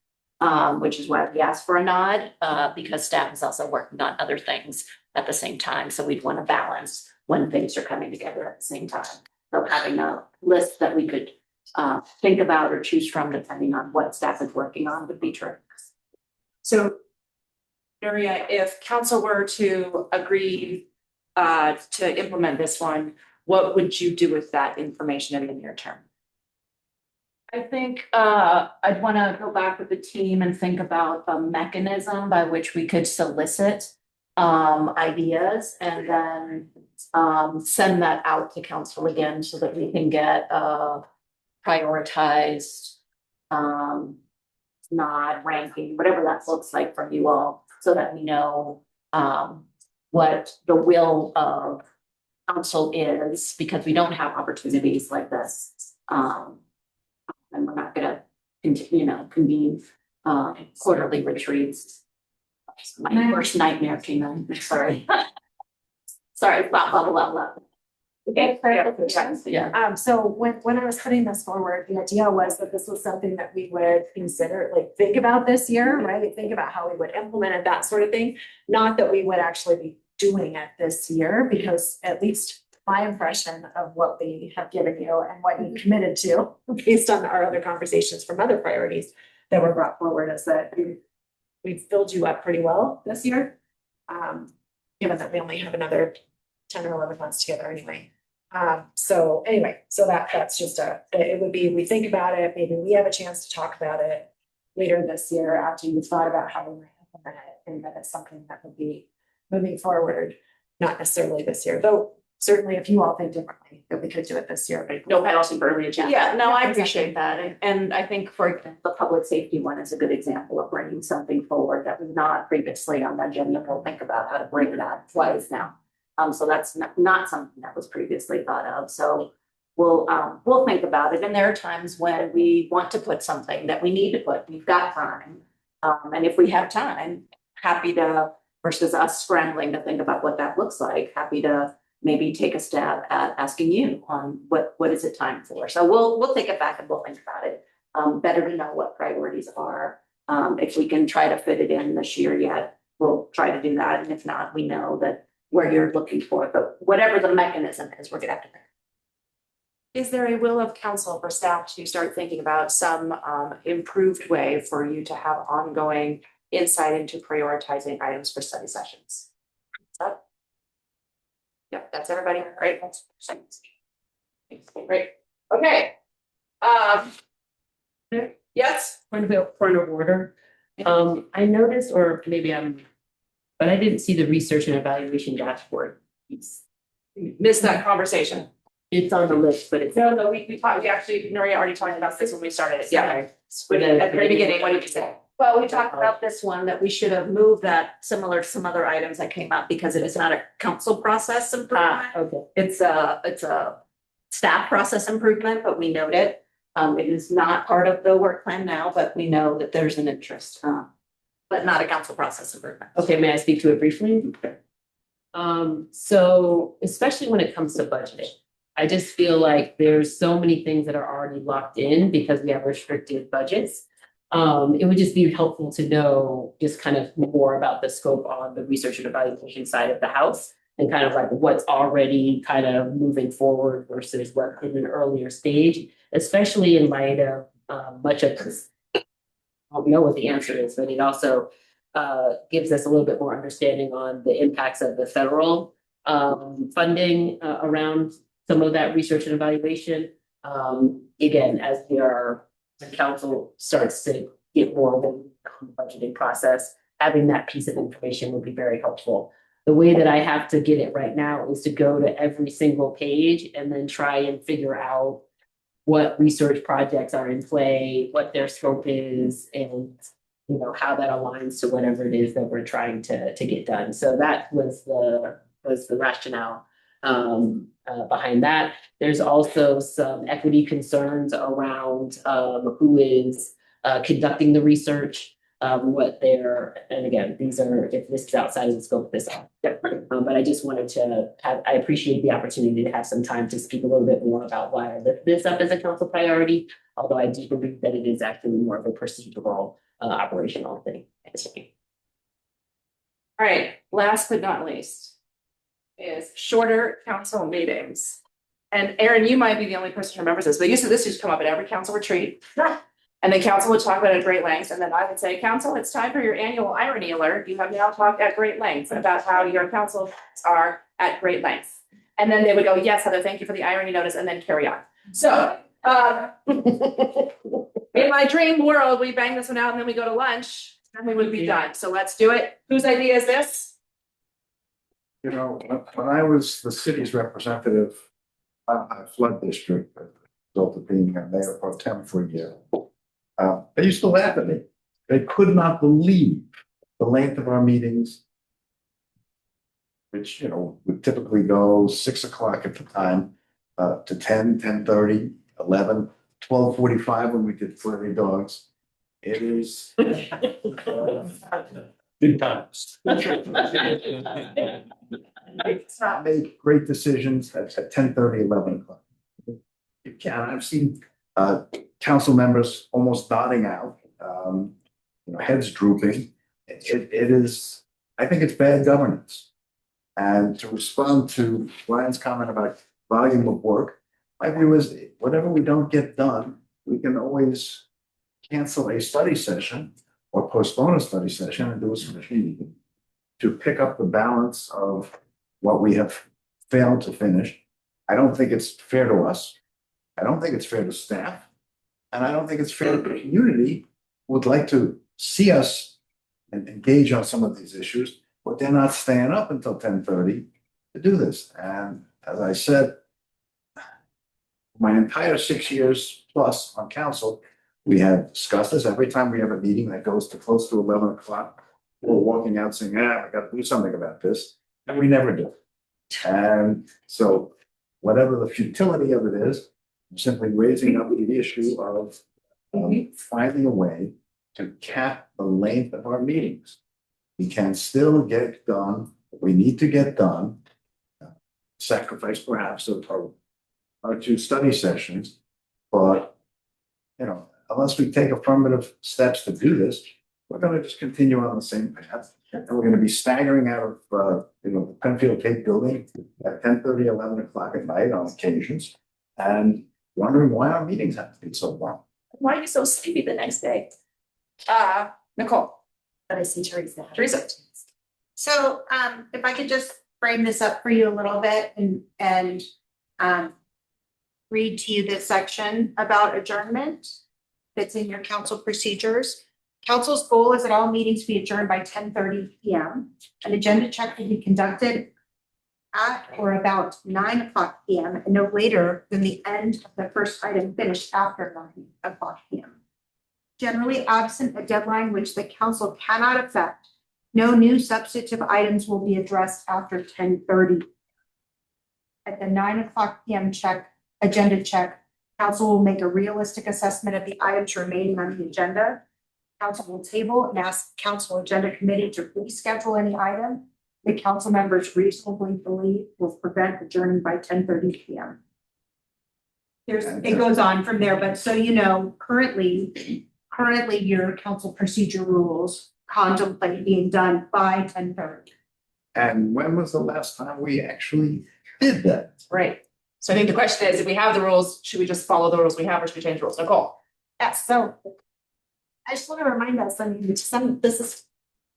which is why we ask for a nod, because staff is also working on other things at the same time. So we'd want to balance when things are coming together at the same time. So having a list that we could think about or choose from, depending on what staff is working on, would be terrific. So, Maria, if council were to agree to implement this one, what would you do with that information in the near term? I think I'd want to go back with the team and think about a mechanism by which we could solicit ideas, and then send that out to council again so that we can get prioritized nod ranking, whatever that looks like from you all, so that we know what the will of council is, because we don't have opportunities like this. And we're not gonna continue, convene quarterly retreats. My worst nightmare came in, sorry. Sorry, blah, blah, blah, blah. Okay, clarification. Yeah. So when I was putting this forward, the idea was that this was something that we would consider, like, think about this year, right? Think about how we would implement it, that sort of thing. Not that we would actually be doing it this year, because at least my impression of what we have given you and what you committed to, based on our other conversations from other priorities that were brought forward, is that we've filled you up pretty well this year. Given that we only have another 10 or 11 months together anyway. So anyway, so that's just it would be, we think about it, maybe we have a chance to talk about it later this year after you've thought about how we might implement it, and that it's something that would be moving forward, not necessarily this year, though certainly if you all think differently, that we could do it this year. No penalty for early agenda. Yeah, no, I Yeah, appreciate exactly. that. And I think for example, the public safety one is a good example of bringing something forward that was not previously on the agenda. We'll think about how to bring that twice now. So that's not something that was previously thought of. So we'll think about it. And there are times when we want to put something that we need to put, we've got time. And if we have time, happy to, versus us scrambling to think about what that looks like, happy to maybe take a stab at asking you on what is it time for. So we'll take it back and we'll think about it. Better to know what priorities are. If we can try to fit it in this year yet, we'll try to do that. And if not, we know that where you're looking for, but whatever the mechanism is, we're gonna have to. Is there a will of council for staff to start thinking about some improved way for you to have ongoing insight into prioritizing items for study sessions? Yep, that's everybody, right? That's great. Okay. Yes, Point of order. I noticed, or maybe but I didn't see the research and evaluation dashboard piece. missed that conversation. It's on the list, but it's. No, we talked, we actually, Maria already talked about this when we started it. Yeah. Okay. At the very beginning, what did you say? Well, we talked about this one, that we should have moved that similar to some other items that came up because it is not a council process improvement. Okay. It's a staff process improvement, but we note it. It is not part of the work plan now, but we know that there's an interest, but not a council process improvement. Okay, may I speak to it briefly? So especially when it comes to budgeting, I just feel like there's so many things that are already locked in because we have restricted budgets. It would just be helpful to know just kind of more about the scope on the research and evaluation side of the house and kind of like what's already kind of moving forward versus what in an earlier stage, especially in light of much of this. I don't know what the answer is, but it also gives us a little bit more understanding on the impacts of the federal funding around some of that research and evaluation. Again, as the council starts to get more in the budgeting process, having that piece of information would be very helpful. The way that I have to get it right now is to go to every single page and then try and figure out what research projects are in play, what their scope is, and how that aligns to whatever it is that we're trying to get done. So that was the rationale behind that. There's also some equity concerns around who is conducting the research, and again, if this is outside of the scope of this. But I just wanted to I appreciate the opportunity to have some time to speak a little bit more about why I lift this up as a council priority, although I do believe that it is actually more of a procedural operational thing. All right, last but not least is shorter council meetings. And Erin, you might be the only person who remembers this, but this used to come up at every council retreat. And the council would talk about it at great lengths, and then I would say, council, it's time for your annual irony alert. You have now talked at great lengths about how your council are at great lengths. And then they would go, yes, Heather, thank you for the irony notice, and then carry on. So in my dream world, we bang this one out and then we go to lunch and we would be done. So let's do it. Whose idea is this? When I was the city's representative on a flood district, as a result of being a mayor pro tem for a year, they used to laugh at me. They could not believe the length of our meetings, which, would typically go 6 o'clock at the time, to 10, 10:30, 11, 12:45 when we did Flurry Dogs. It is. Good times. It's not make great decisions at 10:30, 11 o'clock. You can, I've seen council members almost nodding out, heads drooping. It is, I think it's bad governance. And to respond to Ryan's comment about volume of work, my view is whatever we don't get done, we can always cancel a study session or postpone a study session and do a special meeting to pick up the balance of what we have failed to finish. I don't think it's fair to us. I don't think it's fair to staff. And I don't think it's fair to the community who would like to see us and engage on some of these issues, but they're not staying up until 10:30 to do this. And as I said, my entire 6 years plus on council, we have discussed this. Every time we have a meeting that goes to close to 11 o'clock, we're walking out saying, we got to do something about this. And we never do. And so whatever the futility of it is, I'm simply raising up the issue of finding a way to cap the length of our meetings. We can still get done what we need to get done, sacrifice perhaps of our 2 study sessions, but unless we take affirmative steps to do this, we're going to just continue on the same path. And we're going to be staggering out of the Penfield Tate building at 10:30, 11 o'clock at night on occasions, and wondering why our meetings have to be so long. Why are you so sleepy the next day? Nicole. But I see Teresa. Teresa. So if I could just frame this up for you a little bit and read to you this section about adjournment that's in your council procedures. Council's goal is that all meetings be adjourned by 10:30 PM. An agenda check will be conducted at or about 9 o'clock PM and no later than the end of the first item finished after 9 o'clock PM. Generally absent a deadline which the council cannot affect, no new substantive items will be addressed after 10:30. At the 9 o'clock PM agenda check, council will make a realistic assessment of the items remaining on the agenda. Council will table and ask council agenda committee to reschedule any item the council members reasonably believe will prevent adjourning by 10:30 PM. It goes on from there, but so currently your council procedure rules contemplate being done by 10:30. And when was the last time we actually did that? Right. So I think the question is, if we have the rules, should we just follow the rules we have or should we change the rules? Nicole? Yes, so I just want to remind us, this is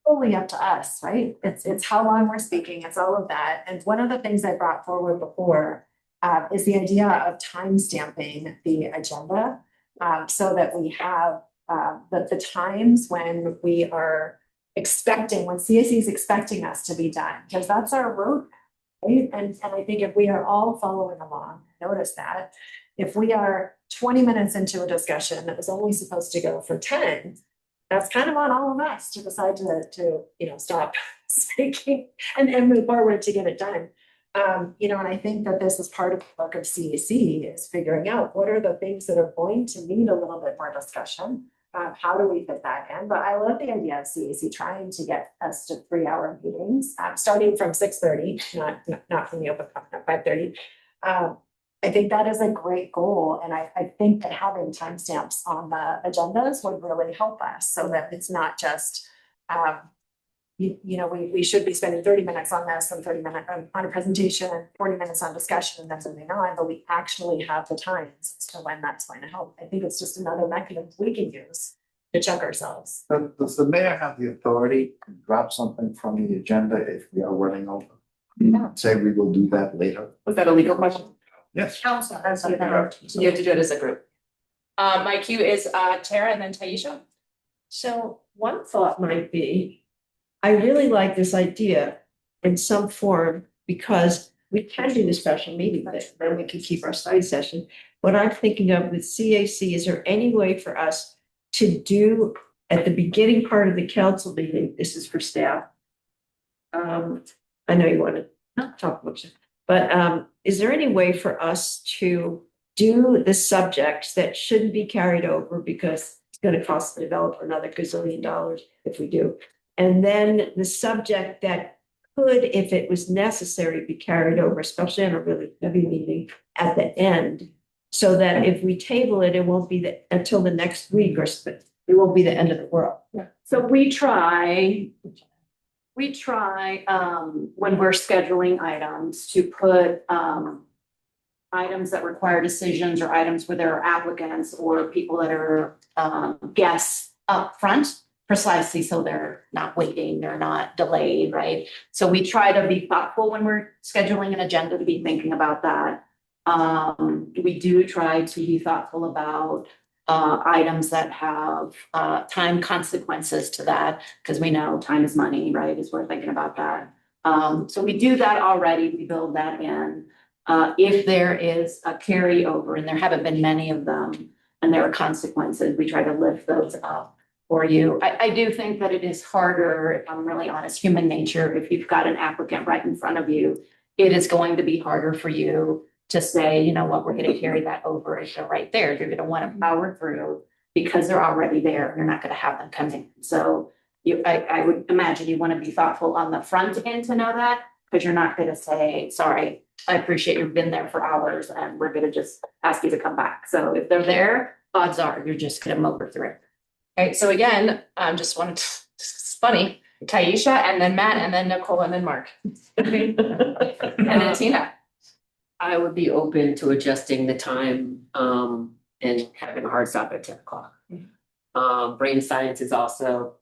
fully up to us, right? It's how long we're speaking, it's all of that. And one of the things I brought forward before is the idea of time stamping the agenda so that we have the times when we are expecting, when CAC is expecting us to be done, because that's our road. Right? And I think if we are all following along, notice that if we are 20 minutes into a discussion that was only supposed to go for 10, that's kind of on all of us to decide to stop speaking and move forward to get it done. And I think that this is part of the work of CAC is figuring out what are the things that are going to need a little bit more discussion. How do we fit that in? But I love the idea of CAC trying to get us to 3-hour meetings, starting from 6:30, not from the open at 5:30. I think that is a great goal. And I think that having timestamps on the agendas would really help us so that it's not just, we should be spending 30 minutes on this and 30 minutes on a presentation, 40 minutes on discussion and then moving on, but we actually have the times as to when that's going to help. I think it's just another mechanism we can use to check ourselves. Does the mayor have the authority to drop something from the agenda if we are running over? Yeah. Say we will do that later? Was that a legal question? Yes. Council has the So authority. you have to do it as a group. My cue is Tara and then Taisha. So one thought might be, I really like this idea in some form because we can do the special meeting, but then we can keep our study session. What I'm thinking of with CAC, is there any way for us to do at the beginning part of the council meeting, this is for staff. I know you want to not talk about it, but is there any way for us to do the subjects that shouldn't be carried over because it's going to cost the developer another gazillion dollars if we do? And then the subject that could, if it was necessary, be carried over, especially on a really heavy meeting at the end. So that if we table it, it won't be until the next week, or it won't be the end of the world. So we try, when we're scheduling items to put, items that require decisions or items where there are applicants or people that are, guests up front, precisely so they're not waiting, they're not delayed, right? So we try to be thoughtful when we're scheduling an agenda, to be thinking about that. We do try to be thoughtful about items that have time consequences to that, because we know time is money, right? As we're thinking about that. So we do that already, we build that in. If there is a carryover, and there haven't been many of them, and there are consequences, we try to lift those up for you. I do think that it is harder, if I'm really honest, human nature, if you've got an applicant right in front of you, it is going to be harder for you to say, you know what, we're gonna carry that over if they're right there. You're gonna want to power through because they're already there. You're not gonna have them come in. So I would imagine you want to be thoughtful on the front end to know that, because you're not gonna say, sorry, I appreciate you've been there for hours and we're gonna just ask you to come back. So if they're there, odds are you're just gonna motor through it. Okay, so again, just wanted to, it's funny, Taisha and then Matt and then Nicole and then Mark. And then Tina. I would be open to adjusting the time, and having a hard stop at 10 o'clock. Brain science is also,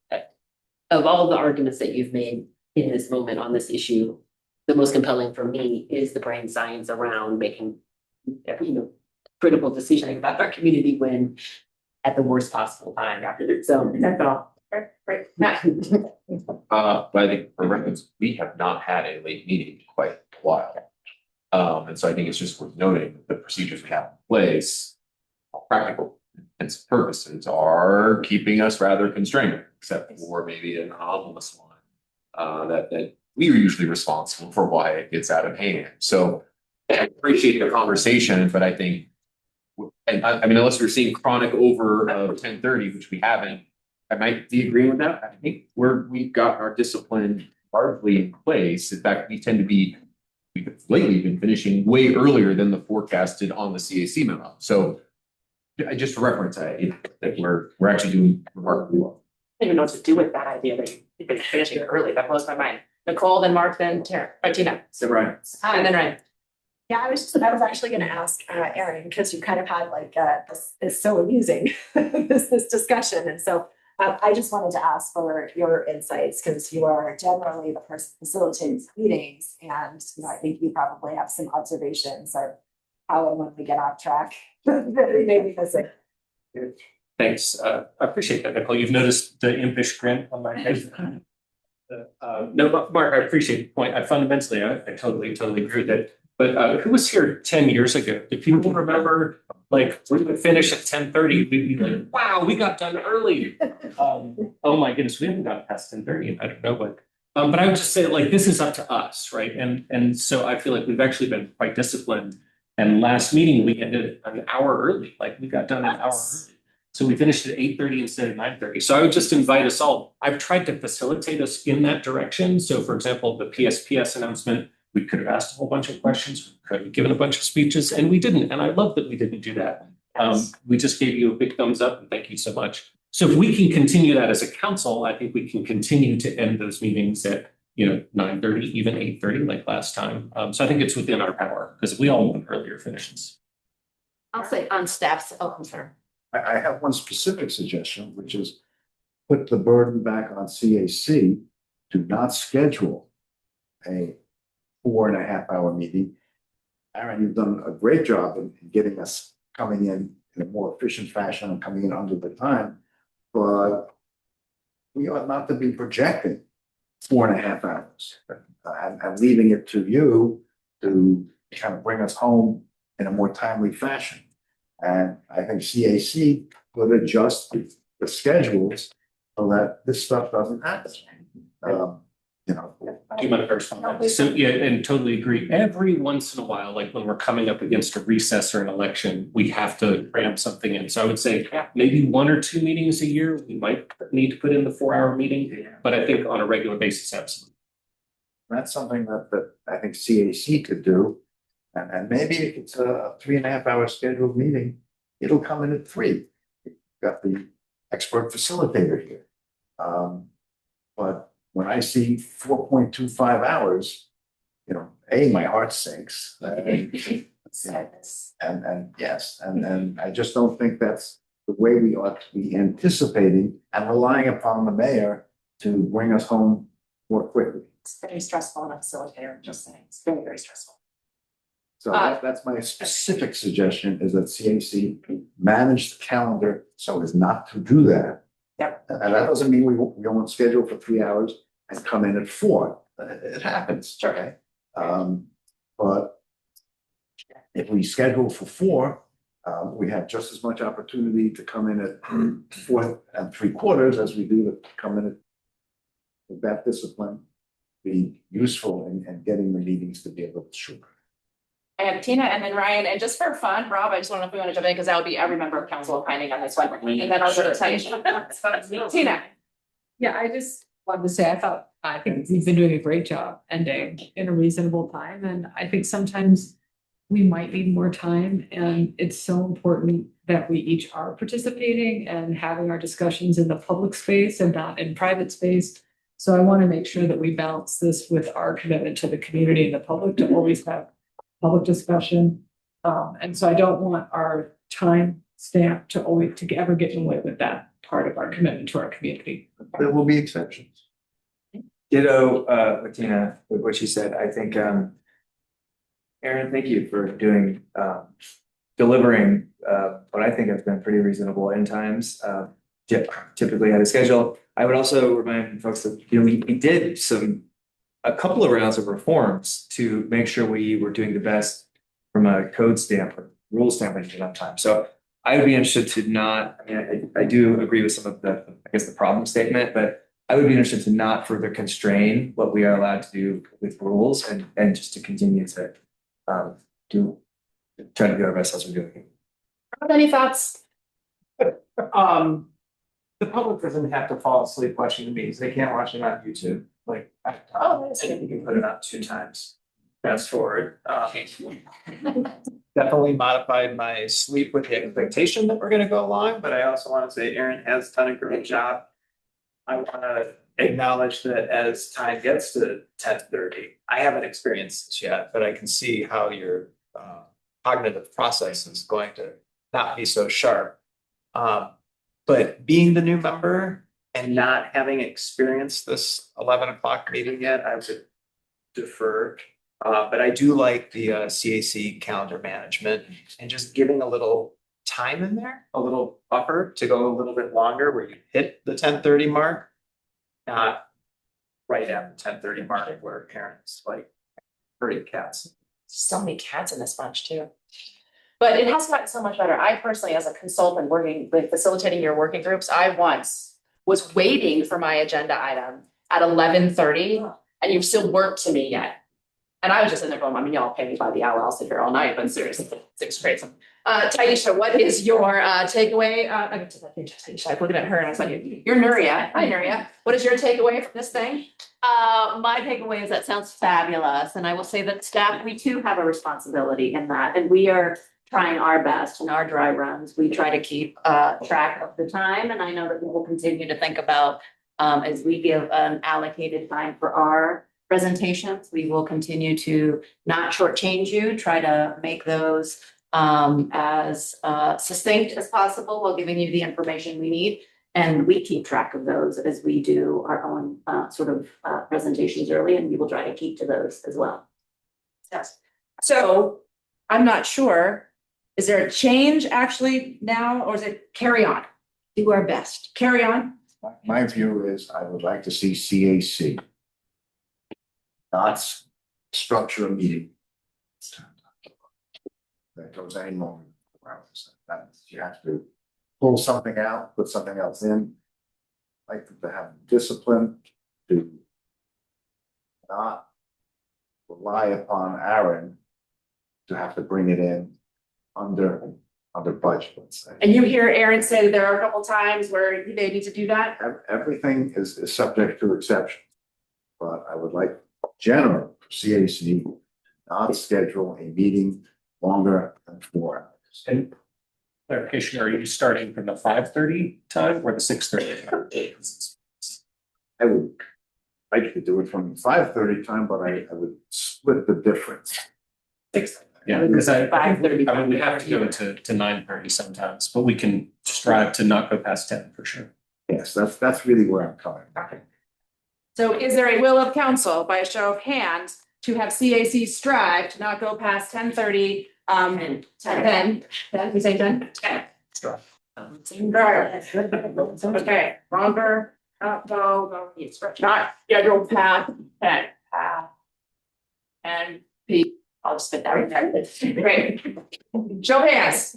of all the arguments that you've made in this moment on this issue, the most compelling for me is the brain science around making, critical decisions about our community when at the worst possible time. So that's all. Right, Matt. But I think for reference, we have not had a late meeting in quite a while. And so I think it's just worth noting that the procedures we have in place, practical and purposes, are keeping us rather constrained, except for maybe an anomalous one. That we are usually responsible for why it gets out of hand. So I appreciate the conversation, but I think, and I mean, unless we're seeing chronic over of 10:30, which we haven't, I might be agreeing with that. I think we've got our discipline largely in place. In fact, we've lately been finishing way earlier than the forecasted on the CAC memo. So just for reference, that we're actually doing remarkably well. I don't even know what to do with that idea that you've been finishing early. That blows my mind. Nicole, then Mark, then Tina. So Ryan. And then Ryan. Yeah, I was actually gonna ask Erin, because you kind of had like this is so amusing, this discussion. And so I just wanted to ask for your insights, because you are generally the person who facilitates meetings. And I think you probably have some observations of how and when we get off track that we may be missing. Thanks. I appreciate that, Nicole. You've noticed the impish grin on my face. No, but Mark, I appreciate the point. I totally agree with that. But who was here 10 years ago? Do people remember, like, we would finish at 10:30, we'd be like, wow, we got done early. Oh my goodness, we haven't got past 10:30, I don't know, but I would just say, like, this is up to us, right? And so I feel like we've actually been quite disciplined. And last meeting, we ended an hour early, like we got done an hour early. So we finished at 8:30 instead of 9:30. So I would just invite us all. I've tried to facilitate us in that direction. So for example, the PSPS announcement, we could have asked a whole bunch of questions, we could have given a bunch of speeches, and we didn't. And I love that we didn't do that. We just gave you a big thumbs up and thank you so much. So if we can continue that as a council, I think we can continue to end those meetings at 9:30, even 8:30 like last time. So I think it's within our power because we all want earlier finishes. I'll say on staff's, I'm sorry. I have one specific suggestion, which is put the burden back on CAC to not schedule a 4.5 hour meeting. Aaron, you've done a great job in getting us coming in a more efficient fashion and coming in under the time, but we ought not to be projecting 4.5 hours and leaving it to you to kind of bring us home in a more timely fashion. And I think CAC could adjust the schedules so that this stuff doesn't happen. Do you mind first on that? So yeah, and totally agree. Every once in a while, like when we're coming up against a recess or an election, we have to cram something in. So I would say maybe 1 or 2 meetings a year, we might need to put in the 4-hour meeting, but I think on a regular basis, absolutely. That's something that I think CAC could do. And maybe if it's a 3.5 hour scheduled meeting, it'll come in at 3. Got the expert facilitator here. But when I see 4.25 hours, my heart sinks. And yes, and I just don't think that's the way we ought to be anticipating and relying upon the mayor to bring us home more quickly. It's very stressful on a facilitator, I'm just saying, it's very, very stressful. So that's my specific suggestion, is that CAC manage the calendar so as not to do that. Yep. And that doesn't mean we won't schedule for 3 hours and come in at 4. It happens. Sure. Okay? But if we schedule for 4, we have just as much opportunity to come in at 4 3/4 as we do to come in at with that discipline, be useful in getting the meetings to be a little shorter. I have Tina and then Ryan, and just for fun, Rob, I just don't know if we want to jump in, because that would be every member of council opining on this one, and then I'll go to Tina. Tina. Yeah, I just wanted to say, I think we've been doing a great job ending in a reasonable time, and I think sometimes we might need more time, and it's so important that we each are participating and having our discussions in the public space and not in private space. So I want to make sure that we balance this with our commitment to the community and the public to always have public discussion. And so I don't want our time stamp to ever get in the way with that part of our commitment to our community. There will be exceptions. Ditto, with Tina, with what she said. I think, Aaron, thank you for delivering what I think has been pretty reasonable end times. Typically had a schedule. I would also remind folks that we did a couple of rounds of reforms to make sure we were doing the best from a code standpoint, rule standpoint enough time. So I would be interested to not. I do agree with some of the problem statement, but I would be interested to not further constrain what we are allowed to do with rules and just to continue to try to do our best as we're doing. Any thoughts? The public doesn't have to fall asleep watching the meetings. They can't watch it on YouTube. Like, You can put it on 2 times. Fast forward. Definitely modified my sleep with the expectation that we're gonna go long, but I also want to say Aaron has done a great job. I want to acknowledge that as time gets to 10:30, I haven't experienced this yet, but I can see how your cognitive process is going to not be so sharp. But being the new member and not having experienced this 11 o'clock meeting yet, I would defer. But I do like the CAC calendar management and just giving a little time in there, a little buffer to go a little bit longer where you hit the 10:30 mark, not right at the 10:30 mark where parents like herding cats. So many cats in this bunch too. But it has gotten so much better. I personally, as a consultant facilitating your working groups, I once was waiting for my agenda item at 11:30, and you've still worked to me yet. And I was just in there going, y'all pay me by the hour, I'll sit here all night, but seriously, it's crazy. Taisha, what is your takeaway? I was looking at her and I was like, you're Nuria. Hi, Nuria. What is your takeaway from this thing? My takeaway is that sounds fabulous. And I will say that staff, we too have a responsibility in that. And we are trying our best in our dry runs. We try to keep track of the time. And I know that we will continue to think about as we give an allocated time for our presentations, we will continue to not shortchange you, try to make those as succinct as possible while giving you the information we need. And we keep track of those as we do our own presentations early, and we will try to keep to those as well. Yes. So I'm not sure, is there a change actually now, or is it carry on? Do our best, carry on. My view is I would like to see CAC not structure a meeting that goes any longer than hours. That you have to pull something out, put something else in. Like to have discipline to not rely upon Aaron to have to bring it in under budget, let's say. And you hear Aaron say there are a couple times where they need to do that? Everything is subject to exception, but I would like general CAC, not schedule a meeting longer than 4 hours. And clarification, are you starting from the 5:30 time or the 6:30 time? I would, I could do it from 5:30 time, but I would split the difference. Yeah, because I 5:30. mean, we have to go to 9:30 sometimes, but we can strive to not go past 10 for sure. Yes, that's really where I'm coming from. So is there a will of council by a show of hands to have CAC strive to not go past 10:30? 10, we say 10? 10. Okay, Romper, go, not scheduled path, 10. And P, I'll just spit that right there. great. Show of hands.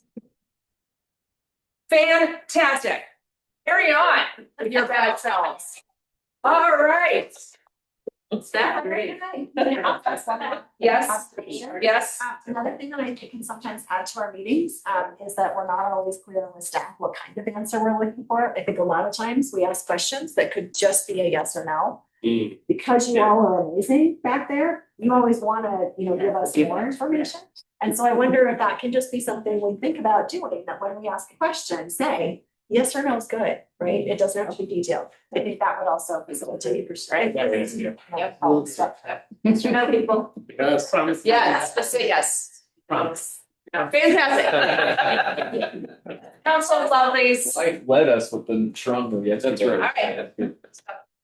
Fantastic. Carry on with your bad selves. All right. Staff, Yes, yes. Another thing that I think can sometimes add to our meetings, is that we're not always clear with staff what kind of answer we're looking for. I think a lot of times we ask questions that could just be a yes or no. Because you all are amazing back there, you always wanna, give us more information. And so I wonder if that can just be something we think about doing, that when we ask a question, say, yes or no is good, right? It doesn't have to be detailed. I think that would also facilitate, right? Yep. All the stuff. Yes or no, people? Yes. Yes, let's say yes. Promise. Fantastic. Council lovelies. Life led us with the Toronto, yes, that's right. All right.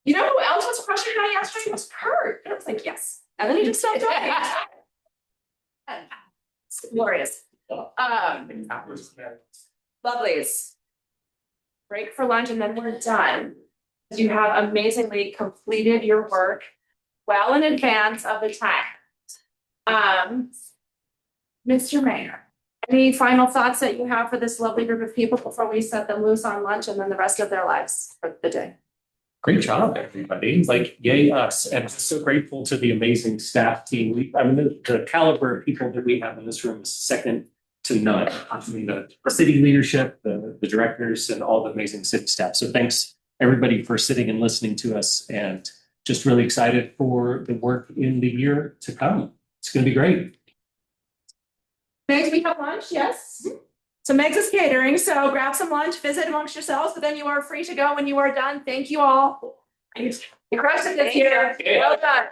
You know who else was a question how yesterday was Kurt. I was like, yes. And then he just stopped talking. It's glorious. Lovelies. Break for lunch and then we're done. You have amazingly completed your work well in advance of the time. Mr. Mayor, any final thoughts that you have for this lovely group of people before we set them loose on lunch and then the rest of their lives for the day? Great job, everybody. Like, yay us. And I'm so grateful to the amazing staff team. The caliber of people that we have in this room is second to none. I mean, the city leadership, the directors, and all the amazing city staff. So thanks, everybody, for sitting and listening to us, and just really excited for the work in the year to come. It's going to be great. Megs, we have lunch, yes. So Megs is catering, so grab some lunch, visit amongst yourselves, but then you are free to go when you are done. Thank you all. You crushed it this year. Well done.